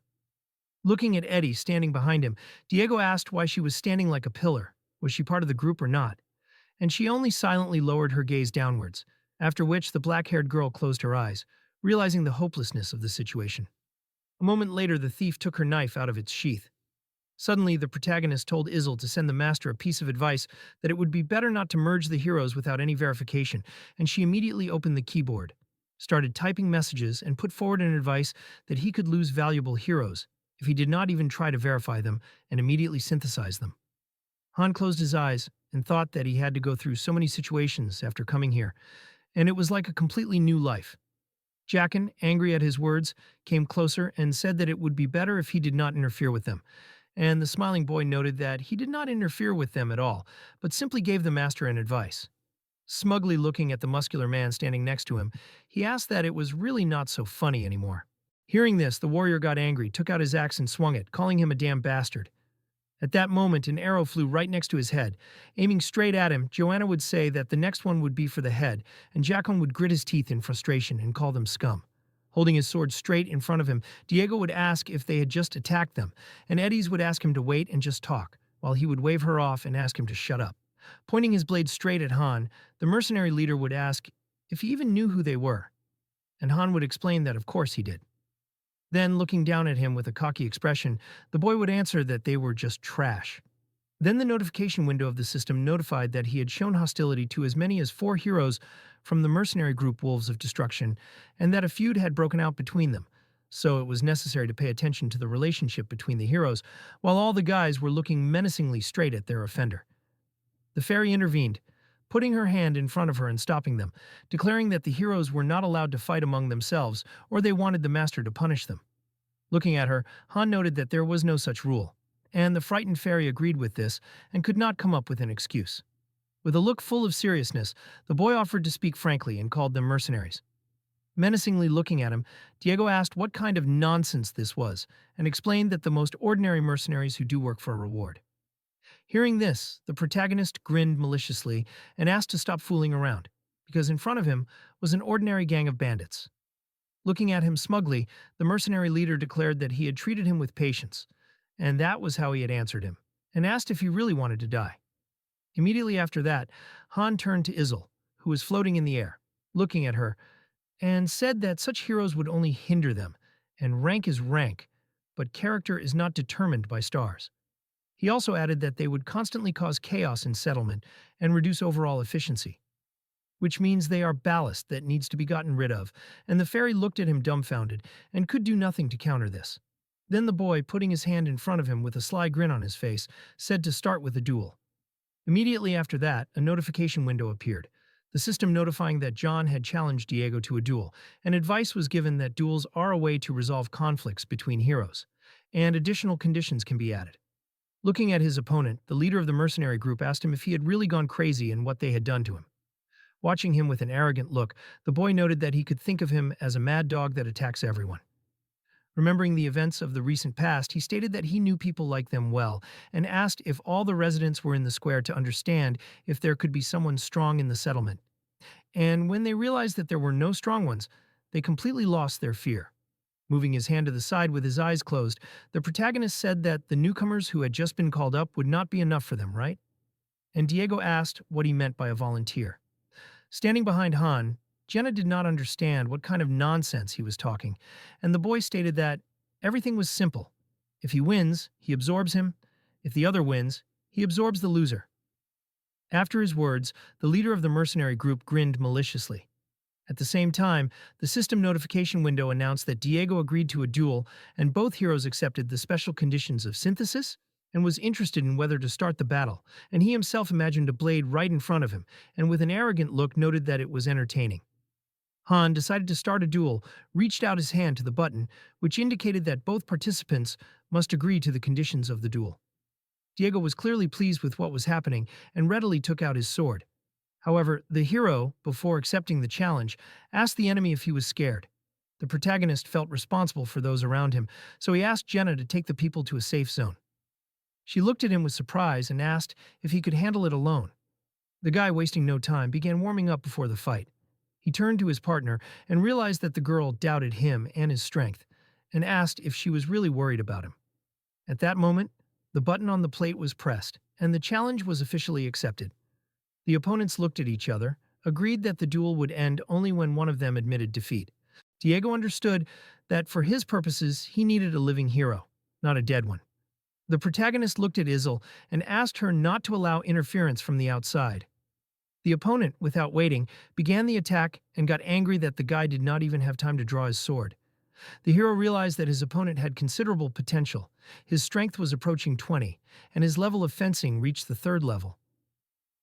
Looking at Eddie standing behind him, Diego asked why she was standing like a pillar. Was she part of the group or not? And she only silently lowered her gaze downwards, after which the black-haired girl closed her eyes, realizing the hopelessness of the situation. A moment later, the thief took her knife out of its sheath. Suddenly, the protagonist told Izel to send the master a piece of advice that it would be better not to merge the heroes without any verification, and she immediately opened the keyboard, started typing messages, and put forward an advice that he could lose valuable heroes if he did not even try to verify them and immediately synthesize them. Han closed his eyes and thought that he had to go through so many situations after coming here, and it was like a completely new life. Jaqen, angry at his words, came closer and said that it would be better if he did not interfere with them, and the smiling boy noted that he did not interfere with them at all, but simply gave the master an advice. Smugly looking at the muscular man standing next to him, he asked that it was really not so funny anymore. Hearing this, the warrior got angry, took out his axe and swung it, calling him a damn bastard. At that moment, an arrow flew right next to his head. Aiming straight at him, Joanna would say that the next one would be for the head, and Jaqen would grit his teeth in frustration and call them scum. Holding his sword straight in front of him, Diego would ask if they had just attacked them, and Eddie's would ask him to wait and just talk, while he would wave her off and ask him to shut up. Pointing his blade straight at Han, the mercenary leader would ask if he even knew who they were, and Han would explain that of course he did. Then, looking down at him with a cocky expression, the boy would answer that they were just trash. Then the notification window of the system notified that he had shown hostility to as many as 4 heroes from the mercenary group Wolves of Destruction, and that a feud had broken out between them, so it was necessary to pay attention to the relationship between the heroes, while all the guys were looking menacingly straight at their offender. The fairy intervened, putting her hand in front of her and stopping them, declaring that the heroes were not allowed to fight among themselves, or they wanted the master to punish them. Looking at her, Han noted that there was no such rule, and the frightened fairy agreed with this and could not come up with an excuse. With a look full of seriousness, the boy offered to speak frankly and called them mercenaries. Menacingly looking at him, Diego asked what kind of nonsense this was, and explained that the most ordinary mercenaries who do work for a reward. Hearing this, the protagonist grinned maliciously and asked to stop fooling around, because in front of him was an ordinary gang of bandits. Looking at him smugly, the mercenary leader declared that he had treated him with patience, and that was how he had answered him, and asked if he really wanted to die. Immediately after that, Han turned to Izel, who was floating in the air, looking at her, and said that such heroes would only hinder them, and rank is rank, but character is not determined by stars. He also added that they would constantly cause chaos in settlement and reduce overall efficiency, which means they are ballast that needs to be gotten rid of, and the fairy looked at him dumbfounded and could do nothing to counter this. Then the boy, putting his hand in front of him with a sly grin on his face, said to start with a duel. Immediately after that, a notification window appeared, the system notifying that John had challenged Diego to a duel, and advice was given that duels are a way to resolve conflicts between heroes, and additional conditions can be added. Looking at his opponent, the leader of the mercenary group asked him if he had really gone crazy and what they had done to him. Watching him with an arrogant look, the boy noted that he could think of him as a mad dog that attacks everyone. Remembering the events of the recent past, he stated that he knew people like them well and asked if all the residents were in the square to understand if there could be someone strong in the settlement. And when they realized that there were no strong ones, they completely lost their fear. Moving his hand to the side with his eyes closed, the protagonist said that the newcomers who had just been called up would not be enough for them, right? And Diego asked what he meant by a volunteer. Standing behind Han, Jenna did not understand what kind of nonsense he was talking, and the boy stated that everything was simple. If he wins, he absorbs him. If the other wins, he absorbs the loser. After his words, the leader of the mercenary group grinned maliciously. At the same time, the system notification window announced that Diego agreed to a duel, and both heroes accepted the special conditions of synthesis and was interested in whether to start the battle, and he himself imagined a blade right in front of him, and with an arrogant look noted that it was entertaining. Han decided to start a duel, reached out his hand to the button, which indicated that both participants must agree to the conditions of the duel. Diego was clearly pleased with what was happening and readily took out his sword. However, the hero, before accepting the challenge, asked the enemy if he was scared. The protagonist felt responsible for those around him, so he asked Jenna to take the people to a safe zone. She looked at him with surprise and asked if he could handle it alone. The guy, wasting no time, began warming up before the fight. He turned to his partner and realized that the girl doubted him and his strength, and asked if she was really worried about him. At that moment, the button on the plate was pressed, and the challenge was officially accepted. The opponents looked at each other, agreed that the duel would end only when one of them admitted defeat. Diego understood that for his purposes he needed a living hero, not a dead one. The protagonist looked at Isil and asked her not to allow interference from the outside. The opponent, without waiting, began the attack and got angry that the guy did not even have time to draw his sword. The hero realized that his opponent had considerable potential. His strength was approaching 20, and his level of fencing reached the 3rd level.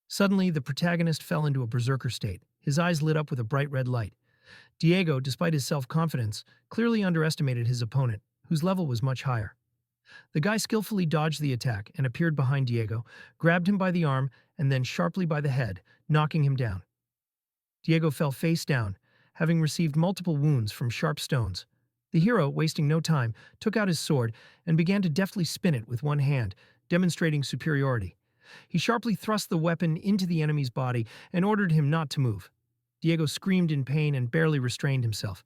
Suddenly, the protagonist fell into a berserker state. His eyes lit up with a bright red light. Diego, despite his self-confidence, clearly underestimated his opponent, whose level was much higher. The guy skillfully dodged the attack and appeared behind Diego, grabbed him by the arm, and then sharply by the head, knocking him down. Diego fell face down, having received multiple wounds from sharp stones. The hero, wasting no time, took out his sword and began to deftly spin it with one hand, demonstrating superiority. He sharply thrust the weapon into the enemy's body and ordered him not to move. Diego screamed in pain and barely restrained himself.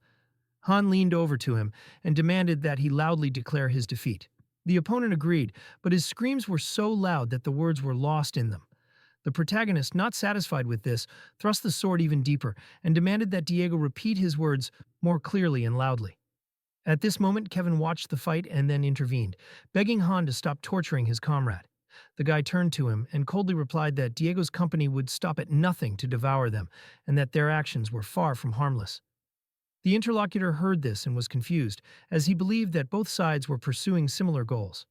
Han leaned over to him and demanded that he loudly declare his defeat. The opponent agreed, but his screams were so loud that the words were lost in them. The protagonist, not satisfied with this, thrust the sword even deeper and demanded that Diego repeat his words more clearly and loudly. At this moment, Kevin watched the fight and then intervened, begging Han to stop torturing his comrade. The guy turned to him and coldly replied that Diego's company would stop at nothing to devour them, and that their actions were far from harmless. The interlocutor heard this and was confused, as he believed that both sides were pursuing similar goals.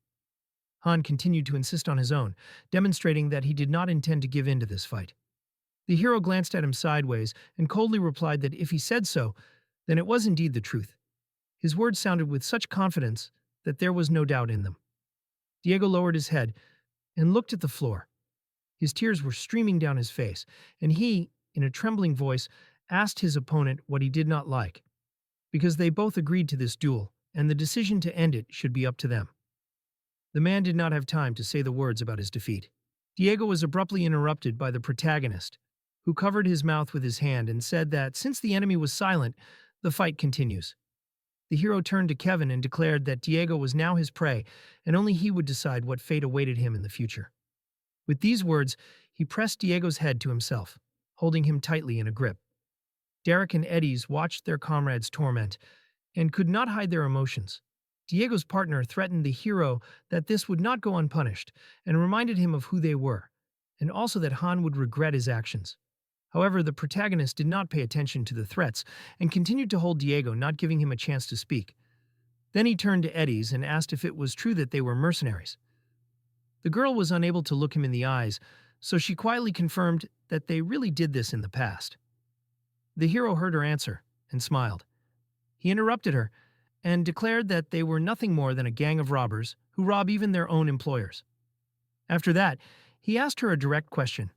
Han continued to insist on his own, demonstrating that he did not intend to give in to this fight. The hero glanced at him sideways and coldly replied that if he said so, then it was indeed the truth. His words sounded with such confidence that there was no doubt in them. Diego lowered his head and looked at the floor. His tears were streaming down his face, and he, in a trembling voice, asked his opponent what he did not like, because they both agreed to this duel, and the decision to end it should be up to them. The man did not have time to say the words about his defeat. Diego was abruptly interrupted by the protagonist, who covered his mouth with his hand and said that since the enemy was silent, the fight continues. The hero turned to Kevin and declared that Diego was now his prey, and only he would decide what fate awaited him in the future. With these words, he pressed Diego's head to himself, holding him tightly in a grip. Derek and Eddie's watched their comrades' torment and could not hide their emotions. Diego's partner threatened the hero that this would not go unpunished and reminded him of who they were, and also that Han would regret his actions. However, the protagonist did not pay attention to the threats and continued to hold Diego, not giving him a chance to speak. Then he turned to Eddie's and asked if it was true that they were mercenaries. The girl was unable to look him in the eyes, so she quietly confirmed that they really did this in the past. The hero heard her answer and smiled. He interrupted her and declared that they were nothing more than a gang of robbers who rob even their own employers. After that, he asked her a direct question.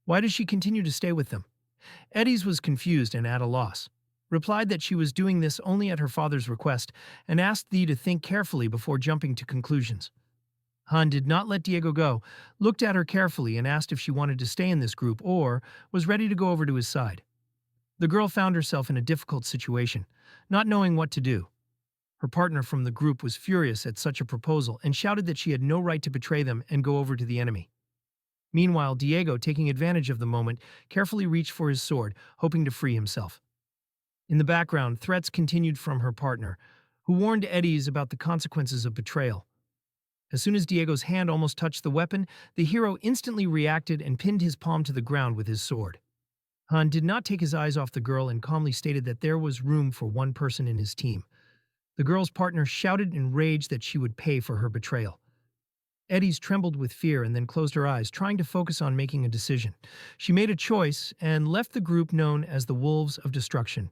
Why does she continue to stay with them? Eddie's was confused and at a loss, replied that she was doing this only at her father's request, and asked Thee to think carefully before jumping to conclusions. Han did not let Diego go, looked at her carefully and asked if she wanted to stay in this group or was ready to go over to his side. The girl found herself in a difficult situation, not knowing what to do. Her partner from the group was furious at such a proposal and shouted that she had no right to betray them and go over to the enemy. Meanwhile, Diego, taking advantage of the moment, carefully reached for his sword, hoping to free himself. In the background, threats continued from her partner, who warned Eddie's about the consequences of betrayal. As soon as Diego's hand almost touched the weapon, the hero instantly reacted and pinned his palm to the ground with his sword. Han did not take his eyes off the girl and calmly stated that there was room for one person in his team. The girl's partner shouted in rage that she would pay for her betrayal. Eddie's trembled with fear and then closed her eyes, trying to focus on making a decision. She made a choice and left the group known as the Wolves of Destruction,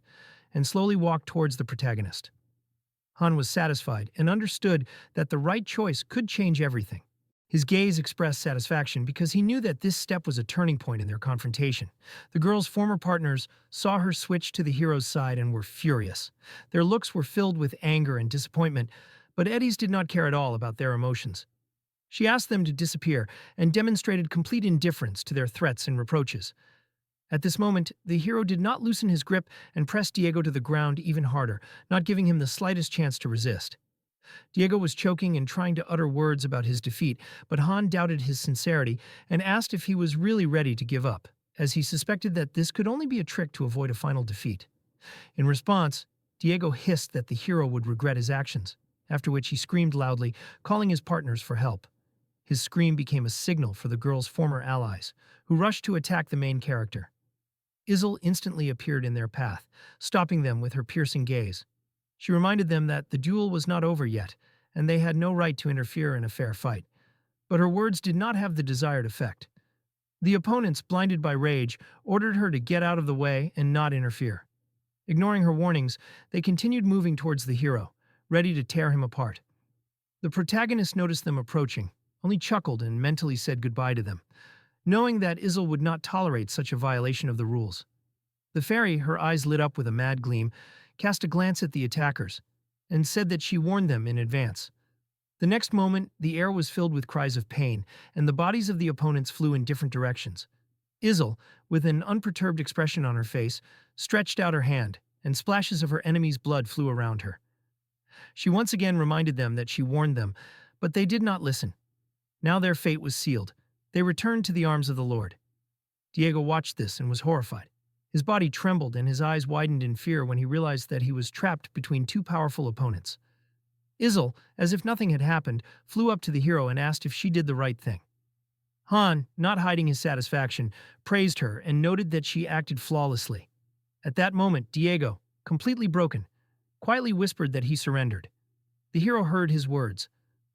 and slowly walked towards the protagonist. Han was satisfied and understood that the right choice could change everything. His gaze expressed satisfaction because he knew that this step was a turning point in their confrontation. The girl's former partners saw her switch to the hero's side and were furious. Their looks were filled with anger and disappointment, but Eddie's did not care at all about their emotions. She asked them to disappear and demonstrated complete indifference to their threats and reproaches. At this moment, the hero did not loosen his grip and pressed Diego to the ground even harder, not giving him the slightest chance to resist. Diego was choking and trying to utter words about his defeat, but Han doubted his sincerity and asked if he was really ready to give up, as he suspected that this could only be a trick to avoid a final defeat. In response, Diego hissed that the hero would regret his actions, after which he screamed loudly, calling his partners for help. His scream became a signal for the girl's former allies, who rushed to attack the main character. Izel instantly appeared in their path, stopping them with her piercing gaze. She reminded them that the duel was not over yet, and they had no right to interfere in a fair fight. But her words did not have the desired effect. The opponents, blinded by rage, ordered her to get out of the way and not interfere. Ignoring her warnings, they continued moving towards the hero, ready to tear him apart. The protagonist noticed them approaching, only chuckled and mentally said goodbye to them, knowing that Izel would not tolerate such a violation of the rules. The fairy, her eyes lit up with a mad gleam, cast a glance at the attackers, and said that she warned them in advance. The next moment, the air was filled with cries of pain, and the bodies of the opponents flew in different directions. Izel, with an unperturbed expression on her face, stretched out her hand, and splashes of her enemy's blood flew around her. She once again reminded them that she warned them, but they did not listen. Now their fate was sealed. They returned to the arms of the Lord. Diego watched this and was horrified. His body trembled and his eyes widened in fear when he realized that he was trapped between two powerful opponents. Izel, as if nothing had happened, flew up to the hero and asked if she did the right thing. Han, not hiding his satisfaction, praised her and noted that she acted flawlessly. At that moment, Diego, completely broken, quietly whispered that he surrendered. The hero heard his words,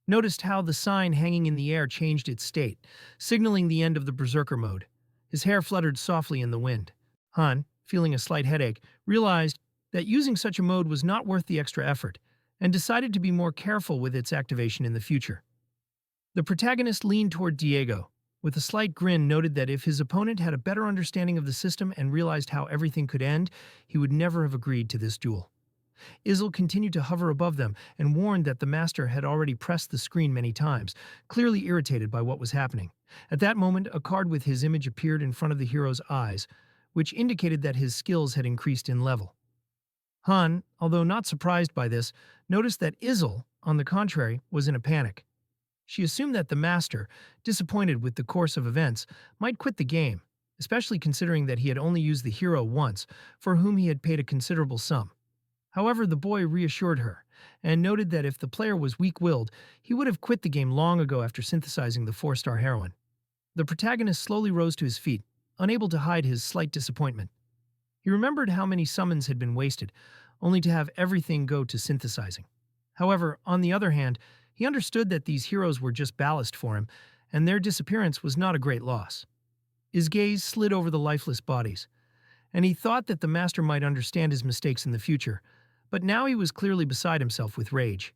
noticed how the sign hanging in the air changed its state, signaling the end of the berserker mode. His hair fluttered softly in the wind. Han, feeling a slight headache, realized that using such a mode was not worth the extra effort, and decided to be more careful with its activation in the future. The protagonist leaned toward Diego, with a slight grin noted that if his opponent had a better understanding of the system and realized how everything could end, he would never have agreed to this duel. Izel continued to hover above them and warned that the master had already pressed the screen many times, clearly irritated by what was happening. At that moment, a card with his image appeared in front of the hero's eyes, which indicated that his skills had increased in level. Han, although not surprised by this, noticed that Izel, on the contrary, was in a panic. She assumed that the master, disappointed with the course of events, might quit the game, especially considering that he had only used the hero once, for whom he had paid a considerable sum. However, the boy reassured her, and noted that if the player was weak-willed, he would have quit the game long ago after synthesizing the 4-star heroine. The protagonist slowly rose to his feet, unable to hide his slight disappointment. He remembered how many summons had been wasted, only to have everything go to synthesizing. However, on the other hand, he understood that these heroes were just ballast for him, and their disappearance was not a great loss. His gaze slid over the lifeless bodies, and he thought that the master might understand his mistakes in the future, but now he was clearly beside himself with rage.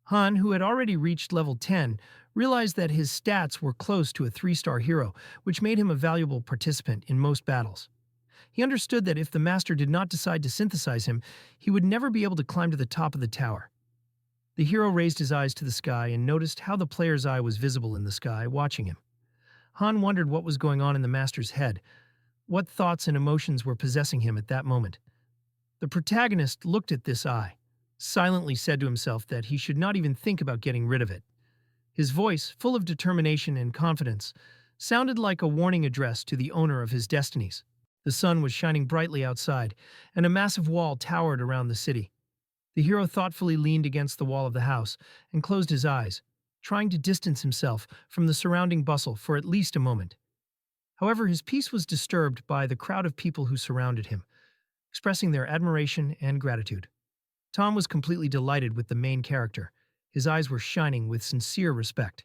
Han, who had already reached level 10, realized that his stats were close to a 3-star hero, which made him a valuable participant in most battles. He understood that if the master did not decide to synthesize him, he would never be able to climb to the top of the tower. The hero raised his eyes to the sky and noticed how the player's eye was visible in the sky, watching him. Han wondered what was going on in the master's head, what thoughts and emotions were possessing him at that moment. The protagonist looked at this eye, silently said to himself that he should not even think about getting rid of it. His voice, full of determination and confidence, sounded like a warning address to the owner of his destinies. The sun was shining brightly outside, and a massive wall towered around the city. The hero thoughtfully leaned against the wall of the house and closed his eyes, trying to distance himself from the surrounding bustle for at least a moment. However, his peace was disturbed by the crowd of people who surrounded him, expressing their admiration and gratitude. Tom was completely delighted with the main character. His eyes were shining with sincere respect.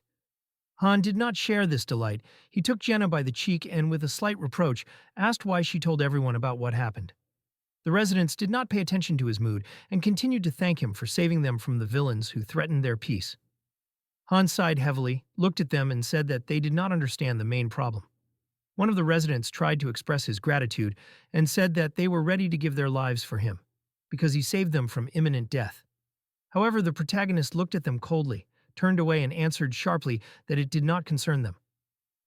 Han did not share this delight. He took Jenna by the cheek and, with a slight reproach, asked why she told everyone about what happened. The residents did not pay attention to his mood and continued to thank him for saving them from the villains who threatened their peace. Han sighed heavily, looked at them, and said that they did not understand the main problem. One of the residents tried to express his gratitude and said that they were ready to give their lives for him, because he saved them from imminent death. However, the protagonist looked at them coldly, turned away and answered sharply that it did not concern them.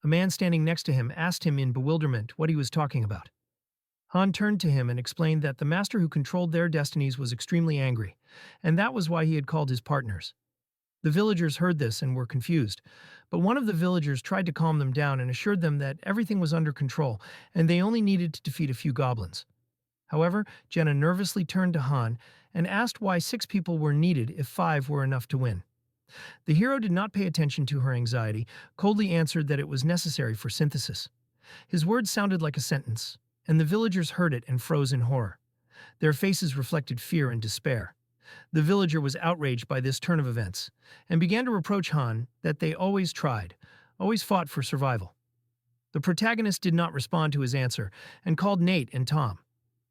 A man standing next to him asked him in bewilderment what he was talking about. Han turned to him and explained that the master who controlled their destinies was extremely angry, and that was why he had called his partners. The villagers heard this and were confused, but one of the villagers tried to calm them down and assured them that everything was under control and they only needed to defeat a few goblins. However, Jenna nervously turned to Han and asked why 6 people were needed if 5 were enough to win. The hero did not pay attention to her anxiety, coldly answered that it was necessary for synthesis. His words sounded like a sentence, and the villagers heard it and froze in horror. Their faces reflected fear and despair. The villager was outraged by this turn of events, and began to reproach Han that they always tried, always fought for survival. The protagonist did not respond to his answer, and called Nate and Tom.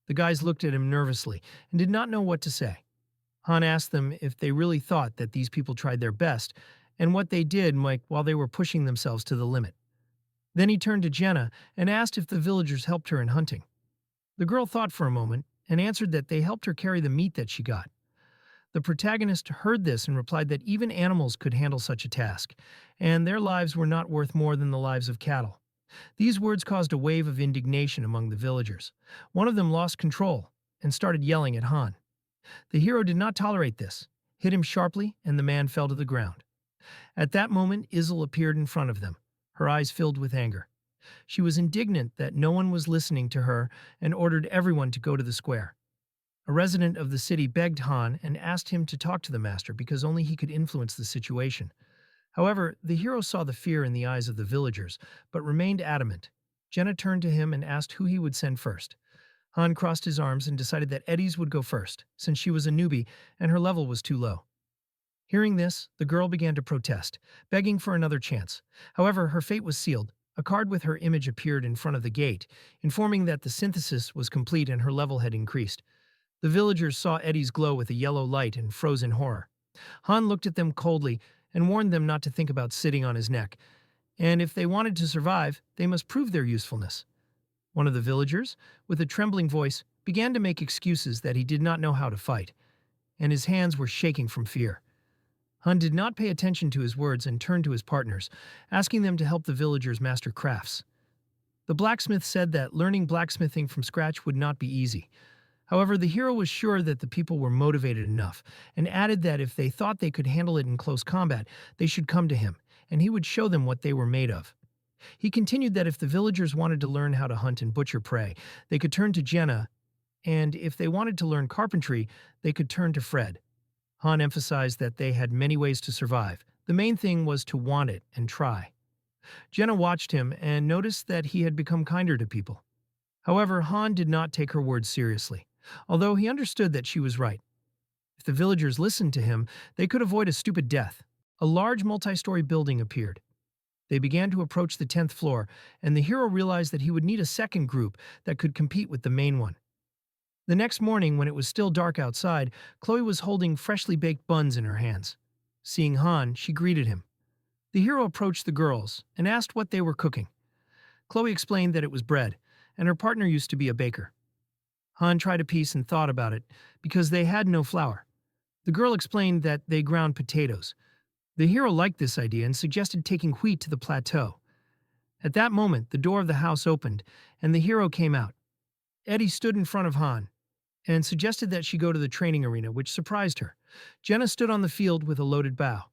The guys looked at him nervously, and did not know what to say. Han asked them if they really thought that these people tried their best, and what they did while they were pushing themselves to the limit. Then he turned to Jenna and asked if the villagers helped her in hunting. The girl thought for a moment, and answered that they helped her carry the meat that she got. The protagonist heard this and replied that even animals could handle such a task, and their lives were not worth more than the lives of cattle. These words caused a wave of indignation among the villagers. One of them lost control and started yelling at Han. The hero did not tolerate this, hit him sharply, and the man fell to the ground. At that moment, Izel appeared in front of them, her eyes filled with anger. She was indignant that no one was listening to her and ordered everyone to go to the square. A resident of the city begged Han and asked him to talk to the master because only he could influence the situation. However, the hero saw the fear in the eyes of the villagers, but remained adamant. Jenna turned to him and asked who he would send first. Han crossed his arms and decided that Eddie's would go first, since she was a newbie and her level was too low. Hearing this, the girl began to protest, begging for another chance. However, her fate was sealed. A card with her image appeared in front of the gate, informing that the synthesis was complete and her level had increased. The villagers saw Eddie's glow with a yellow light and froze in horror. Han looked at them coldly and warned them not to think about sitting on his neck, and if they wanted to survive, they must prove their usefulness. One of the villagers, with a trembling voice, began to make excuses that he did not know how to fight, and his hands were shaking from fear. Han did not pay attention to his words and turned to his partners, asking them to help the villagers master crafts. The blacksmith said that learning blacksmithing from scratch would not be easy. However, the hero was sure that the people were motivated enough, and added that if they thought they could handle it in close combat, they should come to him, and he would show them what they were made of. He continued that if the villagers wanted to learn how to hunt and butcher prey, they could turn to Jenna, and if they wanted to learn carpentry, they could turn to Fred. Han emphasized that they had many ways to survive. The main thing was to want it and try. Jenna watched him and noticed that he had become kinder to people. However, Han did not take her words seriously, although he understood that she was right. If the villagers listened to him, they could avoid a stupid death. A large multi-story building appeared. They began to approach the 10th floor, and the hero realized that he would need a second group that could compete with the main one. The next morning, when it was still dark outside, Chloe was holding freshly baked buns in her hands. Seeing Han, she greeted him. The hero approached the girls and asked what they were cooking. Chloe explained that it was bread, and her partner used to be a baker. Han tried a piece and thought about it, because they had no flour. The girl explained that they ground potatoes. The hero liked this idea and suggested taking wheat to the plateau. At that moment, the door of the house opened, and the hero came out. Eddie stood in front of Han and suggested that she go to the training arena, which surprised her. Jenna stood on the field with a loaded bow.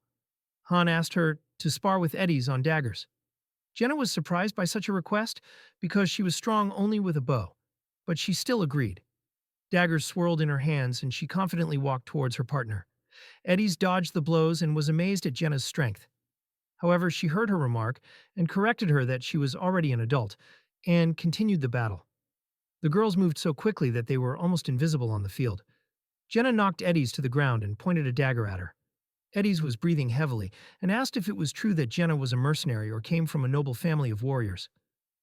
Han asked her to spar with Eddie's on daggers. Jenna was surprised by such a request because she was strong only with a bow, but she still agreed. Daggers swirled in her hands, and she confidently walked towards her partner. Eddie's dodged the blows and was amazed at Jenna's strength. However, she heard her remark and corrected her that she was already an adult, and continued the battle. The girls moved so quickly that they were almost invisible on the field. Jenna knocked Eddie's to the ground and pointed a dagger at her. Eddie's was breathing heavily and asked if it was true that Jenna was a mercenary or came from a noble family of warriors.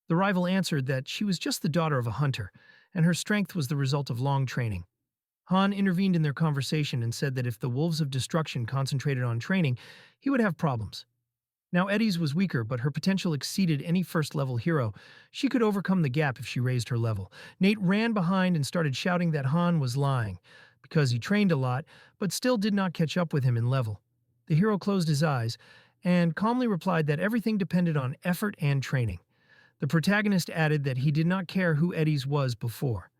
The rival answered that she was just the daughter of a hunter, and her strength was the result of long training. Han intervened in their conversation and said that if the Wolves of Destruction concentrated on training, he would have problems. Now Eddie's was weaker, but her potential exceeded any first-level hero. She could overcome the gap if she raised her level. Nate ran behind and started shouting that Han was lying, because he trained a lot, but still did not catch up with him in level. The hero closed his eyes and calmly replied that everything depended on effort and training. The protagonist added that he did not care who Eddie's was before.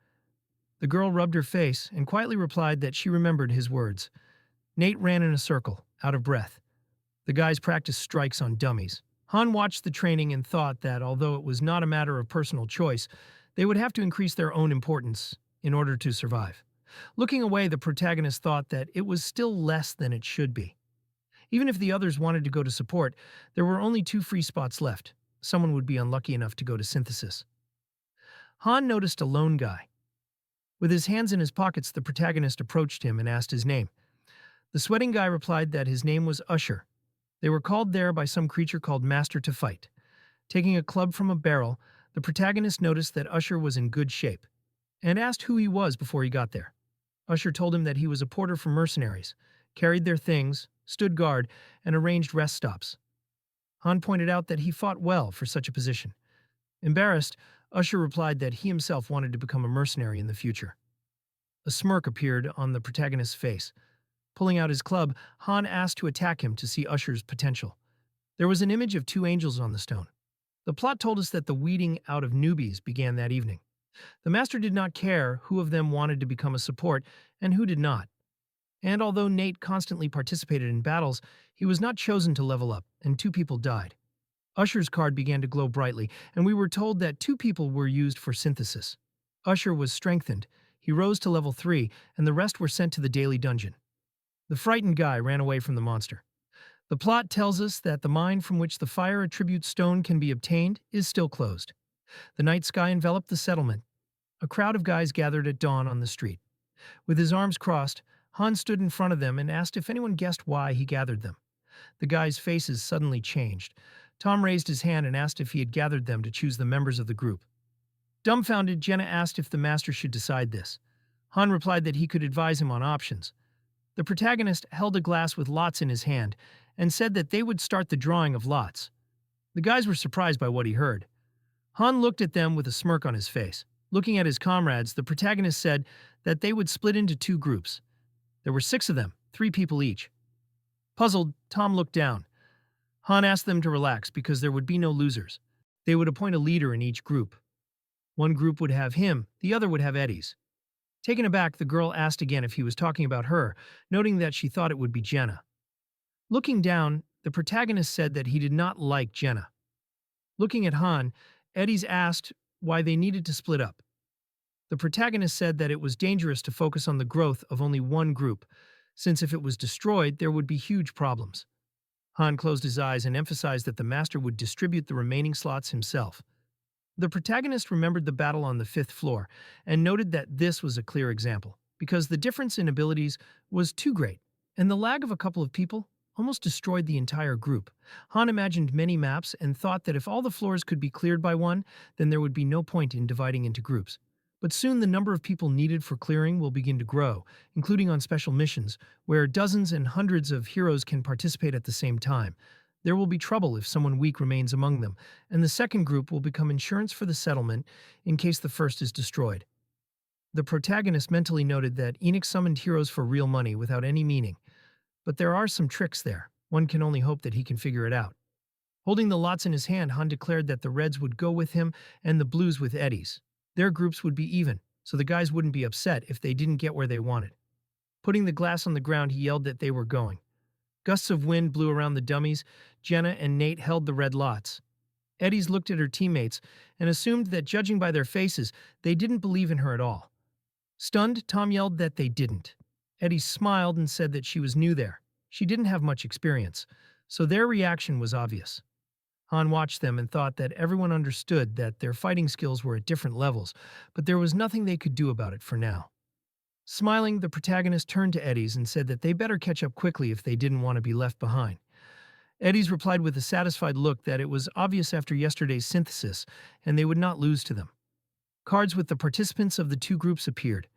The girl rubbed her face and quietly replied that she remembered his words. Nate ran in a circle, out of breath. The guys practiced strikes on dummies. Han watched the training and thought that, although it was not a matter of personal choice, they would have to increase their own importance in order to survive. Looking away, the protagonist thought that it was still less than it should be. Even if the others wanted to go to support, there were only 2 free spots left. Someone would be unlucky enough to go to synthesis. Han noticed a lone guy. With his hands in his pockets, the protagonist approached him and asked his name. The sweating guy replied that his name was Usher. They were called there by some creature called Master to fight. Taking a club from a barrel, the protagonist noticed that Usher was in good shape, and asked who he was before he got there. Usher told him that he was a porter for mercenaries, carried their things, stood guard, and arranged rest stops. Han pointed out that he fought well for such a position. Embarrassed, Usher replied that he himself wanted to become a mercenary in the future. A smirk appeared on the protagonist's face. Pulling out his club, Han asked to attack him to see Usher's potential. There was an image of 2 angels on the stone. The plot told us that the weeding out of newbies began that evening. The master did not care who of them wanted to become a support and who did not. And although Nate constantly participated in battles, he was not chosen to level up, and 2 people died. Usher's card began to glow brightly, and we were told that 2 people were used for synthesis. Usher was strengthened, he rose to level 3, and the rest were sent to the daily dungeon. The frightened guy ran away from the monster. The plot tells us that the mine from which the fire attribute stone can be obtained is still closed. The night sky enveloped the settlement. A crowd of guys gathered at dawn on the street. With his arms crossed, Han stood in front of them and asked if anyone guessed why he gathered them. The guys' faces suddenly changed. Tom raised his hand and asked if he had gathered them to choose the members of the group. Dumbfounded, Jenna asked if the master should decide this. Han replied that he could advise him on options. The protagonist held a glass with lots in his hand and said that they would start the drawing of lots. The guys were surprised by what he heard. Han looked at them with a smirk on his face. Looking at his comrades, the protagonist said that they would split into 2 groups. There were 6 of them, 3 people each. Puzzled, Tom looked down. Han asked them to relax because there would be no losers. They would appoint a leader in each group. One group would have him, the other would have Eddie's. Taken aback, the girl asked again if he was talking about her, noting that she thought it would be Jenna. Looking down, the protagonist said that he did not like Jenna. Looking at Han, Eddie's asked why they needed to split up. The protagonist said that it was dangerous to focus on the growth of only one group, since if it was destroyed, there would be huge problems. Han closed his eyes and emphasized that the master would distribute the remaining slots himself. The protagonist remembered the battle on the 5th floor and noted that this was a clear example, because the difference in abilities was too great, and the lag of a couple of people almost destroyed the entire group. Han imagined many maps and thought that if all the floors could be cleared by one, then there would be no point in dividing into groups. But soon the number of people needed for clearing will begin to grow, including on special missions, where dozens and hundreds of heroes can participate at the same time. There will be trouble if someone weak remains among them, and the second group will become insurance for the settlement in case the first is destroyed. The protagonist mentally noted that Enoch summoned heroes for real money without any meaning, but there are some tricks there. One can only hope that he can figure it out. Holding the lots in his hand, Han declared that the Reds would go with him and the Blues with Eddie's. Their groups would be even, so the guys wouldn't be upset if they didn't get where they wanted. Putting the glass on the ground, he yelled that they were going. Gusts of wind blew around the dummies. Jenna and Nate held the red lots. Eddie's looked at her teammates and assumed that, judging by their faces, they didn't believe in her at all. Stunned, Tom yelled that they didn't. Eddie smiled and said that she was new there. She didn't have much experience, so their reaction was obvious. Han watched them and thought that everyone understood that their fighting skills were at different levels, but there was nothing they could do about it for now. Smiling, the protagonist turned to Eddie's and said that they better catch up quickly if they didn't want to be left behind. Eddie's replied with a satisfied look that it was obvious after yesterday's synthesis, and they would not lose to them. Cards with the participants of the 2 groups appeared.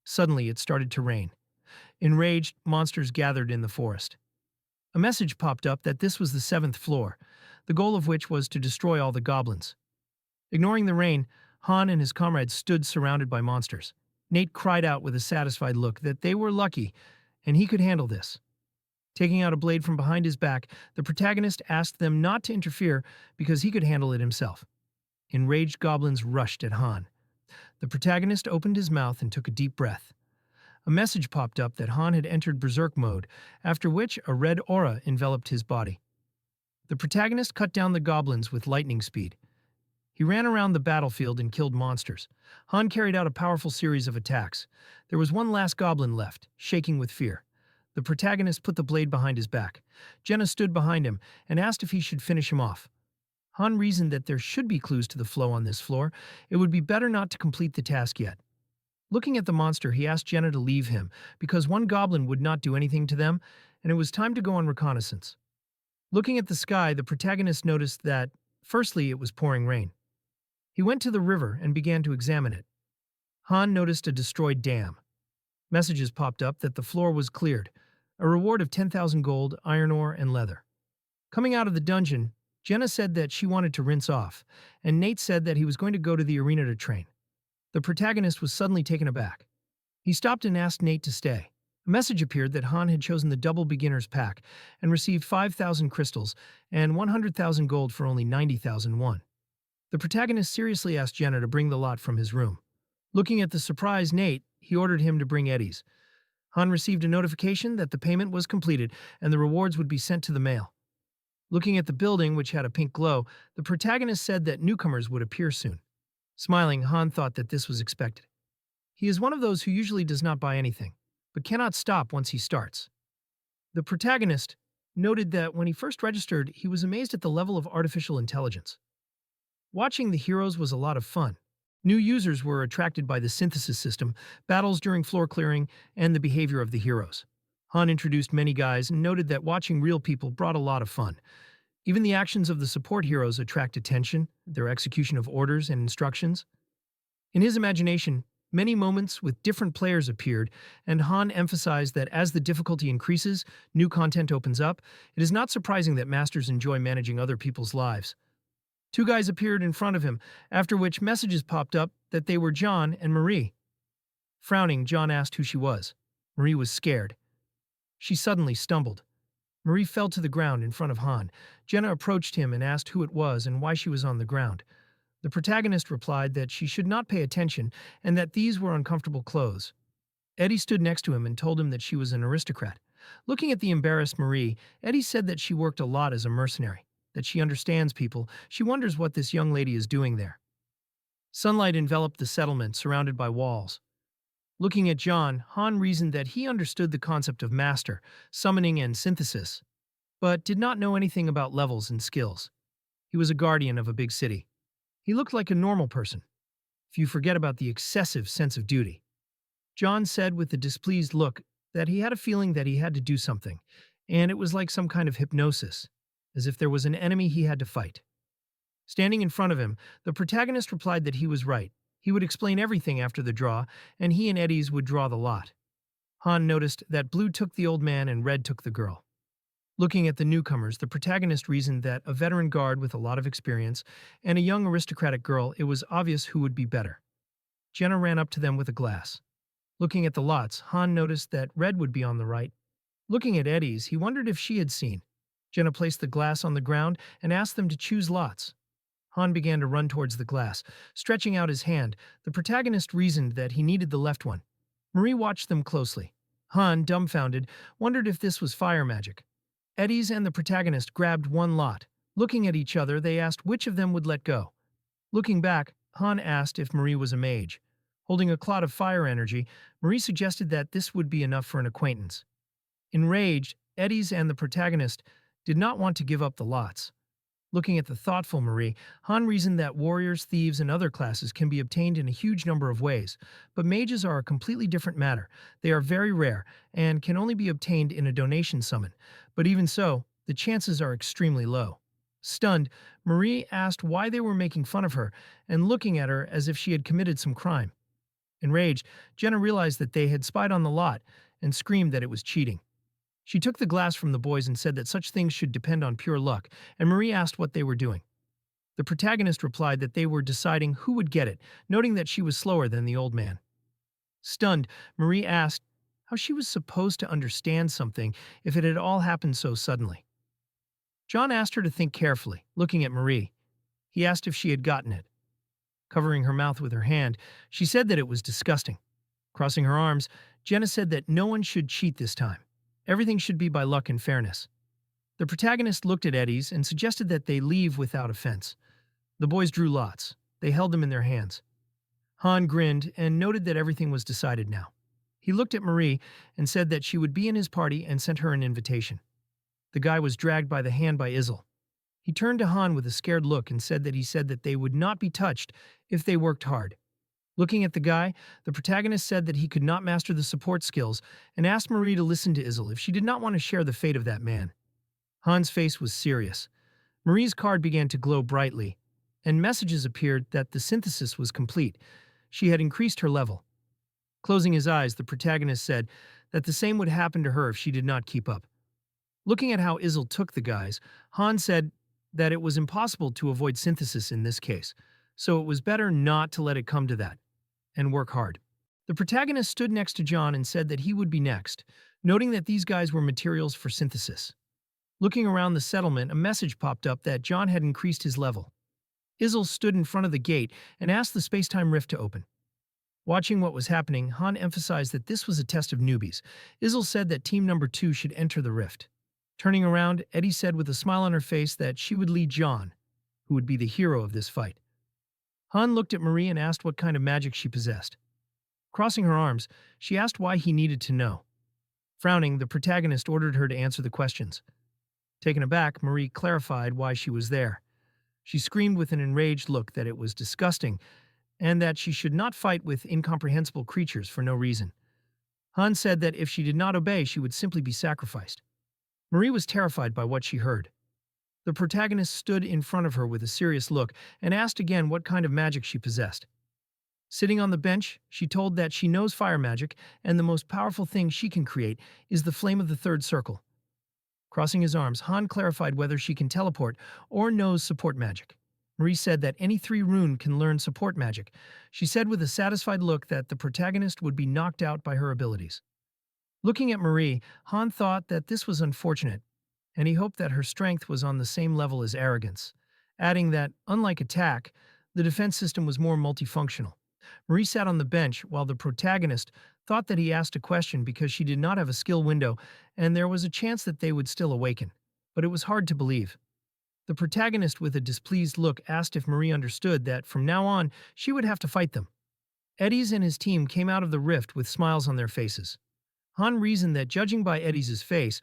Suddenly, it started to rain. Enraged, monsters gathered in the forest. A message popped up that this was the 7th floor, the goal of which was to destroy all the goblins. Ignoring the rain, Han and his comrades stood surrounded by monsters. Nate cried out with a satisfied look that they were lucky, and he could handle this. Taking out a blade from behind his back, the protagonist asked them not to interfere because he could handle it himself. Enraged goblins rushed at Han. The protagonist opened his mouth and took a deep breath. A message popped up that Han had entered berserk mode, after which a red aura enveloped his body. The protagonist cut down the goblins with lightning speed. He ran around the battlefield and killed monsters. Han carried out a powerful series of attacks. There was one last goblin left, shaking with fear. The protagonist put the blade behind his back. Jenna stood behind him and asked if he should finish him off. Han reasoned that there should be clues to the flow on this floor. It would be better not to complete the task yet. Looking at the monster, he asked Jenna to leave him, because one goblin would not do anything to them, and it was time to go on reconnaissance. Looking at the sky, the protagonist noticed that, firstly, it was pouring rain. He went to the river and began to examine it. Han noticed a destroyed dam. Messages popped up that the floor was cleared, a reward of 10,000 gold, iron ore, and leather. Coming out of the dungeon, Jenna said that she wanted to rinse off, and Nate said that he was going to go to the arena to train. The protagonist was suddenly taken aback. He stopped and asked Nate to stay. A message appeared that Han had chosen the double beginner's pack and received 5,000 crystals and 100,000 gold for only 90,000 won. The protagonist seriously asked Jenna to bring the lot from his room. Looking at the surprised Nate, he ordered him to bring Eddie's. Han received a notification that the payment was completed and the rewards would be sent to the mail. Looking at the building, which had a pink glow, the protagonist said that newcomers would appear soon. Smiling, Han thought that this was expected. He is one of those who usually does not buy anything, but cannot stop once he starts. The protagonist noted that when he first registered, he was amazed at the level of artificial intelligence. Watching the heroes was a lot of fun. New users were attracted by the synthesis system, battles during floor clearing, and the behavior of the heroes. Han introduced many guys and noted that watching real people brought a lot of fun. Even the actions of the support heroes attract attention, their execution of orders and instructions. In his imagination, many moments with different players appeared, and Han emphasized that as the difficulty increases, new content opens up. It is not surprising that masters enjoy managing other people's lives. Two guys appeared in front of him, after which messages popped up that they were John and Marie. Frowning, John asked who she was. Marie was scared. She suddenly stumbled. Marie fell to the ground in front of Han. Jenna approached him and asked who it was and why she was on the ground. The protagonist replied that she should not pay attention and that these were uncomfortable clothes. Eddie stood next to him and told him that she was an aristocrat. Looking at the embarrassed Marie, Eddie said that she worked a lot as a mercenary, that she understands people. She wonders what this young lady is doing there. Sunlight enveloped the settlement, surrounded by walls. Looking at John, Han reasoned that he understood the concept of master, summoning, and synthesis, but did not know anything about levels and skills. He was a guardian of a big city. He looked like a normal person, if you forget about the excessive sense of duty. John said with a displeased look that he had a feeling that he had to do something, and it was like some kind of hypnosis, as if there was an enemy he had to fight. Standing in front of him, the protagonist replied that he was right. He would explain everything after the draw, and he and Eddie's would draw the lot. Han noticed that blue took the old man and red took the girl. Looking at the newcomers, the protagonist reasoned that a veteran guard with a lot of experience and a young aristocratic girl, it was obvious who would be better. Jenna ran up to them with a glass. Looking at the lots, Han noticed that red would be on the right. Looking at Eddie's, he wondered if she had seen. Jenna placed the glass on the ground and asked them to choose lots. Han began to run towards the glass. Stretching out his hand, the protagonist reasoned that he needed the left one. Marie watched them closely. Han, dumbfounded, wondered if this was fire magic. Eddie's and the protagonist grabbed one lot. Looking at each other, they asked which of them would let go. Looking back, Han asked if Marie was a mage. Holding a clot of fire energy, Marie suggested that this would be enough for an acquaintance. Enraged, Eddie's and the protagonist did not want to give up the lots. Looking at the thoughtful Marie, Han reasoned that warriors, thieves, and other classes can be obtained in a huge number of ways, but mages are a completely different matter. They are very rare and can only be obtained in a donation summon, but even so, the chances are extremely low. Stunned, Marie asked why they were making fun of her and looking at her as if she had committed some crime. Enraged, Jenna realized that they had spied on the lot and screamed that it was cheating. She took the glass from the boys and said that such things should depend on pure luck, and Marie asked what they were doing. The protagonist replied that they were deciding who would get it, noting that she was slower than the old man. Stunned, Marie asked how she was supposed to understand something if it had all happened so suddenly. John asked her to think carefully, looking at Marie. He asked if she had gotten it. Covering her mouth with her hand, she said that it was disgusting. Crossing her arms, Jenna said that no one should cheat this time. Everything should be by luck and fairness. The protagonist looked at Eddie's and suggested that they leave without offense. The boys drew lots. They held them in their hands. Han grinned and noted that everything was decided now. He looked at Marie and said that she would be in his party and sent her an invitation. The guy was dragged by the hand by Izel. He turned to Han with a scared look and said that they would not be touched if they worked hard. Looking at the guy, the protagonist said that he could not master the support skills and asked Marie to listen to Izel if she did not want to share the fate of that man. Han's face was serious. Marie's card began to glow brightly, and messages appeared that the synthesis was complete. She had increased her level. Closing his eyes, the protagonist said that the same would happen to her if she did not keep up. Looking at how Izel took the guys, Han said that it was impossible to avoid synthesis in this case, so it was better not to let it come to that, and work hard. The protagonist stood next to John and said that he would be next, noting that these guys were materials for synthesis. Looking around the settlement, a message popped up that John had increased his level. Izel stood in front of the gate and asked the space-time rift to open. Watching what was happening, Han emphasized that this was a test of newbies. Izel said that team number 2 should enter the rift. Turning around, Eddie said with a smile on her face that she would lead John, who would be the hero of this fight. Han looked at Marie and asked what kind of magic she possessed. Crossing her arms, she asked why he needed to know. Frowning, the protagonist ordered her to answer the questions. Taken aback, Marie clarified why she was there. She screamed with an enraged look that it was disgusting and that she should not fight with incomprehensible creatures for no reason. Han said that if she did not obey, she would simply be sacrificed. Marie was terrified by what she heard. The protagonist stood in front of her with a serious look and asked again what kind of magic she possessed. Sitting on the bench, she told that she knows fire magic and the most powerful thing she can create is the flame of the third circle. Crossing his arms, Han clarified whether she can teleport or knows support magic. Marie said that any 3 rune can learn support magic. She said with a satisfied look that the protagonist would be knocked out by her abilities. Looking at Marie, Han thought that this was unfortunate, and he hoped that her strength was on the same level as arrogance, adding that, unlike attack, the defense system was more multifunctional. Marie sat on the bench while the protagonist thought that he asked a question because she did not have a skill window and there was a chance that they would still awaken, but it was hard to believe. The protagonist, with a displeased look, asked if Marie understood that from now on she would have to fight them. Eddie's and his team came out of the rift with smiles on their faces. Han reasoned that judging by Eddie's face,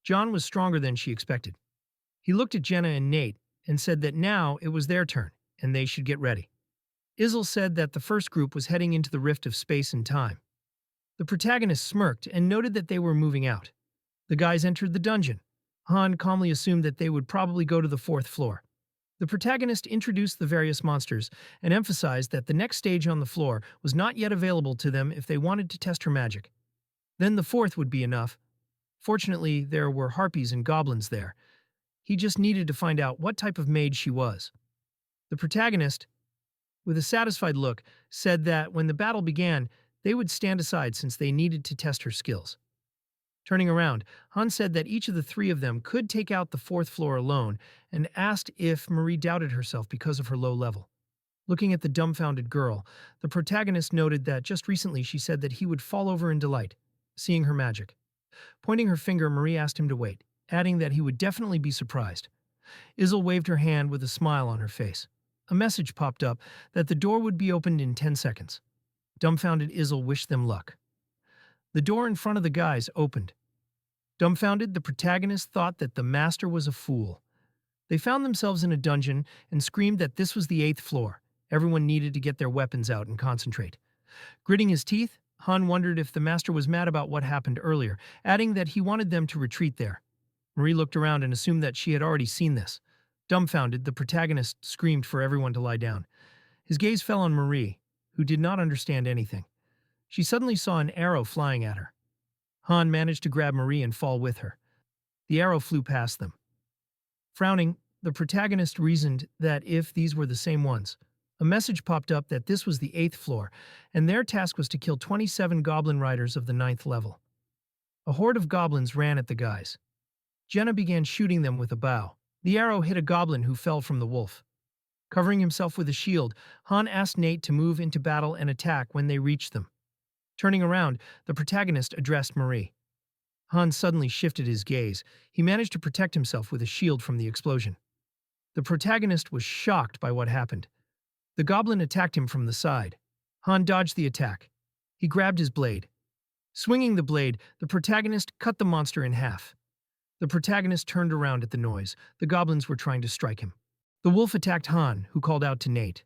John was stronger than she expected. He looked at Jenna and Nate and said that now it was their turn and they should get ready. Izel said that the first group was heading into the rift of space and time. The protagonist smirked and noted that they were moving out. The guys entered the dungeon. Han calmly assumed that they would probably go to the 4th floor. The protagonist introduced the various monsters and emphasized that the next stage on the floor was not yet available to them if they wanted to test her magic. Then the 4th would be enough. Fortunately, there were harpies and goblins there. He just needed to find out what type of maid she was. The protagonist, with a satisfied look, said that when the battle began, they would stand aside since they needed to test her skills. Turning around, Han said that each of the 3 of them could take out the 4th floor alone and asked if Marie doubted herself because of her low level. Looking at the dumbfounded girl, the protagonist noted that just recently she said that he would fall over in delight, seeing her magic. Pointing her finger, Marie asked him to wait, adding that he would definitely be surprised. Izel waved her hand with a smile on her face. A message popped up that the door would be opened in 10 seconds. Dumbfounded Izel wished them luck. The door in front of the guys opened. Dumbfounded, the protagonist thought that the master was a fool. They found themselves in a dungeon and screamed that this was the 8th floor. Everyone needed to get their weapons out and concentrate. Gritting his teeth, Han wondered if the master was mad about what happened earlier, adding that he wanted them to retreat there. Marie looked around and assumed that she had already seen this. Dumbfounded, the protagonist screamed for everyone to lie down. His gaze fell on Marie, who did not understand anything. She suddenly saw an arrow flying at her. Han managed to grab Marie and fall with her. The arrow flew past them. Frowning, the protagonist reasoned that if these were the same ones, a message popped up that this was the 8th floor, and their task was to kill 27 goblin riders of the 9th level. A horde of goblins ran at the guys. Jenna began shooting them with a bow. The arrow hit a goblin who fell from the wolf. Covering himself with a shield, Han asked Nate to move into battle and attack when they reached them. Turning around, the protagonist addressed Marie. Han suddenly shifted his gaze. He managed to protect himself with a shield from the explosion. The protagonist was shocked by what happened. The goblin attacked him from the side. Han dodged the attack. He grabbed his blade. Swinging the blade, the protagonist cut the monster in half. The protagonist turned around at the noise. The goblins were trying to strike him. The wolf attacked Han, who called out to Nate.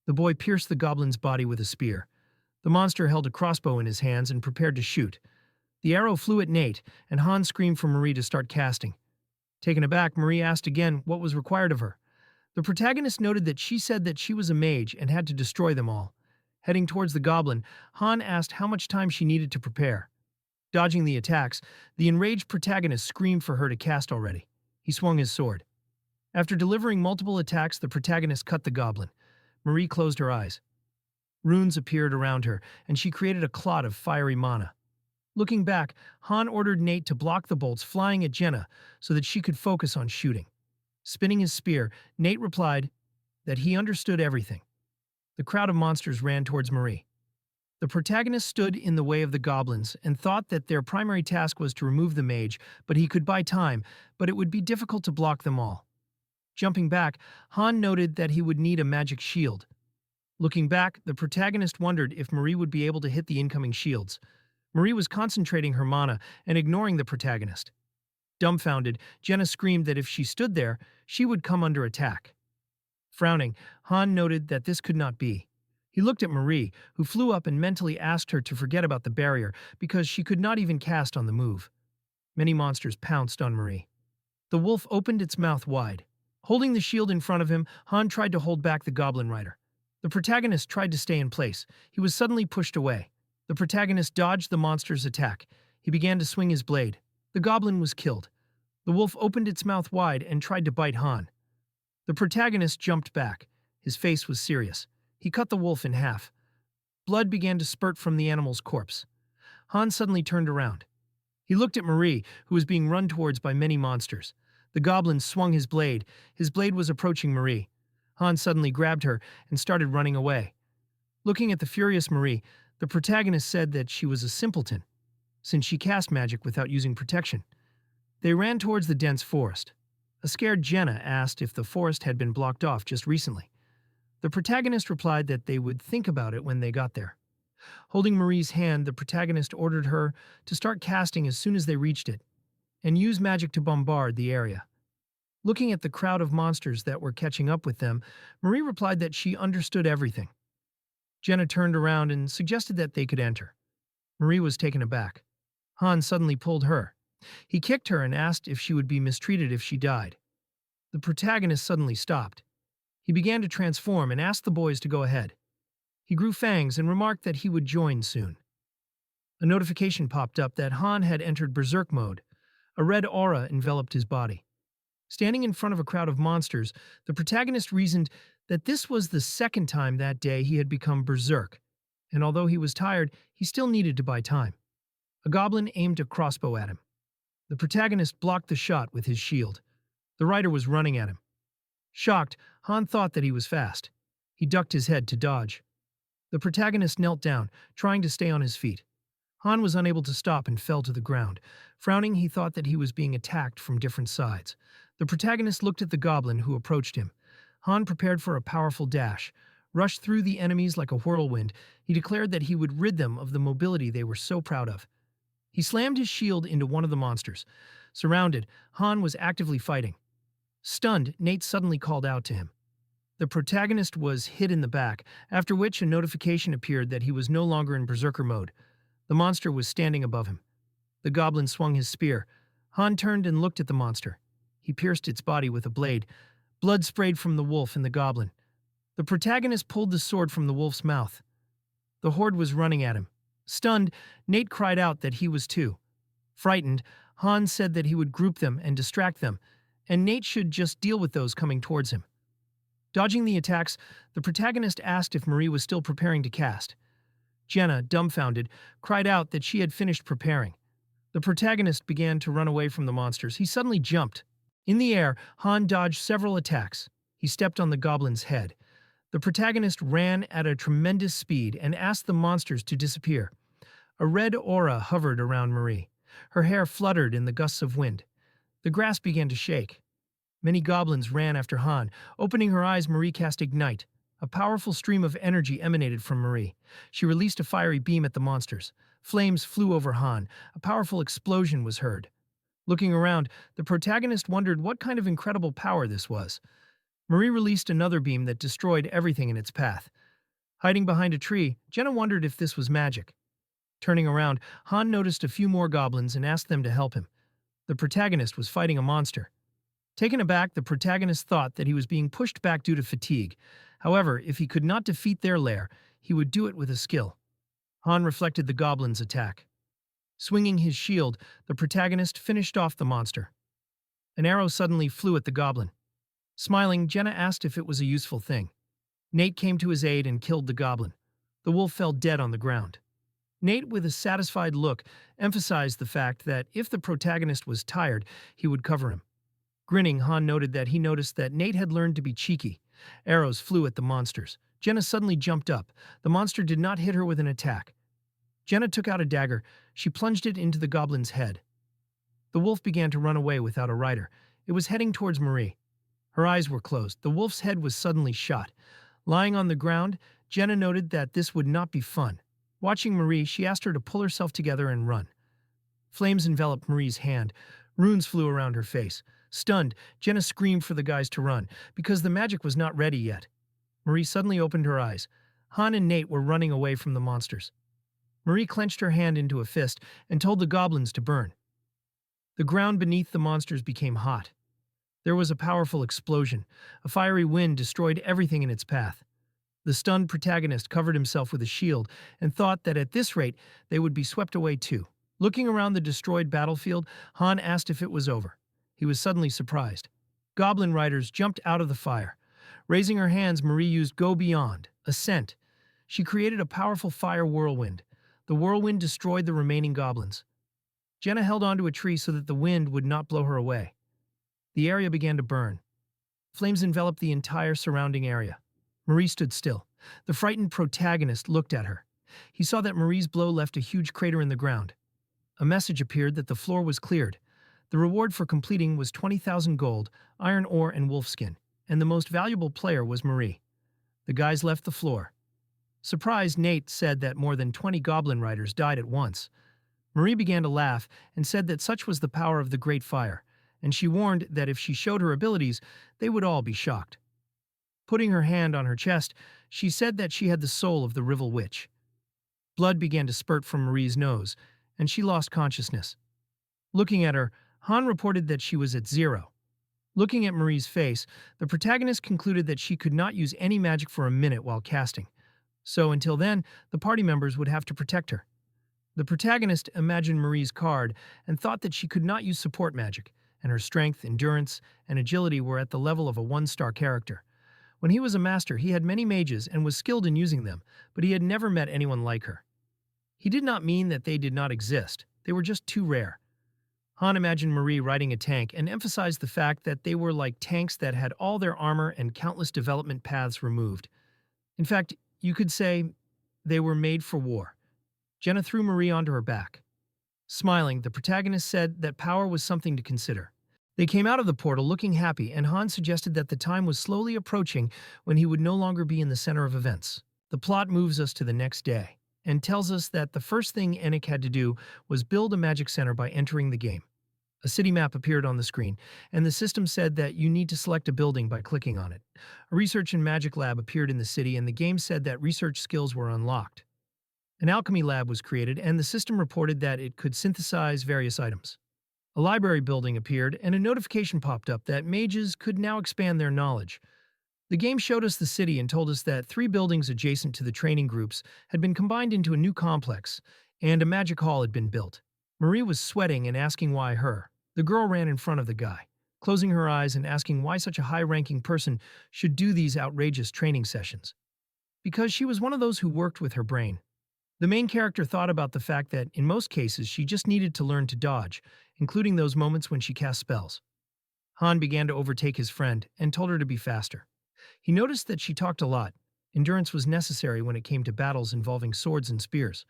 The boy pierced the goblin's body with a spear. The monster held a crossbow in his hands and prepared to shoot. The arrow flew at Nate, and Han screamed for Marie to start casting. Taken aback, Marie asked again what was required of her. The protagonist noted that she said that she was a mage and had to destroy them all. Heading towards the goblin, Han asked how much time she needed to prepare. Dodging the attacks, the enraged protagonist screamed for her to cast already. He swung his sword. After delivering multiple attacks, the protagonist cut the goblin. Marie closed her eyes. Runes appeared around her, and she created a clot of fiery mana. Looking back, Han ordered Nate to block the bolts flying at Jenna so that she could focus on shooting. Spinning his spear, Nate replied that he understood everything. The crowd of monsters ran towards Marie. The protagonist stood in the way of the goblins and thought that their primary task was to remove the mage, but he could buy time, but it would be difficult to block them all. Jumping back, Han noted that he would need a magic shield. Looking back, the protagonist wondered if Marie would be able to hit the incoming shields. Marie was concentrating her mana and ignoring the protagonist. Dumbfounded, Jenna screamed that if she stood there, she would come under attack. Frowning, Han noted that this could not be. He looked at Marie, who flew up and mentally asked her to forget about the barrier because she could not even cast on the move. Many monsters pounced on Marie. The wolf opened its mouth wide. Holding the shield in front of him, Han tried to hold back the goblin rider. The protagonist tried to stay in place. He was suddenly pushed away. The protagonist dodged the monster's attack. He began to swing his blade. The goblin was killed. The wolf opened its mouth wide and tried to bite Han. The protagonist jumped back. His face was serious. He cut the wolf in half. Blood began to spurt from the animal's corpse. Han suddenly turned around. He looked at Marie, who was being run towards by many monsters. The goblin swung his blade. His blade was approaching Marie. Han suddenly grabbed her and started running away. Looking at the furious Marie, the protagonist said that she was a simpleton, since she cast magic without using protection. They ran towards the dense forest. A scared Jenna asked if the forest had been blocked off just recently. The protagonist replied that they would think about it when they got there. Holding Marie's hand, the protagonist ordered her to start casting as soon as they reached it, and use magic to bombard the area. Looking at the crowd of monsters that were catching up with them, Marie replied that she understood everything. Jenna turned around and suggested that they could enter. Marie was taken aback. Han suddenly pulled her. He kicked her and asked if she would be mistreated if she died. The protagonist suddenly stopped. He began to transform and asked the boys to go ahead. He grew fangs and remarked that he would join soon. A notification popped up that Han had entered berserk mode. A red aura enveloped his body. Standing in front of a crowd of monsters, the protagonist reasoned that this was the second time that day he had become berserk, and although he was tired, he still needed to buy time. A goblin aimed a crossbow at him. The protagonist blocked the shot with his shield. The rider was running at him. Shocked, Han thought that he was fast. He ducked his head to dodge. The protagonist knelt down, trying to stay on his feet. Han was unable to stop and fell to the ground. Frowning, he thought that he was being attacked from different sides. The protagonist looked at the goblin who approached him. Han prepared for a powerful dash. Rushed through the enemies like a whirlwind, he declared that he would rid them of the mobility they were so proud of. He slammed his shield into one of the monsters. Surrounded, Han was actively fighting. Stunned, Nate suddenly called out to him. The protagonist was hit in the back, after which a notification appeared that he was no longer in berserker mode. The monster was standing above him. The goblin swung his spear. Han turned and looked at the monster. He pierced its body with a blade. Blood sprayed from the wolf and the goblin. The protagonist pulled the sword from the wolf's mouth. The horde was running at him. Stunned, Nate cried out that he was too. Frightened, Han said that he would group them and distract them, and Nate should just deal with those coming towards him. Dodging the attacks, the protagonist asked if Marie was still preparing to cast. Jenna, dumbfounded, cried out that she had finished preparing. The protagonist began to run away from the monsters. He suddenly jumped. In the air, Han dodged several attacks. He stepped on the goblin's head. The protagonist ran at a tremendous speed and asked the monsters to disappear. A red aura hovered around Marie. Her hair fluttered in the gusts of wind. The grass began to shake. Many goblins ran after Han. Opening her eyes, Marie cast Ignite. A powerful stream of energy emanated from Marie. She released a fiery beam at the monsters. Flames flew over Han. A powerful explosion was heard. Looking around, the protagonist wondered what kind of incredible power this was. Marie released another beam that destroyed everything in its path. Hiding behind a tree, Jenna wondered if this was magic. Turning around, Han noticed a few more goblins and asked them to help him. The protagonist was fighting a monster. Taken aback, the protagonist thought that he was being pushed back due to fatigue. However, if he could not defeat their lair, he would do it with a skill. Han reflected the goblin's attack. Swinging his shield, the protagonist finished off the monster. An arrow suddenly flew at the goblin. Smiling, Jenna asked if it was a useful thing. Nate came to his aid and killed the goblin. The wolf fell dead on the ground. Nate, with a satisfied look, emphasized the fact that if the protagonist was tired, he would cover him. Grinning, Han noted that he noticed that Nate had learned to be cheeky. Arrows flew at the monsters. Jenna suddenly jumped up. The monster did not hit her with an attack. Jenna took out a dagger. She plunged it into the goblin's head. The wolf began to run away without a rider. It was heading towards Marie. Her eyes were closed. The wolf's head was suddenly shot. Lying on the ground, Jenna noted that this would not be fun. Watching Marie, she asked her to pull herself together and run. Flames enveloped Marie's hand. Runes flew around her face. Stunned, Jenna screamed for the guys to run, because the magic was not ready yet. Marie suddenly opened her eyes. Han and Nate were running away from the monsters. Marie clenched her hand into a fist and told the goblins to burn. The ground beneath the monsters became hot. There was a powerful explosion. A fiery wind destroyed everything in its path. The stunned protagonist covered himself with a shield and thought that at this rate they would be swept away too. Looking around the destroyed battlefield, Han asked if it was over. He was suddenly surprised. Goblin riders jumped out of the fire. Raising her hands, Marie used Go Beyond, Ascent. She created a powerful fire whirlwind. The whirlwind destroyed the remaining goblins. Jenna held onto a tree so that the wind would not blow her away. The area began to burn. Flames enveloped the entire surrounding area. Marie stood still. The frightened protagonist looked at her. He saw that Marie's blow left a huge crater in the ground. A message appeared that the floor was cleared. The reward for completing was 20,000 gold, iron ore, and wolfskin, and the most valuable player was Marie. The guys left the floor. Surprised, Nate said that more than 20 goblin riders died at once. Marie began to laugh and said that such was the power of the Great Fire, and she warned that if she showed her abilities, they would all be shocked. Putting her hand on her chest, she said that she had the soul of the Rival Witch. Blood began to spurt from Marie's nose, and she lost consciousness. Looking at her, Han reported that she was at 0. Looking at Marie's face, the protagonist concluded that she could not use any magic for a minute while casting. So until then, the party members would have to protect her. The protagonist imagined Marie's card and thought that she could not use support magic, and her strength, endurance, and agility were at the level of a 1-star character. When he was a master, he had many mages and was skilled in using them, but he had never met anyone like her. He did not mean that they did not exist. They were just too rare. Han imagined Marie riding a tank and emphasized the fact that they were like tanks that had all their armor and countless development paths removed. In fact, you could say they were made for war. Jenna threw Marie onto her back. Smiling, the protagonist said that power was something to consider. They came out of the portal looking happy, and Han suggested that the time was slowly approaching when he would no longer be in the center of events. The plot moves us to the next day and tells us that the first thing Enoch had to do was build a magic center by entering the game. A city map appeared on the screen, and the system said that you need to select a building by clicking on it. A research and magic lab appeared in the city, and the game said that research skills were unlocked. An alchemy lab was created, and the system reported that it could synthesize various items. A library building appeared, and a notification popped up that mages could now expand their knowledge. The game showed us the city and told us that 3 buildings adjacent to the training groups had been combined into a new complex, and a magic hall had been built. Marie was sweating and asking why her. The girl ran in front of the guy, closing her eyes and asking why such a high-ranking person should do these outrageous training sessions. Because she was one of those who worked with her brain. The main character thought about the fact that, in most cases, she just needed to learn to dodge, including those moments when she cast spells. Han began to overtake his friend and told her to be faster. He noticed that she talked a lot. Endurance was necessary when it came to battles involving swords and spears.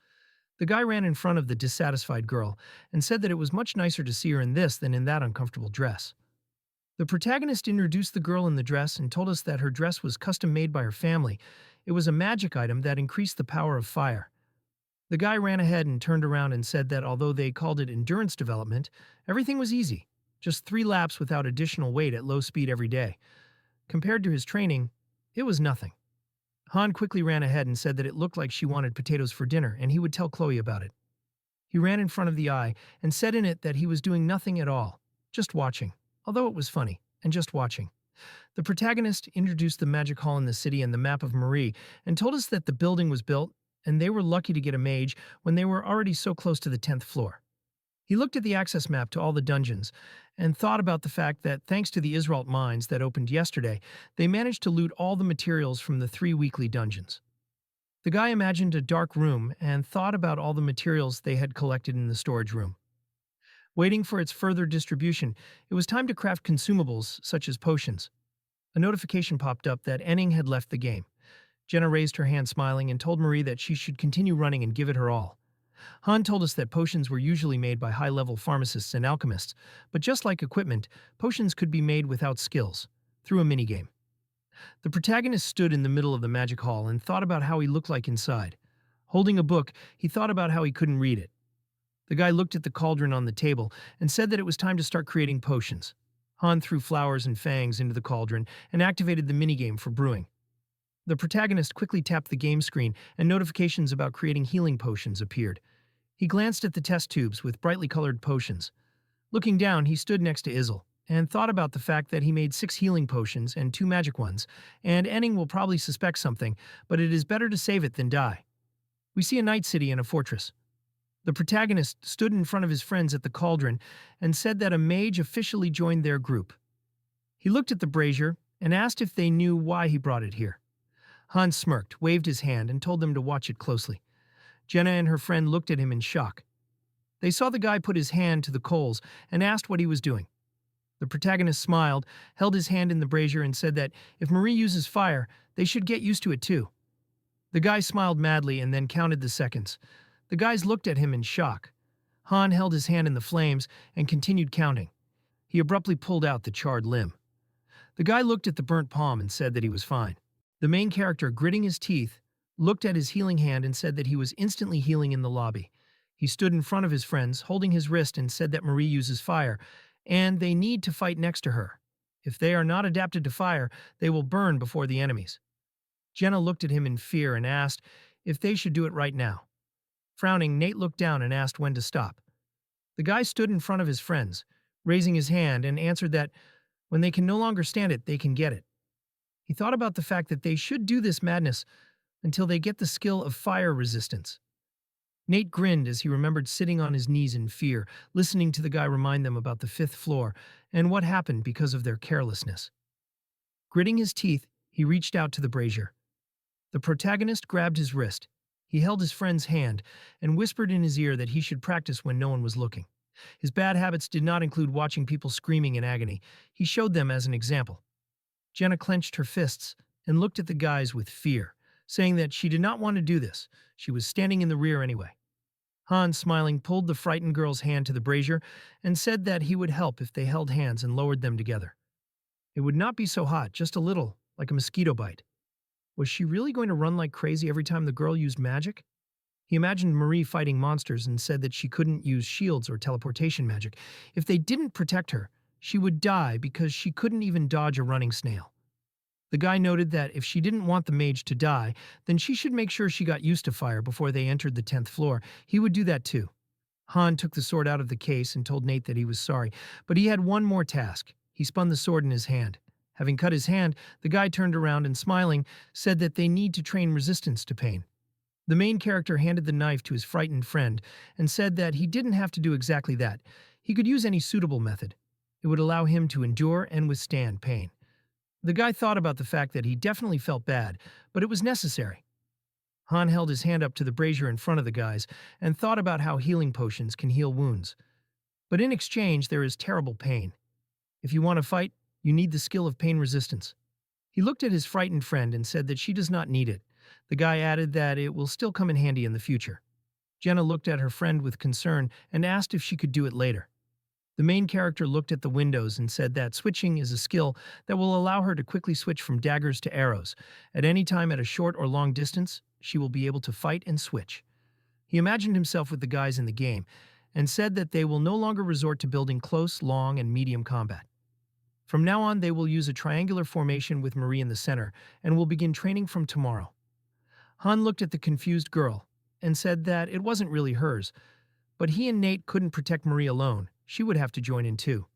The guy ran in front of the dissatisfied girl and said that it was much nicer to see her in this than in that uncomfortable dress. The protagonist introduced the girl in the dress and told us that her dress was custom made by her family. It was a magic item that increased the power of fire. The guy ran ahead and turned around and said that although they called it endurance development, everything was easy. Just 3 laps without additional weight at low speed every day. Compared to his training, it was nothing. Han quickly ran ahead and said that it looked like she wanted potatoes for dinner and he would tell Chloe about it. He ran in front of the eye and said in it that he was doing nothing at all, just watching, although it was funny, and just watching. The protagonist introduced the magic hall in the city and the map of Marie and told us that the building was built and they were lucky to get a mage when they were already so close to the 10th floor. He looked at the access map to all the dungeons and thought about the fact that thanks to the Israelt mines that opened yesterday, they managed to loot all the materials from the 3 weekly dungeons. The guy imagined a dark room and thought about all the materials they had collected in the storage room. Waiting for its further distribution, it was time to craft consumables such as potions. A notification popped up that Enning had left the game. Jenna raised her hand smiling and told Marie that she should continue running and give it her all. Han told us that potions were usually made by high-level pharmacists and alchemists, but just like equipment, potions could be made without skills, through a minigame. The protagonist stood in the middle of the magic hall and thought about how he looked like inside. Holding a book, he thought about how he couldn't read it. The guy looked at the cauldron on the table and said that it was time to start creating potions. Han threw flowers and fangs into the cauldron and activated the minigame for brewing. The protagonist quickly tapped the game screen and notifications about creating healing potions appeared. He glanced at the test tubes with brightly colored potions. Looking down, he stood next to Izel and thought about the fact that he made 6 healing potions and 2 magic ones, and Enning will probably suspect something, but it is better to save it than die. We see a night city and a fortress. The protagonist stood in front of his friends at the cauldron and said that a mage officially joined their group. He looked at the brazier and asked if they knew why he brought it here. Hans smirked, waved his hand, and told them to watch it closely. Jenna and her friend looked at him in shock. They saw the guy put his hand to the coals and asked what he was doing. The protagonist smiled, held his hand in the brazier, and said that if Marie uses fire, they should get used to it too. The guy smiled madly and then counted the seconds. The guys looked at him in shock. Han held his hand in the flames and continued counting. He abruptly pulled out the charred limb. The guy looked at the burnt palm and said that he was fine. The main character, gritting his teeth, looked at his healing hand and said that he was instantly healing in the lobby. He stood in front of his friends, holding his wrist, and said that Marie uses fire, and they need to fight next to her. If they are not adapted to fire, they will burn before the enemies. Jenna looked at him in fear and asked if they should do it right now. Frowning, Nate looked down and asked when to stop. The guy stood in front of his friends, raising his hand, and answered that when they can no longer stand it, they can get it. He thought about the fact that they should do this madness until they get the skill of fire resistance. Nate grinned as he remembered sitting on his knees in fear, listening to the guy remind them about the 5th floor and what happened because of their carelessness. Gritting his teeth, he reached out to the brazier. The protagonist grabbed his wrist. He held his friend's hand and whispered in his ear that he should practice when no one was looking. His bad habits did not include watching people screaming in agony. He showed them as an example. Jenna clenched her fists and looked at the guys with fear, saying that she did not want to do this. She was standing in the rear anyway. Han, smiling, pulled the frightened girl's hand to the brazier and said that he would help if they held hands and lowered them together. It would not be so hot, just a little, like a mosquito bite. Was she really going to run like crazy every time the girl used magic? He imagined Marie fighting monsters and said that she couldn't use shields or teleportation magic. If they didn't protect her, she would die because she couldn't even dodge a running snail. The guy noted that if she didn't want the mage to die, then she should make sure she got used to fire before they entered the 10th floor. He would do that too. Han took the sword out of the case and told Nate that he was sorry, but he had one more task. He spun the sword in his hand. Having cut his hand, the guy turned around and, smiling, said that they need to train resistance to pain. The main character handed the knife to his frightened friend and said that he didn't have to do exactly that. He could use any suitable method. It would allow him to endure and withstand pain. The guy thought about the fact that he definitely felt bad, but it was necessary. Han held his hand up to the brazier in front of the guys and thought about how healing potions can heal wounds. But in exchange, there is terrible pain. If you want to fight, you need the skill of pain resistance. He looked at his frightened friend and said that she does not need it. The guy added that it will still come in handy in the future. Jenna looked at her friend with concern and asked if she could do it later. The main character looked at the windows and said that switching is a skill that will allow her to quickly switch from daggers to arrows. At any time at a short or long distance, she will be able to fight and switch. He imagined himself with the guys in the game and said that they will no longer resort to building close, long, and medium combat. From now on, they will use a triangular formation with Marie in the center and will begin training from tomorrow. Han looked at the confused girl and said that it wasn't really hers, but he and Nate couldn't protect Marie alone. She would have to join in too.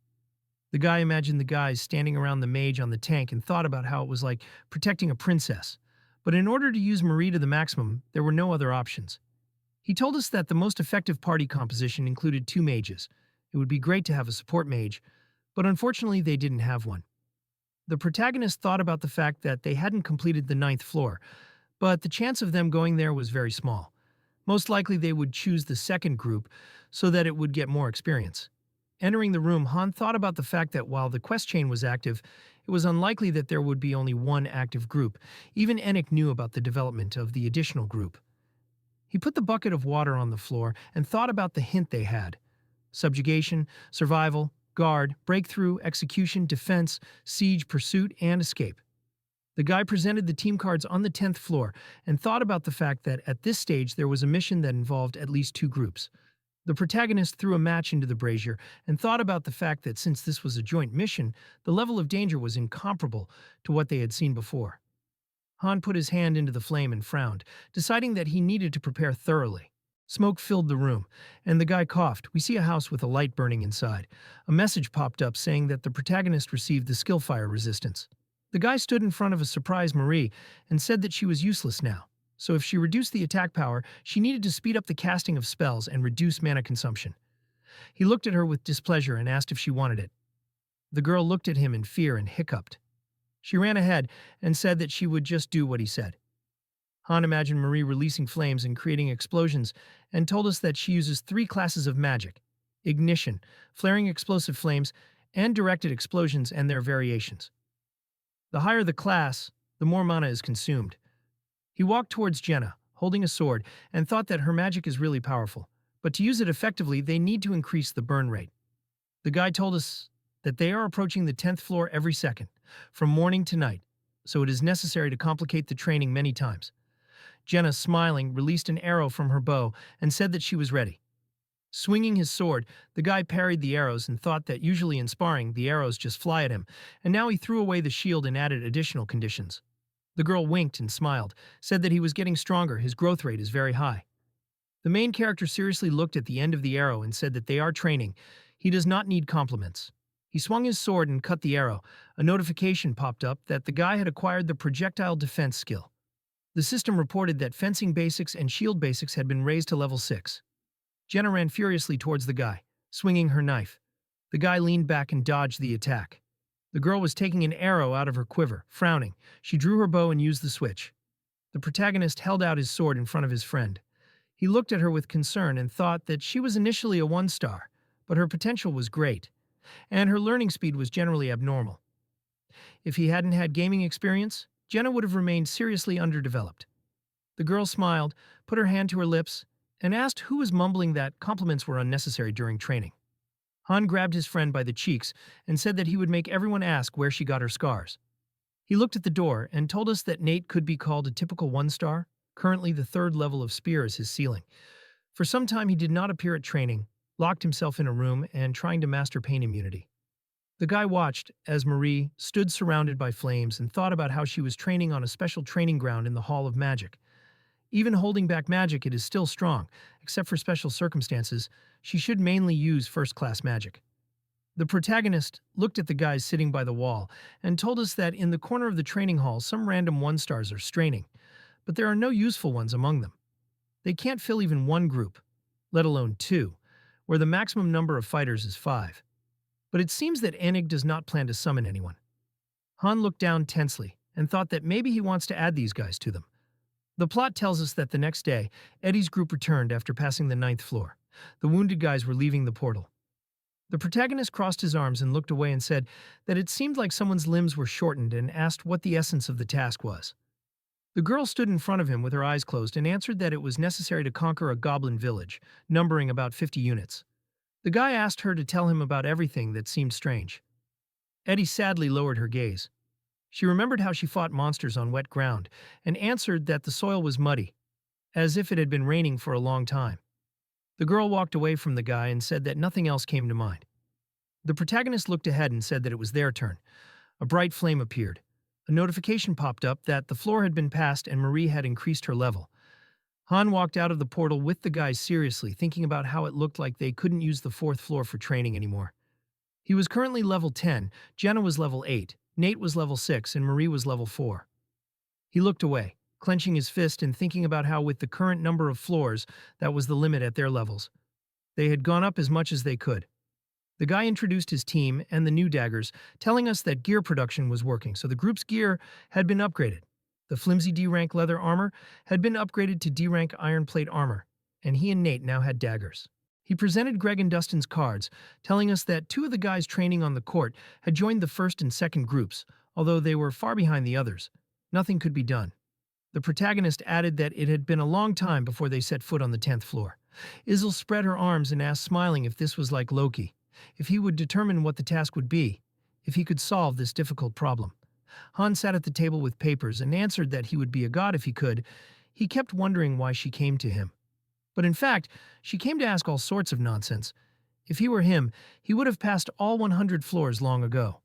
The guy imagined the guys standing around the mage on the tank and thought about how it was like protecting a princess. But in order to use Marie to the maximum, there were no other options. He told us that the most effective party composition included 2 mages. It would be great to have a support mage, but unfortunately they didn't have one. The protagonist thought about the fact that they hadn't completed the 9th floor, but the chance of them going there was very small. Most likely they would choose the second group so that it would get more experience. Entering the room, Han thought about the fact that while the quest chain was active, it was unlikely that there would be only one active group. Even Enoch knew about the development of the additional group. He put the bucket of water on the floor and thought about the hint they had. Subjugation, survival, guard, breakthrough, execution, defense, siege, pursuit, and escape. The guy presented the team cards on the 10th floor and thought about the fact that at this stage there was a mission that involved at least 2 groups. The protagonist threw a match into the brazier and thought about the fact that since this was a joint mission, the level of danger was incomparable to what they had seen before. Han put his hand into the flame and frowned, deciding that he needed to prepare thoroughly. Smoke filled the room, and the guy coughed. "We see a house with a light burning inside." A message popped up saying that the protagonist received the skill fire resistance. The guy stood in front of a surprised Marie and said that she was useless now. So if she reduced the attack power, she needed to speed up the casting of spells and reduce mana consumption. He looked at her with displeasure and asked if she wanted it. The girl looked at him in fear and hiccuped. She ran ahead and said that she would just do what he said. Han imagined Marie releasing flames and creating explosions and told us that she uses 3 classes of magic: ignition, flaring explosive flames, and directed explosions and their variations. The higher the class, the more mana is consumed. He walked towards Jenna, holding a sword, and thought that her magic is really powerful, but to use it effectively, they need to increase the burn rate. The guy told us that they are approaching the 10th floor every second, from morning to night, so it is necessary to complicate the training many times. Jenna, smiling, released an arrow from her bow and said that she was ready. Swinging his sword, the guy parried the arrows and thought that usually in sparring, the arrows just fly at him, and now he threw away the shield and added additional conditions. The girl winked and smiled, said that he was getting stronger, his growth rate is very high. The main character seriously looked at the end of the arrow and said that they are training. He does not need compliments. He swung his sword and cut the arrow. A notification popped up that the guy had acquired the projectile defense skill. The system reported that fencing basics and shield basics had been raised to level 6. Jenna ran furiously towards the guy, swinging her knife. The guy leaned back and dodged the attack. The girl was taking an arrow out of her quiver, frowning. She drew her bow and used the switch. The protagonist held out his sword in front of his friend. He looked at her with concern and thought that she was initially a 1-star, but her potential was great, and her learning speed was generally abnormal. If he hadn't had gaming experience, Jenna would have remained seriously underdeveloped. The girl smiled, put her hand to her lips, and asked who was mumbling that compliments were unnecessary during training. Han grabbed his friend by the cheeks and said that he would make everyone ask where she got her scars. He looked at the door and told us that Nate could be called a typical 1-star. Currently, the 3rd level of spear is his ceiling. For some time, he did not appear at training, locked himself in a room, and trying to master pain immunity. The guy watched as Marie stood surrounded by flames and thought about how she was training on a special training ground in the Hall of Magic. Even holding back magic, it is still strong. Except for special circumstances, she should mainly use first-class magic. The protagonist looked at the guys sitting by the wall and told us that in the corner of the training hall, some random 1-stars are straining, but there are no useful ones among them. They can't fill even 1 group, let alone 2, where the maximum number of fighters is 5. But it seems that Enig does not plan to summon anyone. Han looked down tensely and thought that maybe he wants to add these guys to them. The plot tells us that the next day, Eddie's group returned after passing the ninth floor. The wounded guys were leaving the portal. The protagonist crossed his arms and looked away and said that it seemed like someone's limbs were shortened and asked what the essence of the task was. The girl stood in front of him with her eyes closed and answered that it was necessary to conquer a goblin village, numbering about 50 units. The guy asked her to tell him about everything that seemed strange. Eddie sadly lowered her gaze. She remembered how she fought monsters on wet ground and answered that the soil was muddy, as if it had been raining for a long time. The girl walked away from the guy and said that nothing else came to mind. The protagonist looked ahead and said that it was their turn. A bright flame appeared. A notification popped up that the floor had been passed and Marie had increased her level. Han walked out of the portal with the guys seriously, thinking about how it looked like they couldn't use the fourth floor for training anymore. He was currently level 10, Jenna was level 8, Nate was level 6, and Marie was level 4. He looked away, clenching his fist and thinking about how with the current number of floors, that was the limit at their levels. They had gone up as much as they could. The guy introduced his team and the new daggers, telling us that gear production was working, so the group's gear had been upgraded. The flimsy D-rank leather armor had been upgraded to D-rank iron plate armor, and he and Nate now had daggers. He presented Greg and Dustin's cards, telling us that two of the guys training on the court had joined the first and second groups, although they were far behind the others. Nothing could be done. The protagonist added that it had been a long time before they set foot on the 10th floor. Isil spread her arms and asked, smiling, if this was like Loki, if he would determine what the task would be, if he could solve this difficult problem. Han sat at the table with papers and answered that he would be a god if he could. He kept wondering why she came to him. But in fact, she came to ask all sorts of nonsense. If he were him, he would have passed all 100 floors long ago.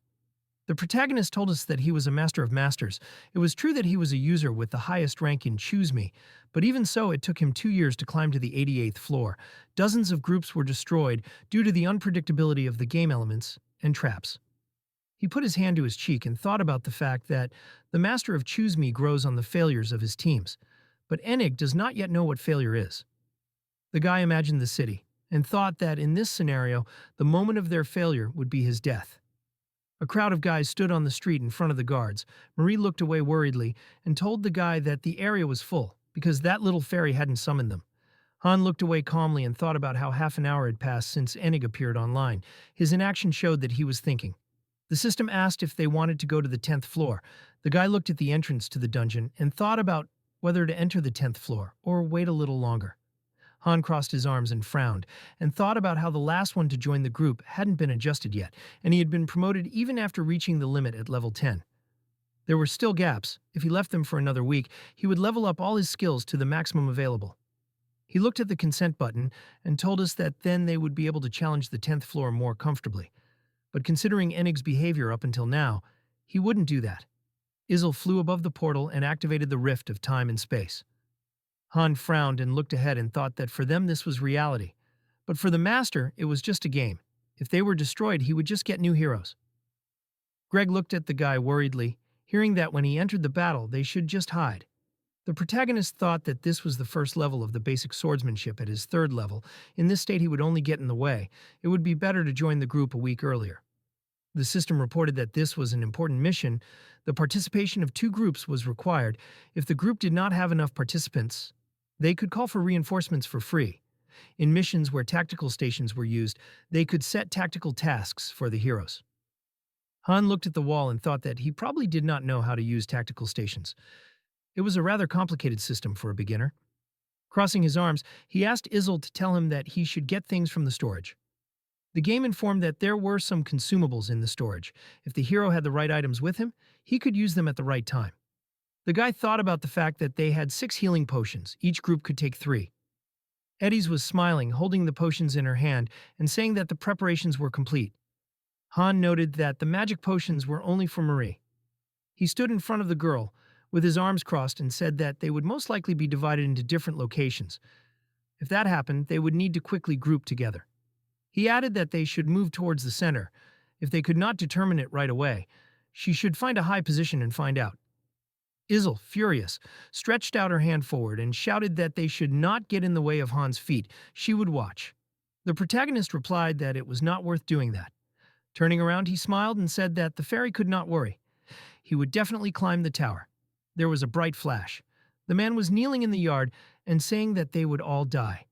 The protagonist told us that he was a master of masters. It was true that he was a user with the highest rank in Choose Me, but even so, it took him 2 years to climb to the 88th floor. Dozens of groups were destroyed due to the unpredictability of the game elements and traps. He put his hand to his cheek and thought about the fact that the master of Choose Me grows on the failures of his teams, but Enig does not yet know what failure is. The guy imagined the city and thought that in this scenario, the moment of their failure would be his death. A crowd of guys stood on the street in front of the guards. Marie looked away worriedly and told the guy that the area was full because that little fairy hadn't summoned them. Han looked away calmly and thought about how half an hour had passed since Enig appeared online. His inaction showed that he was thinking. The system asked if they wanted to go to the 10th floor. The guy looked at the entrance to the dungeon and thought about whether to enter the 10th floor or wait a little longer. Han crossed his arms and frowned, and thought about how the last one to join the group hadn't been adjusted yet, and he had been promoted even after reaching the limit at level 10. There were still gaps. If he left them for another week, he would level up all his skills to the maximum available. He looked at the consent button and told us that then they would be able to challenge the 10th floor more comfortably. But considering Enig's behavior up until now, he wouldn't do that. Isil flew above the portal and activated the rift of time and space. Han frowned and looked ahead and thought that for them this was reality. But for the Master, it was just a game. If they were destroyed, he would just get new heroes. Greg looked at the guy worriedly, hearing that when he entered the battle, they should just hide. The protagonist thought that this was the first level of the basic swordsmanship at his third level. In this state, he would only get in the way. It would be better to join the group a week earlier. The system reported that this was an important mission. The participation of 2 groups was required. If the group did not have enough participants, they could call for reinforcements for free. In missions where tactical stations were used, they could set tactical tasks for the heroes. Han looked at the wall and thought that he probably did not know how to use tactical stations. It was a rather complicated system for a beginner. Crossing his arms, he asked Isil to tell him that he should get things from the storage. The game informed that there were some consumables in the storage. If the hero had the right items with him, he could use them at the right time. The guy thought about the fact that they had 6 healing potions. Each group could take 3. Eddie's was smiling, holding the potions in her hand and saying that the preparations were complete. Han noted that the magic potions were only for Marie. He stood in front of the girl, with his arms crossed, and said that they would most likely be divided into different locations. If that happened, they would need to quickly group together. He added that they should move towards the center. If they could not determine it right away, she should find a high position and find out. Isil, furious, stretched out her hand forward and shouted that they should not get in the way of Han's feet. She would watch. The protagonist replied that it was not worth doing that. Turning around, he smiled and said that the fairy could not worry. He would definitely climb the tower. There was a bright flash. The man was kneeling in the yard and saying that they would all die.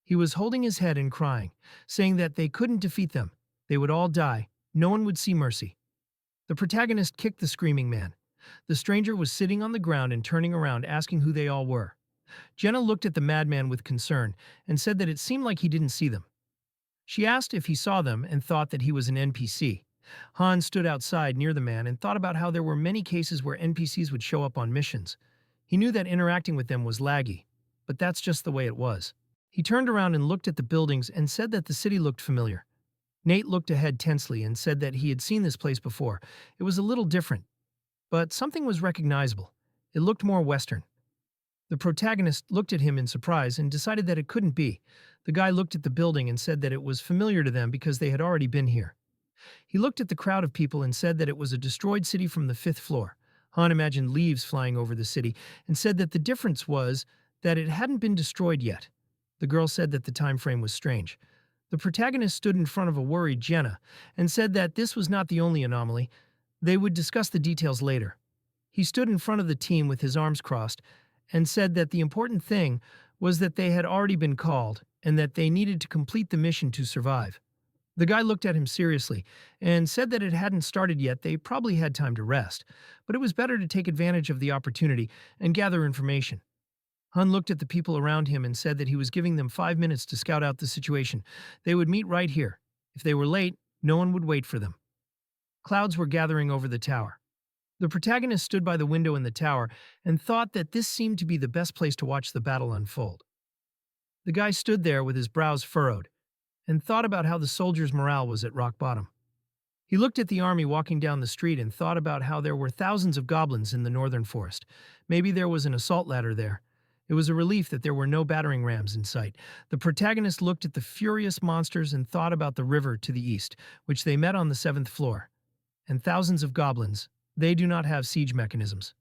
He was holding his head and crying, saying that they couldn't defeat them. They would all die. No one would see mercy. The protagonist kicked the screaming man. The stranger was sitting on the ground and turning around, asking who they all were. Jenna looked at the madman with concern and said that it seemed like he didn't see them. She asked if he saw them and thought that he was an NPC. Han stood outside near the man and thought about how there were many cases where NPCs would show up on missions. He knew that interacting with them was laggy, but that's just the way it was. He turned around and looked at the buildings and said that the city looked familiar. Nate looked ahead tensely and said that he had seen this place before. It was a little different, but something was recognizable. It looked more Western. The protagonist looked at him in surprise and decided that it couldn't be. The guy looked at the building and said that it was familiar to them because they had already been here. He looked at the crowd of people and said that it was a destroyed city from the 5th floor. Han imagined leaves flying over the city and said that the difference was that it hadn't been destroyed yet. The girl said that the time frame was strange. The protagonist stood in front of a worried Jenna and said that this was not the only anomaly. They would discuss the details later. He stood in front of the team with his arms crossed and said that the important thing was that they had already been called and that they needed to complete the mission to survive. The guy looked at him seriously and said that it hadn't started yet. They probably had time to rest, but it was better to take advantage of the opportunity and gather information. Han looked at the people around him and said that he was giving them 5 minutes to scout out the situation. They would meet right here. If they were late, no one would wait for them. Clouds were gathering over the tower. The protagonist stood by the window in the tower and thought that this seemed to be the best place to watch the battle unfold. The guy stood there with his brows furrowed and thought about how the soldiers' morale was at rock bottom. He looked at the army walking down the street and thought about how there were thousands of goblins in the northern forest. Maybe there was an assault ladder there. It was a relief that there were no battering rams in sight. The protagonist looked at the furious monsters and thought about the river to the east, which they met on the 7th floor. And thousands of goblins. They do not have siege mechanisms.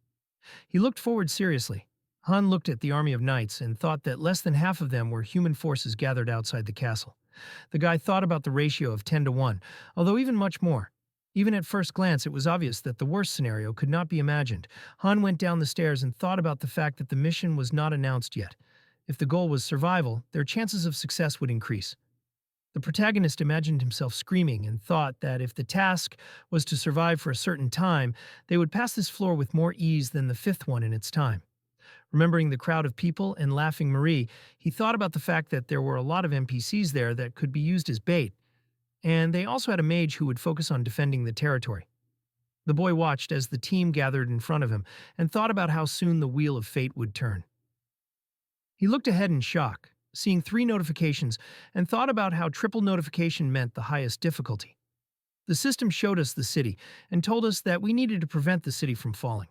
He looked forward seriously. Han looked at the army of knights and thought that less than half of them were human forces gathered outside the castle. The guy thought about the ratio of 10 to 1, although even much more. Even at first glance, it was obvious that the worst scenario could not be imagined. Han went down the stairs and thought about the fact that the mission was not announced yet. If the goal was survival, their chances of success would increase. The protagonist imagined himself screaming and thought that if the task was to survive for a certain time, they would pass this floor with more ease than the 5th one in its time. Remembering the crowd of people and laughing Marie, he thought about the fact that there were a lot of NPCs there that could be used as bait, and they also had a mage who would focus on defending the territory. The boy watched as the team gathered in front of him and thought about how soon the wheel of fate would turn. He looked ahead in shock, seeing 3 notifications, and thought about how triple notification meant the highest difficulty. The system showed us the city and told us that we needed to prevent the city from falling.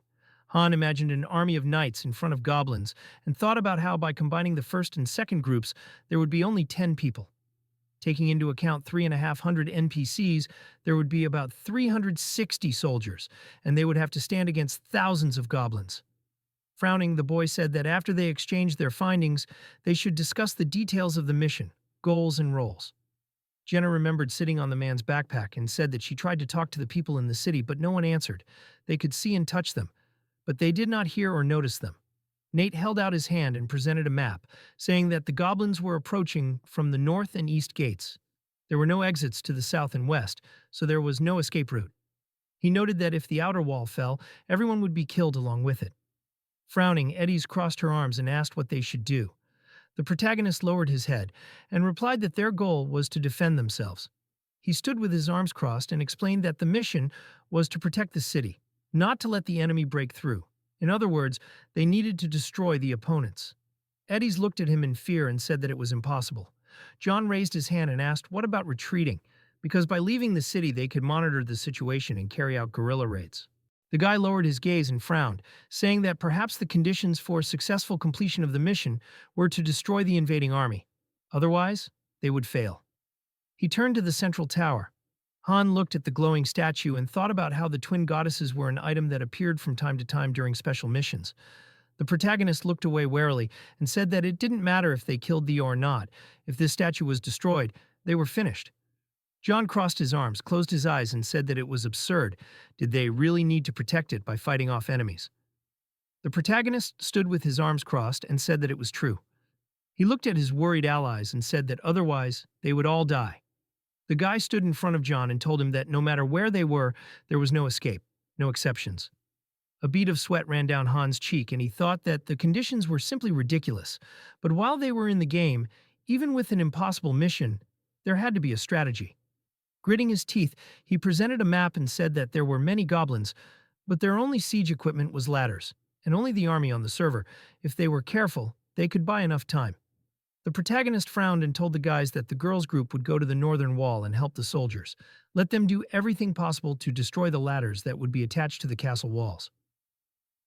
Han imagined an army of knights in front of goblins and thought about how by combining the first and second groups, there would be only 10 people. Taking into account 3,500 NPCs, there would be about 360 soldiers, and they would have to stand against thousands of goblins. Frowning, the boy said that after they exchanged their findings, they should discuss the details of the mission, goals, and roles. Jenna remembered sitting on the man's backpack and said that she tried to talk to the people in the city, but no one answered. They could see and touch them, but they did not hear or notice them. Nate held out his hand and presented a map, saying that the goblins were approaching from the north and east gates. There were no exits to the south and west, so there was no escape route. He noted that if the outer wall fell, everyone would be killed along with it. Frowning, Eddie's crossed her arms and asked what they should do. The protagonist lowered his head and replied that their goal was to defend themselves. He stood with his arms crossed and explained that the mission was to protect the city, not to let the enemy break through. In other words, they needed to destroy the opponents. Eddie's looked at him in fear and said that it was impossible. John raised his hand and asked, what about retreating? Because by leaving the city, they could monitor the situation and carry out guerrilla raids. The guy lowered his gaze and frowned, saying that perhaps the conditions for successful completion of the mission were to destroy the invading army. Otherwise, they would fail. He turned to the central tower. Han looked at the glowing statue and thought about how the twin goddesses were an item that appeared from time to time during special missions. The protagonist looked away warily and said that it didn't matter if they killed Theo or not. If this statue was destroyed, they were finished. John crossed his arms, closed his eyes, and said that it was absurd. Did they really need to protect it by fighting off enemies? The protagonist stood with his arms crossed and said that it was true. He looked at his worried allies and said that otherwise they would all die. The guy stood in front of John and told him that no matter where they were, there was no escape, no exceptions. A bead of sweat ran down Han's cheek, and he thought that the conditions were simply ridiculous. But while they were in the game, even with an impossible mission, there had to be a strategy. Gritting his teeth, he presented a map and said that there were many goblins, but their only siege equipment was ladders, and only the army on the server. If they were careful, they could buy enough time. The protagonist frowned and told the guys that the girls' group would go to the northern wall and help the soldiers. Let them do everything possible to destroy the ladders that would be attached to the castle walls.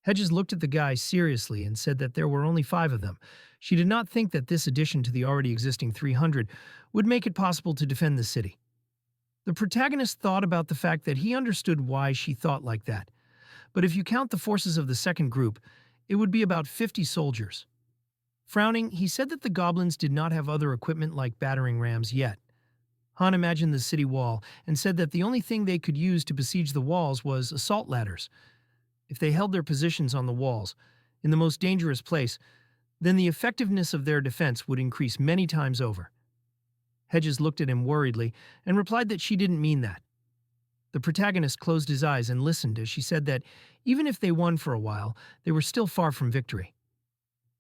Hedges looked at the guys seriously and said that there were only 5 of them. She did not think that this addition to the already existing 300 would make it possible to defend the city. The protagonist thought about the fact that he understood why she thought like that. But if you count the forces of the second group, it would be about 50 soldiers. Frowning, he said that the goblins did not have other equipment like battering rams yet. Han imagined the city wall and said that the only thing they could use to besiege the walls was assault ladders. If they held their positions on the walls, in the most dangerous place, then the effectiveness of their defense would increase many times over. Hedges looked at him worriedly and replied that she didn't mean that. The protagonist closed his eyes and listened as she said that even if they won for a while, they were still far from victory.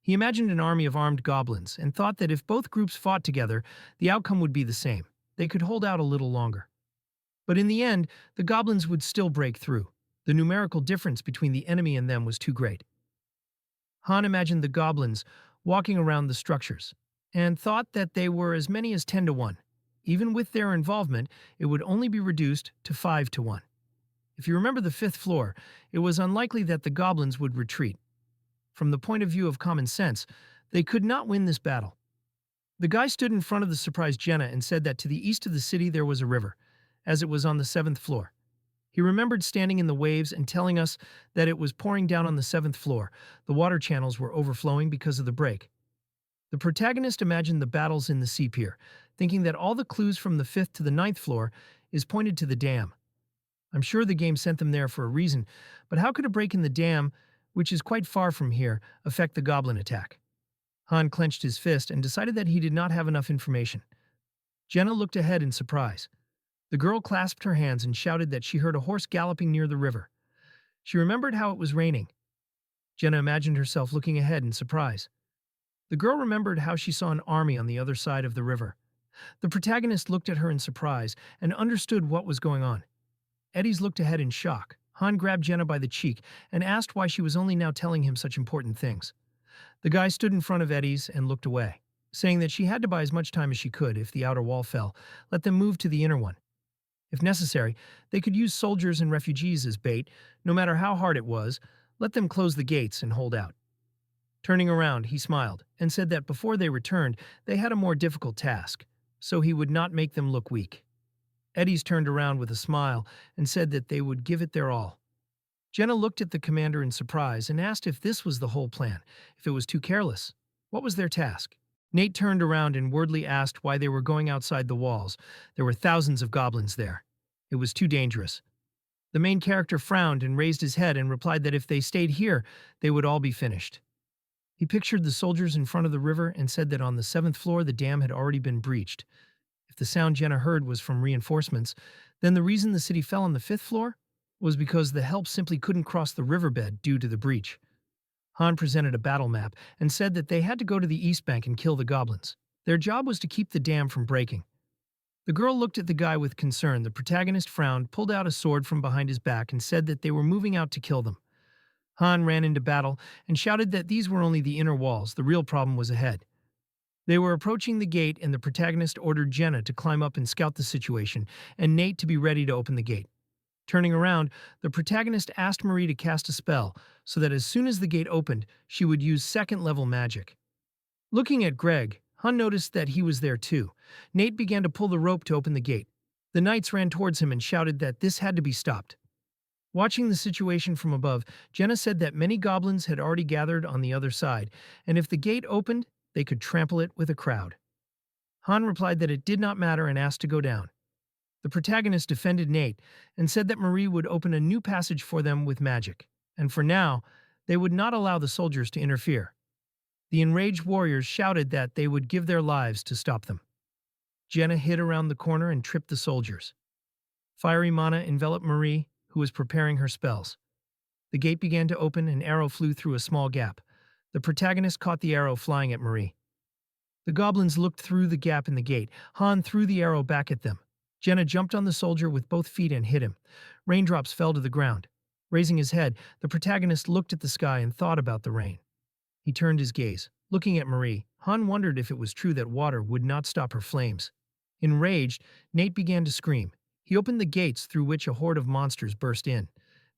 He imagined an army of armed goblins and thought that if both groups fought together, the outcome would be the same. They could hold out a little longer. But in the end, the goblins would still break through. The numerical difference between the enemy and them was too great. Han imagined the goblins walking around the structures and thought that they were as many as 10 to 1. Even with their involvement, it would only be reduced to 5 to 1. If you remember the 5th floor, it was unlikely that the goblins would retreat. From the point of view of common sense, they could not win this battle. The guy stood in front of the surprised Jenna and said that to the east of the city there was a river, as it was on the 7th floor. He remembered standing in the waves and telling us that it was pouring down on the 7th floor. The water channels were overflowing because of the break. The protagonist imagined the battles in the sea pier, thinking that all the clues from the 5th to the 9th floor is pointed to the dam. I'm sure the game sent them there for a reason, but how could a break in the dam, which is quite far from here, affect the goblin attack? Han clenched his fist and decided that he did not have enough information. Jenna looked ahead in surprise. The girl clasped her hands and shouted that she heard a horse galloping near the river. She remembered how it was raining. Jenna imagined herself looking ahead in surprise. The girl remembered how she saw an army on the other side of the river. The protagonist looked at her in surprise and understood what was going on. Eddie's looked ahead in shock. Han grabbed Jenna by the cheek and asked why she was only now telling him such important things. The guy stood in front of Eddie's and looked away, saying that she had to buy as much time as she could if the outer wall fell. Let them move to the inner one. If necessary, they could use soldiers and refugees as bait, no matter how hard it was. Let them close the gates and hold out. Turning around, he smiled and said that before they returned, they had a more difficult task, so he would not make them look weak. Eddie's turned around with a smile and said that they would give it their all. Jenna looked at the commander in surprise and asked if this was the whole plan, if it was too careless. What was their task? Nate turned around and wordly asked why they were going outside the walls. There were thousands of goblins there. It was too dangerous. The main character frowned and raised his head and replied that if they stayed here, they would all be finished. He pictured the soldiers in front of the river and said that on the 7th floor the dam had already been breached. If the sound Jenna heard was from reinforcements, then the reason the city fell on the 5th floor was because the help simply couldn't cross the riverbed due to the breach. Han presented a battle map and said that they had to go to the east bank and kill the goblins. Their job was to keep the dam from breaking. The girl looked at the guy with concern. The protagonist frowned, pulled out a sword from behind his back, and said that they were moving out to kill them. Han ran into battle and shouted that these were only the inner walls. The real problem was ahead. They were approaching the gate, and the protagonist ordered Jenna to climb up and scout the situation, and Nate to be ready to open the gate. Turning around, the protagonist asked Marie to cast a spell so that as soon as the gate opened, she would use second-level magic. Looking at Greg, Han noticed that he was there too. Nate began to pull the rope to open the gate. The knights ran towards him and shouted that this had to be stopped. Watching the situation from above, Jenna said that many goblins had already gathered on the other side, and if the gate opened, they could trample it with a crowd. Han replied that it did not matter and asked to go down. The protagonist defended Nate and said that Marie would open a new passage for them with magic, and for now, They would not allow the soldiers to interfere. The enraged warriors shouted that they would give their lives to stop them. Jenna hid around the corner and tripped the soldiers. Fiery mana enveloped Marie, who was preparing her spells. The gate began to open, and an arrow flew through a small gap. The protagonist caught the arrow flying at Marie. The goblins looked through the gap in the gate. Han threw the arrow back at them. Jenna jumped on the soldier with both feet and hit him. Raindrops fell to the ground. Raising his head, the protagonist looked at the sky and thought about the rain. He turned his gaze. Looking at Marie, Han wondered if it was true that water would not stop her flames. Enraged, Nate began to scream. He opened the gates through which a horde of monsters burst in.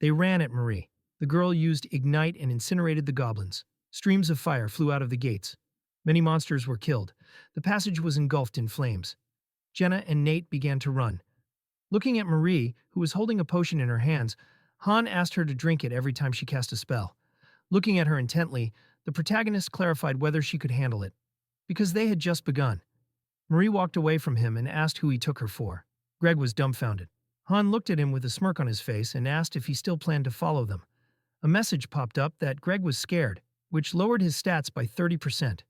They ran at Marie. The girl used Ignite and incinerated the goblins. Streams of fire flew out of the gates. Many monsters were killed. The passage was engulfed in flames. Jenna and Nate began to run. Looking at Marie, who was holding a potion in her hands, Han asked her to drink it every time she cast a spell. Looking at her intently, the protagonist clarified whether she could handle it. Because they had just begun. Marie walked away from him and asked who he took her for. Greg was dumbfounded. Han looked at him with a smirk on his face and asked if he still planned to follow them. A message popped up that Greg was scared, which lowered his stats by 30%.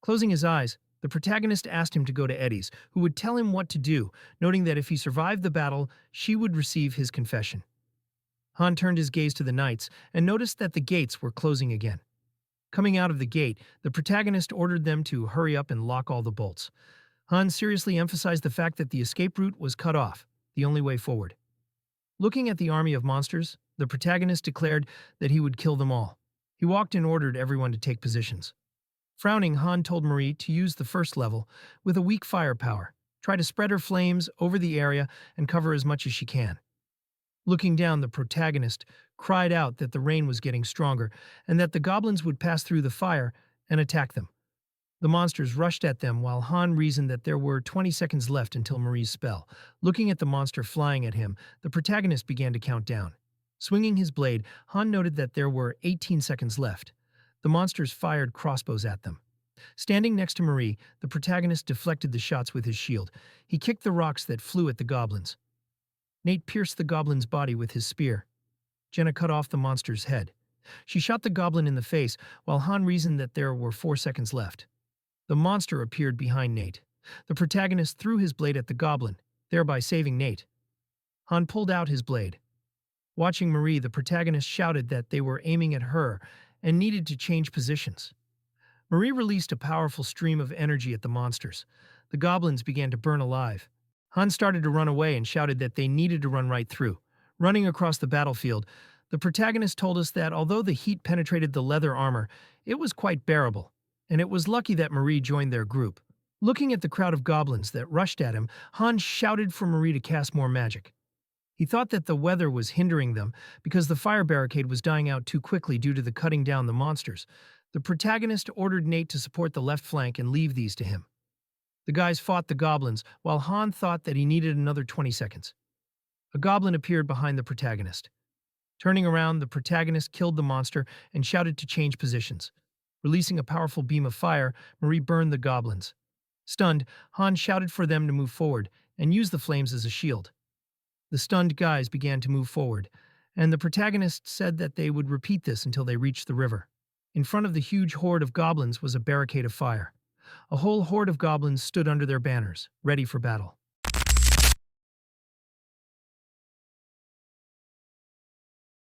Closing his eyes, the protagonist asked him to go to Eddie's, who would tell him what to do, noting that if he survived the battle, she would receive his confession. Han turned his gaze to the knights and noticed that the gates were closing again. Coming out of the gate, the protagonist ordered them to hurry up and lock all the bolts. Han seriously emphasized the fact that the escape route was cut off, the only way forward. Looking at the army of monsters, the protagonist declared that he would kill them all. He walked and ordered everyone to take positions. Frowning, Han told Marie to use the first level with a weak firepower, try to spread her flames over the area and cover as much as she can. Looking down, the protagonist cried out that the rain was getting stronger and that the goblins would pass through the fire and attack them. The monsters rushed at them while Han reasoned that there were 20 seconds left until Marie's spell. Looking at the monster flying at him, the protagonist began to count down. Swinging his blade, Han noted that there were 18 seconds left. The monsters fired crossbows at them. Standing next to Marie, the protagonist deflected the shots with his shield. He kicked the rocks that flew at the goblins. Nate pierced the goblin's body with his spear. Jenna cut off the monster's head. She shot the goblin in the face, while Han reasoned that there were 4 seconds left. The monster appeared behind Nate. The protagonist threw his blade at the goblin, thereby saving Nate. Han pulled out his blade. Watching Marie, the protagonist shouted that they were aiming at her and needed to change positions. Marie released a powerful stream of energy at the monsters. The goblins began to burn alive. Han started to run away and shouted that they needed to run right through. Running across the battlefield, the protagonist told us that although the heat penetrated the leather armor, it was quite bearable, and it was lucky that Marie joined their group. Looking at the crowd of goblins that rushed at him, Han shouted for Marie to cast more magic. He thought that the weather was hindering them because the fire barricade was dying out too quickly due to the cutting down the monsters. The protagonist ordered Nate to support the left flank and leave these to him. The guys fought the goblins, while Han thought that he needed another 20 seconds. A goblin appeared behind the protagonist. Turning around, the protagonist killed the monster and shouted to change positions. Releasing a powerful beam of fire, Marie burned the goblins. Stunned, Han shouted for them to move forward and use the flames as a shield. The stunned guys began to move forward, and the protagonist said that they would repeat this until they reached the river. In front of the huge horde of goblins was a barricade of fire. A whole horde of goblins stood under their banners, ready for battle.